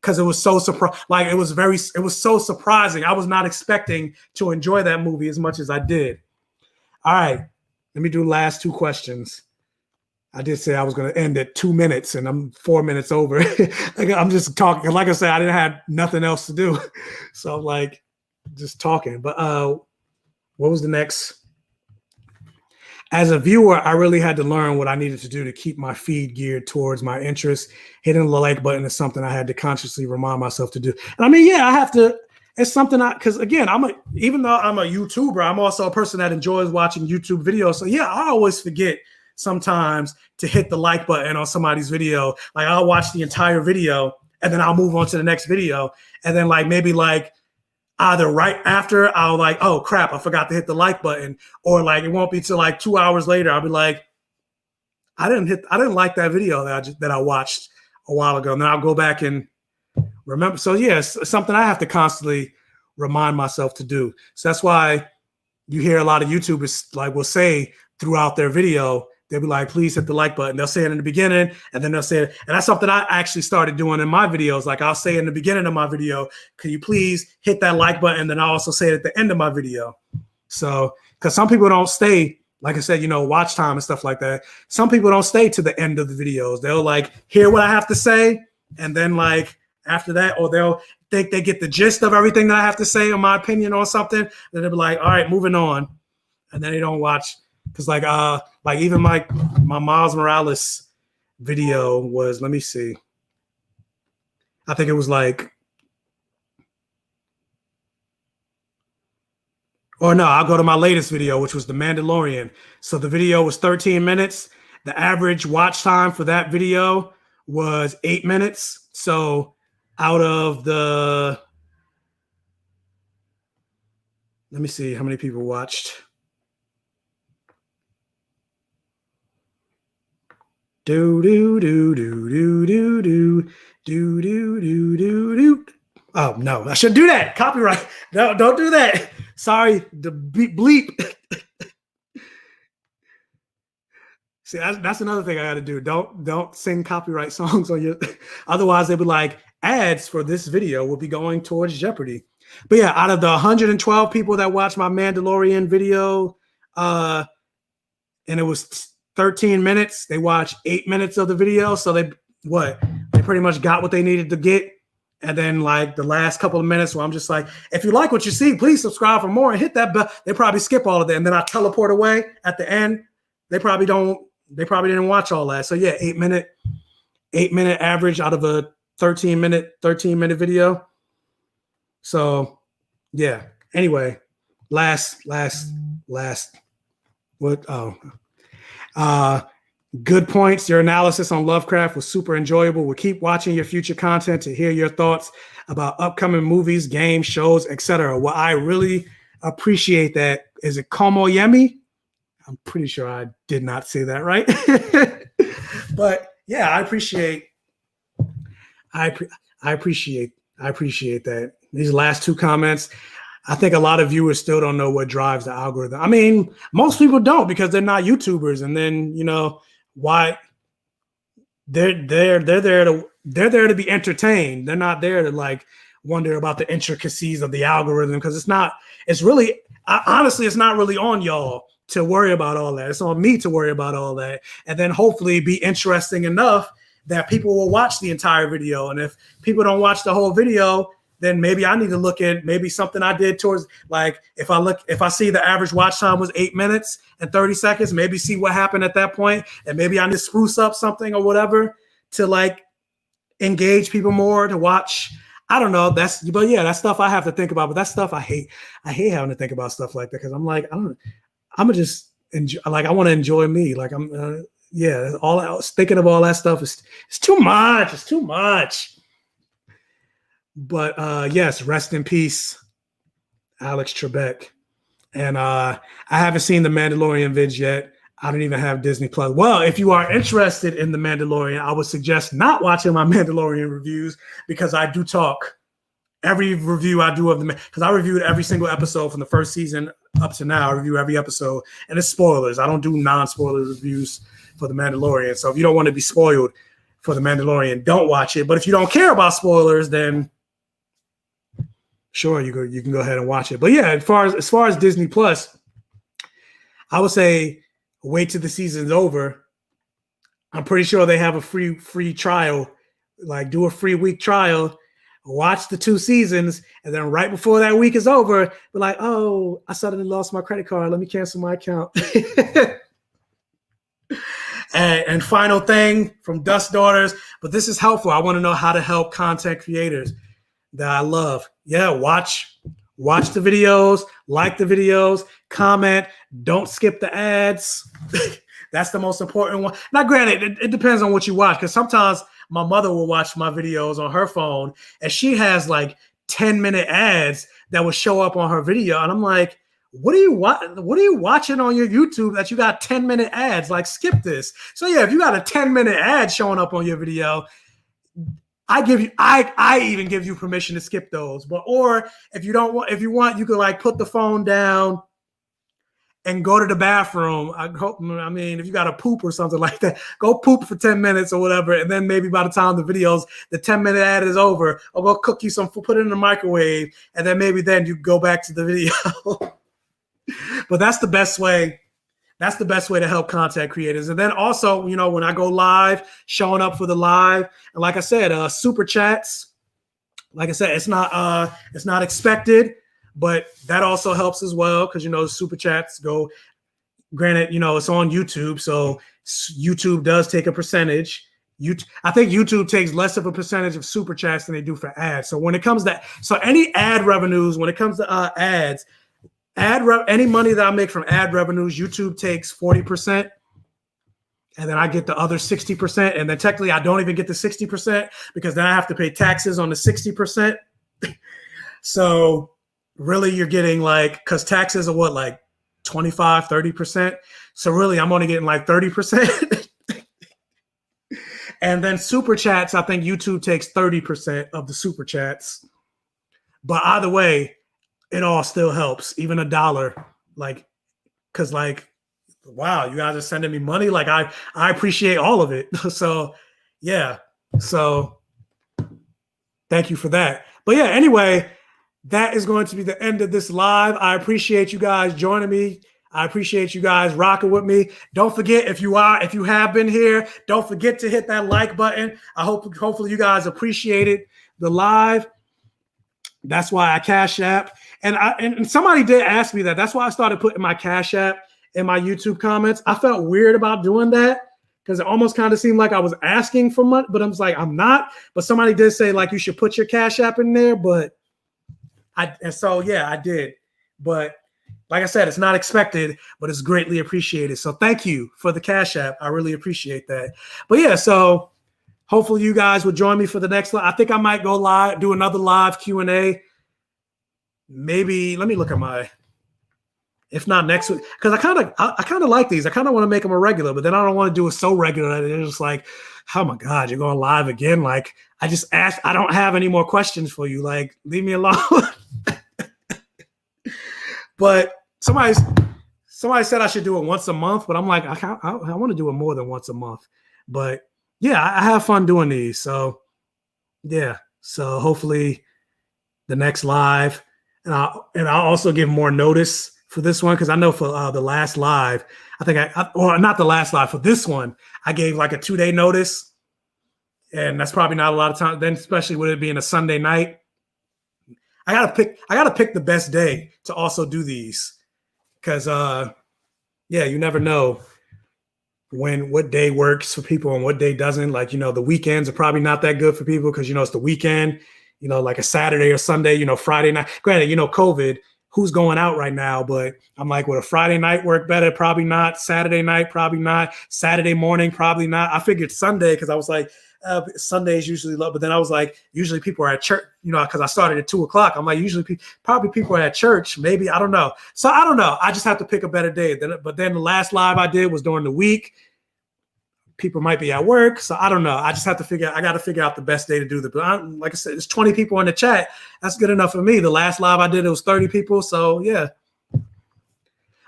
Because it was so it was so surprising. I was not expecting to enjoy that movie as much as I did. All right, let me do the last 2 questions. I did say I was going to end at 2 minutes, and I'm 4 minutes over. I'm just talking. Like I said, I didn't have nothing else to do, so I'm like just talking. But what was the next? As a viewer, I really had to learn what I needed to do to keep my feed geared towards my interests. Hitting the like button is something I had to consciously remind myself to do. And I mean, yeah, I have to. it's something because again, even though I'm a YouTuber, I'm also a person that enjoys watching YouTube videos. So yeah, I always forget sometimes to hit the like button on somebody's video. Like I'll watch the entire video and then I'll move on to the next video. And then like maybe like either right after I'll like, oh crap, I forgot to hit the like button. Or like it won't be till like 2 hours later. I'll be like, I didn't like that video that I watched a while ago. And then I'll go back and remember. So yeah, it's something I have to constantly remind myself to do. So that's why you hear a lot of YouTubers like will say throughout their video, they'll be like, please hit the like button. They'll say it in the beginning and then they'll say it. And that's something I actually started doing in my videos. Like I'll say in the beginning of my video, can you please hit that like button? And then I also say it at the end of my video. So, because some people don't stay, like I said, you know, watch time and stuff like that. Some people don't stay to the end of the videos. They'll like hear what I have to say. And then like after that, or they'll think they get the gist of everything that I have to say or my opinion on something. Then they'll be like, all right, moving on. And then they don't watch. Because like even my Miles Morales video was, let me see. I think it was like, or no, I'll go to my latest video, which was The Mandalorian. So the video was 13 minutes. The average watch time for that video was 8 minutes. So out of the, let me see how many people watched. Do do do do do do do do do do do do. Oh no, I shouldn't do that. Copyright. No, don't do that. Sorry, the bleep. See, that's another thing I got to do. Don't sing copyright songs on your. Otherwise, they'll be like, ads for this video will be going towards Jeopardy. But yeah, out of the 112 people that watched my Mandalorian video, and it was 13 minutes. They watched 8 minutes of the video. So they pretty much got what they needed to get. And then like the last couple of minutes where I'm just like, if you like what you see, please subscribe for more and hit that bell. They probably skip all of that. And then I teleport away at the end. They probably didn't watch all that. So yeah, 8 minute average out of a 13 minute video. So yeah. Anyway, last what? Good points. Your analysis on Lovecraft was super enjoyable. We'll keep watching your future content to hear your thoughts about upcoming movies, games, shows, etc. Well, I really appreciate that. Is it Komoyemi? I'm pretty sure I did not say that right. But yeah, I appreciate that. These last two comments. I think a lot of viewers still don't know what drives the algorithm. I mean, most people don't because they're not YouTubers. And then, you know, why they're there to be entertained. They're not there to like wonder about the intricacies of the algorithm because it's not really on y'all to worry about all that. It's on me to worry about all that. And then hopefully be interesting enough that people will watch the entire video. And if people don't watch the whole video, then maybe I need to look at maybe something I did towards like if I see the average watch time was 8 minutes and 30 seconds, maybe see what happened at that point, and maybe I need to spruce up something or whatever to like engage people more to watch. I don't know. That's stuff I have to think about. But that stuff I hate. I hate having to think about stuff like that because I'm like I'm gonna just enjoy. Like I want to enjoy me. Like I'm all I was thinking of all that stuff is it's too much. It's too much. But yes, rest in peace, Alex Trebek. And I haven't seen the Mandalorian vids yet. I don't even have Disney Plus. Well, if you are interested in the Mandalorian, I would suggest not watching my Mandalorian reviews because I do talk every review I do of the because I reviewed every single episode from the first season up to now. I review every episode, and it's spoilers. I don't do non-spoiler reviews for the Mandalorian. So if you don't want to be spoiled for the Mandalorian, don't watch it. But if you don't care about spoilers, then sure, you can go ahead and watch it. But yeah, as far as Disney Plus, I would say wait till the season's over. I'm pretty sure they have a free trial. Like do a free week trial, watch the 2 seasons, and then right before that week is over, be like, oh, I suddenly lost my credit card. Let me cancel my account. And final thing from Dust Daughters, but this is helpful. I want to know how to help content creators. that I love. Yeah, watch the videos, like the videos, comment, don't skip the ads. That's the most important one. Now, granted, it depends on what you watch, because sometimes my mother will watch my videos on her phone and she has like 10-minute ads that will show up on her video. And I'm like, what are you watching on your YouTube that you got 10-minute ads? Like, skip this. So yeah, if you got a 10-minute ad showing up on your video, I even give you permission to skip those. But or if you want, you could like put the phone down and go to the bathroom. I mean, if you got to poop or something like that, go poop for 10 minutes or whatever. And then maybe by the time the 10-minute ad is over, I'll go cook you some, put it in the microwave. And then maybe then you go back to the video. But that's the best way. That's the best way to help content creators. And then also, you know, when I go live, showing up for the live, and like I said, super chats. Like I said, it's not expected, but that also helps as well, because you know super chats go. Granted, you know it's on YouTube, so YouTube does take a percentage. I think YouTube takes less of a percentage of super chats than they do for ads. So when it comes to any ad revenues, when it comes to ads. Any money that I make from ad revenues, YouTube takes 40%, and then I get the other 60%. And then technically I don't even get the 60% because then I have to pay taxes on the 60%. So really you're getting like, because taxes are what, like 25, 30%. So really I'm only getting like 30%. And then super chats, I think YouTube takes 30% of the super chats. But either way, it all still helps, even $1. Like, because like, wow, you guys are sending me money. Like I appreciate all of it. So yeah. So thank you for that. But yeah, anyway, that is going to be the end of this live. I appreciate you guys joining me. I appreciate you guys rocking with me. Don't forget, if you have been here, don't forget to hit that like button. Hopefully you guys appreciated the live. That's why I Cash App. And somebody did ask me that. That's why I started putting my Cash App in my YouTube comments. I felt weird about doing that because it almost kind of seemed like I was asking for money, but I was like, I'm not. But somebody did say like you should put your Cash App in there. But I did. But like I said, it's not expected, but it's greatly appreciated. So thank you for the Cash App. I really appreciate that. But yeah, so hopefully you guys will join me for the next live. I think I might go live, do another live Q&A. Maybe let me look at if not next week, because I kind of like these. I kind of want to make them a regular, but then I don't want to do it so regular that it's just like, oh my God, you're going live again. Like I just asked, I don't have any more questions for you. Like leave me alone. But somebody said I should do it once a month, but I'm like, I want to do it more than once a month. But yeah, I have fun doing these. So yeah, so hopefully the next live. And I'll also give more notice for this one, because I know for the last live, I think or not the last live, for this one, I gave like a 2-day notice, and that's probably not a lot of time. Then, especially with it being a Sunday night, I gotta pick the best day to also do these, because yeah, you never know what day works for people and what day doesn't. Like, you know, the weekends are probably not that good for people because, you know, it's the weekend. You know, like a Saturday or Sunday, you know, Friday night. Granted, you know, COVID, who's going out right now? But I'm like, would a Friday night work better? Probably not. Saturday night, probably not. Saturday morning, probably not. I figured Sunday because I was like, Sunday is usually low. But then I was like, usually people are at church, you know, because I started at 2:00. I'm like, usually probably people are at church. Maybe, I don't know. So I don't know. I just have to pick a better day. But then the last live I did was during the week. People might be at work, so I don't know. I just have to I got to figure out the best day to do But like I said, there's 20 people in the chat. That's good enough for me. The last live I did, it was 30 people. So yeah,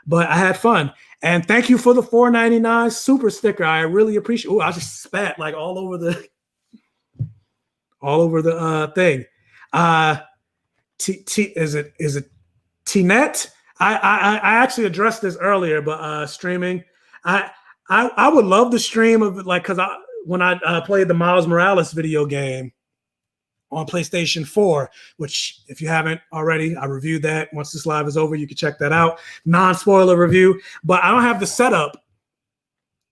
but I had fun. And thank you for the $4.99 super sticker. I really appreciate. Oh, I just spat like all over the thing. Is it T-Net? I actually addressed this earlier, but streaming. I would love to stream of it, like, because when I played the Miles Morales video game on PlayStation 4, which if you haven't already, I reviewed that. Once this live is over, you can check that out. Non-spoiler review. But I don't have the setup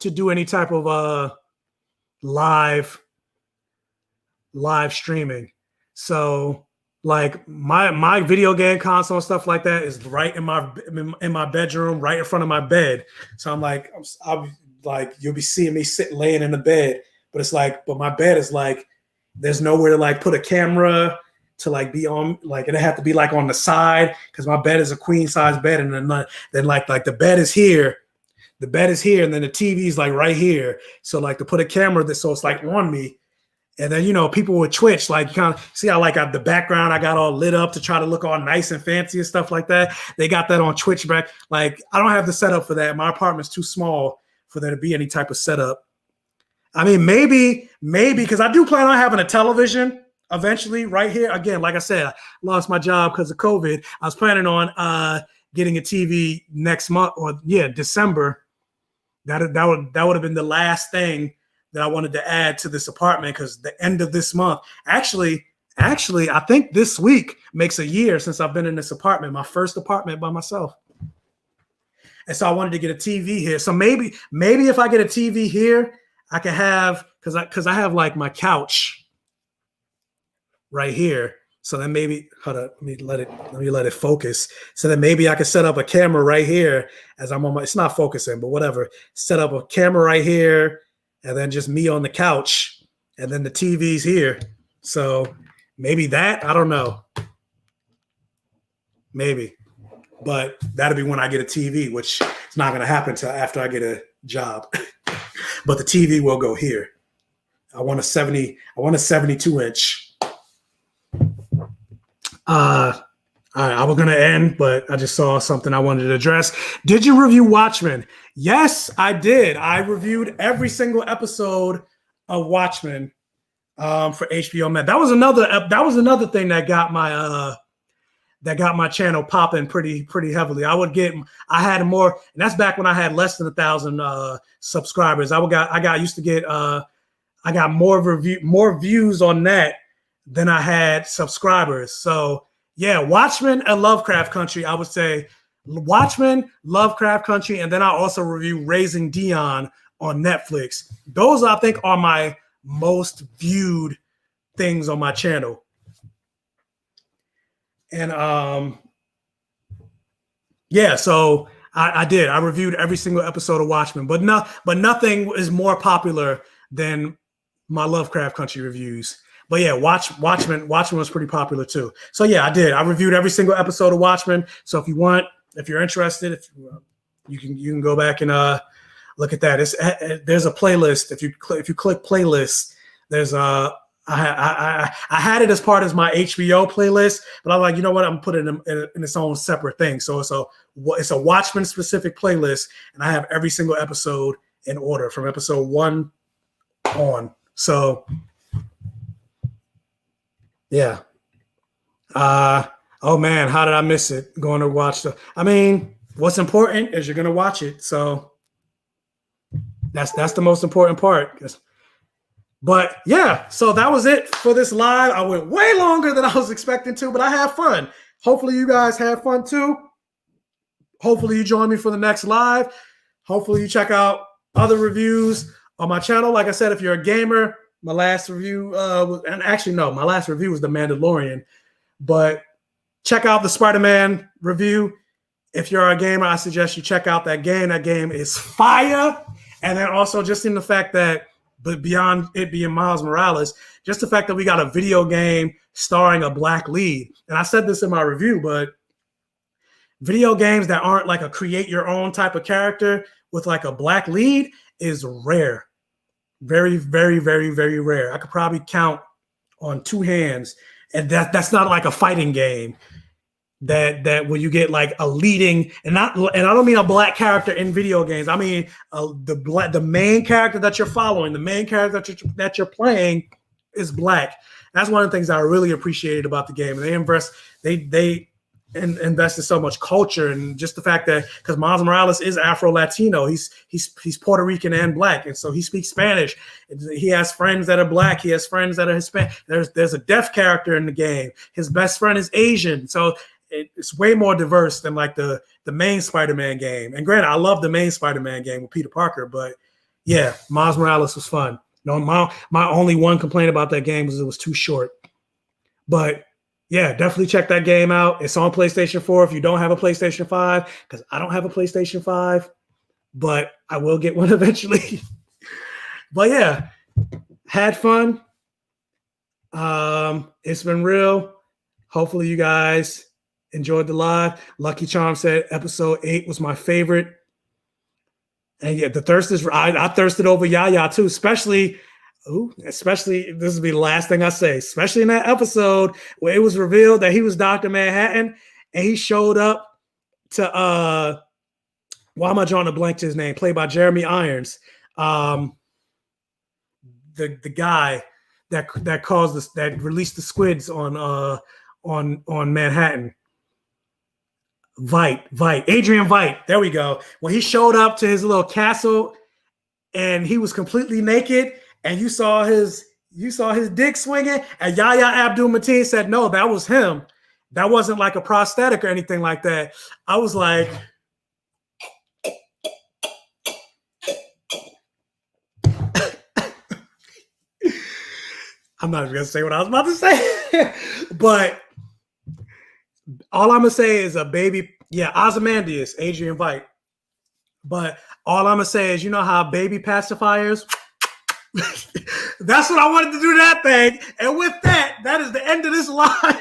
to do any type of live streaming. So like my video game console and stuff like that is right in my bedroom, right in front of my bed. So I'm like, I'll like, you'll be seeing me laying in the bed, but it's like, but my bed is like, there's nowhere to like put a camera to like be on, like it'd have to be like on the side because my bed is a queen size bed, and then like the bed is here. The bed is here, and then the TV is like right here. So like to put a camera so it's like on me. And then, you know, people would Twitch, like you kind of see how like the background I got all lit up to try to look all nice and fancy and stuff like that. They got that on Twitch back. Like I don't have the setup for that. My apartment's too small for there to be any type of setup. I mean, maybe because I do plan on having a television eventually right here. Again, like I said, I lost my job because of COVID. I was planning on getting a TV next month or December. That would have been the last thing that I wanted to add to this apartment, because the end of this month, actually, I think this week makes a year since I've been in this apartment, my first apartment by myself. And so I wanted to get a TV here. So maybe if I get a TV here, I can have, because I have like my couch right here. So then maybe, hold up, let me let it focus. So then maybe I could set up a camera right here as I'm on my, it's not focusing, but whatever. Set up a camera right here, and then just me on the couch, and then the TV's here. So maybe that, I don't know. Maybe. But that'll be when I get a TV, which is not going to happen until after I get a job. But the TV will go here. I want a 72 inch. All right, I was going to end, but I just saw something I wanted to address. Did you review Watchmen? Yes, I did. I reviewed every single episode of Watchmen for HBO Max. That was another thing that got my channel popping pretty heavily. I had more, and that's back when I had less than 1,000 subscribers. I got more views on that than I had subscribers. So yeah, Watchmen and Lovecraft Country, I would say Watchmen, Lovecraft Country, and then I also review Raising Dion on Netflix. Those, I think, are my most viewed things on my channel. And yeah, so I did. I reviewed every single episode of Watchmen, but nothing is more popular than my Lovecraft Country reviews. But yeah, Watchmen was pretty popular too. So yeah, I did. I reviewed every single episode of Watchmen. So if you're interested, you can go back and look at that. There's a playlist. If you click playlists, there's I had it as part of my HBO playlist, but I'm like, you know what? I'm putting it in its own separate thing. So it's a Watchmen specific playlist, and I have every single episode in order from episode 1 on. So yeah. Oh man, how did I miss it? Going to watch I mean, what's important is you're gonna watch it. So that's the most important part. But yeah, so that was it for this live. I went way longer than I was expecting to, but I had fun. Hopefully you guys had fun too. Hopefully you join me for the next live. Hopefully you check out other reviews on my channel. Like I said, if you're a gamer, my last review my last review was The Mandalorian. But check out the Spider-Man review. If you're a gamer, I suggest you check out that game. That game is fire. And then also just in the fact that, but beyond it being Miles Morales, just the fact that we got a video game starring a black lead. And I said this in my review, but video games that aren't like a create your own type of character with like a black lead is rare. Very, very, very, very rare. I could probably count on 2 hands. And that's not like a fighting game that when you get like a leading, and I don't mean a black character in video games. I mean the main character that you're following, the main character that you're playing is black. That's one of the things I really appreciated about the game. They invested so much culture, and just the fact that, because Miles Morales is Afro-Latino, he's Puerto Rican and black, and so he speaks Spanish. He has friends that are black. He has friends that are Hispanic. There's a deaf character in the game. His best friend is Asian. So it's way more diverse than like the main Spider-Man game. And granted, I love the main Spider-Man game with Peter Parker, but yeah, Miles Morales was fun. No, my only one complaint about that game was it was too short. But yeah, definitely check that game out. It's on PlayStation 4 if you don't have a PlayStation 5, because I don't have a PlayStation 5, but I will get one eventually. But yeah, had fun. It's been real. Hopefully you guys enjoyed the live. Lucky Charm said episode 8 was my favorite. And yeah, the thirst is I thirsted over Yaya too, especially this will be the last thing I say, especially in that episode where it was revealed that he was Dr. Manhattan and he showed up to why am I drawing a blank to his name? Played by Jeremy Irons. The guy that caused this, that released the squids on Manhattan. Adrian Veidt. There we go. When he showed up to his little castle and he was completely naked and you saw his dick swinging, and Yahya Abdul-Mateen said, no, that was him. That wasn't like a prosthetic or anything like that. I was like, I'm not even going to say what I was about to say, but all I'm going to say is a baby. Yeah, Ozymandias, Adrian Veidt. But all I'm going to say is, you know how baby pacifiers? That's what I wanted to do to that thing. And with that, that is the end of this live.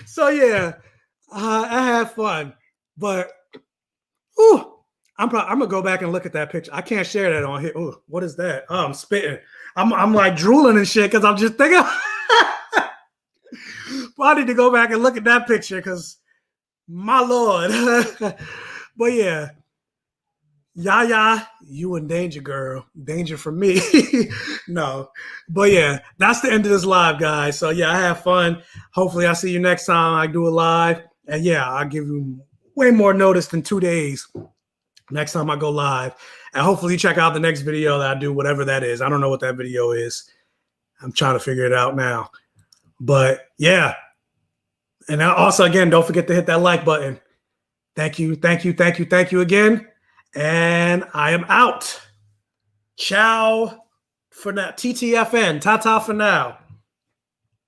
So yeah, I had fun. But I'm gonna go back and look at that picture. I can't share that on here. Ooh, what is that? Oh, I'm spitting. I'm like drooling and shit because I'm just thinking. Well, I need to go back and look at that picture because, my Lord. But yeah, Yaya, you in danger, girl. Danger from me. No. But yeah, that's the end of this live, guys. So yeah, I have fun. Hopefully I see you next time I do a live. And yeah, I'll give you way more notice than 2 days next time I go live. And hopefully check out the next video that I do, whatever that is. I don't know what that video is. I'm trying to figure it out now. But yeah. And also, again, don't forget to hit that like button. Thank you again. And I am out. Ciao for now. TTFN. Ta-ta for now.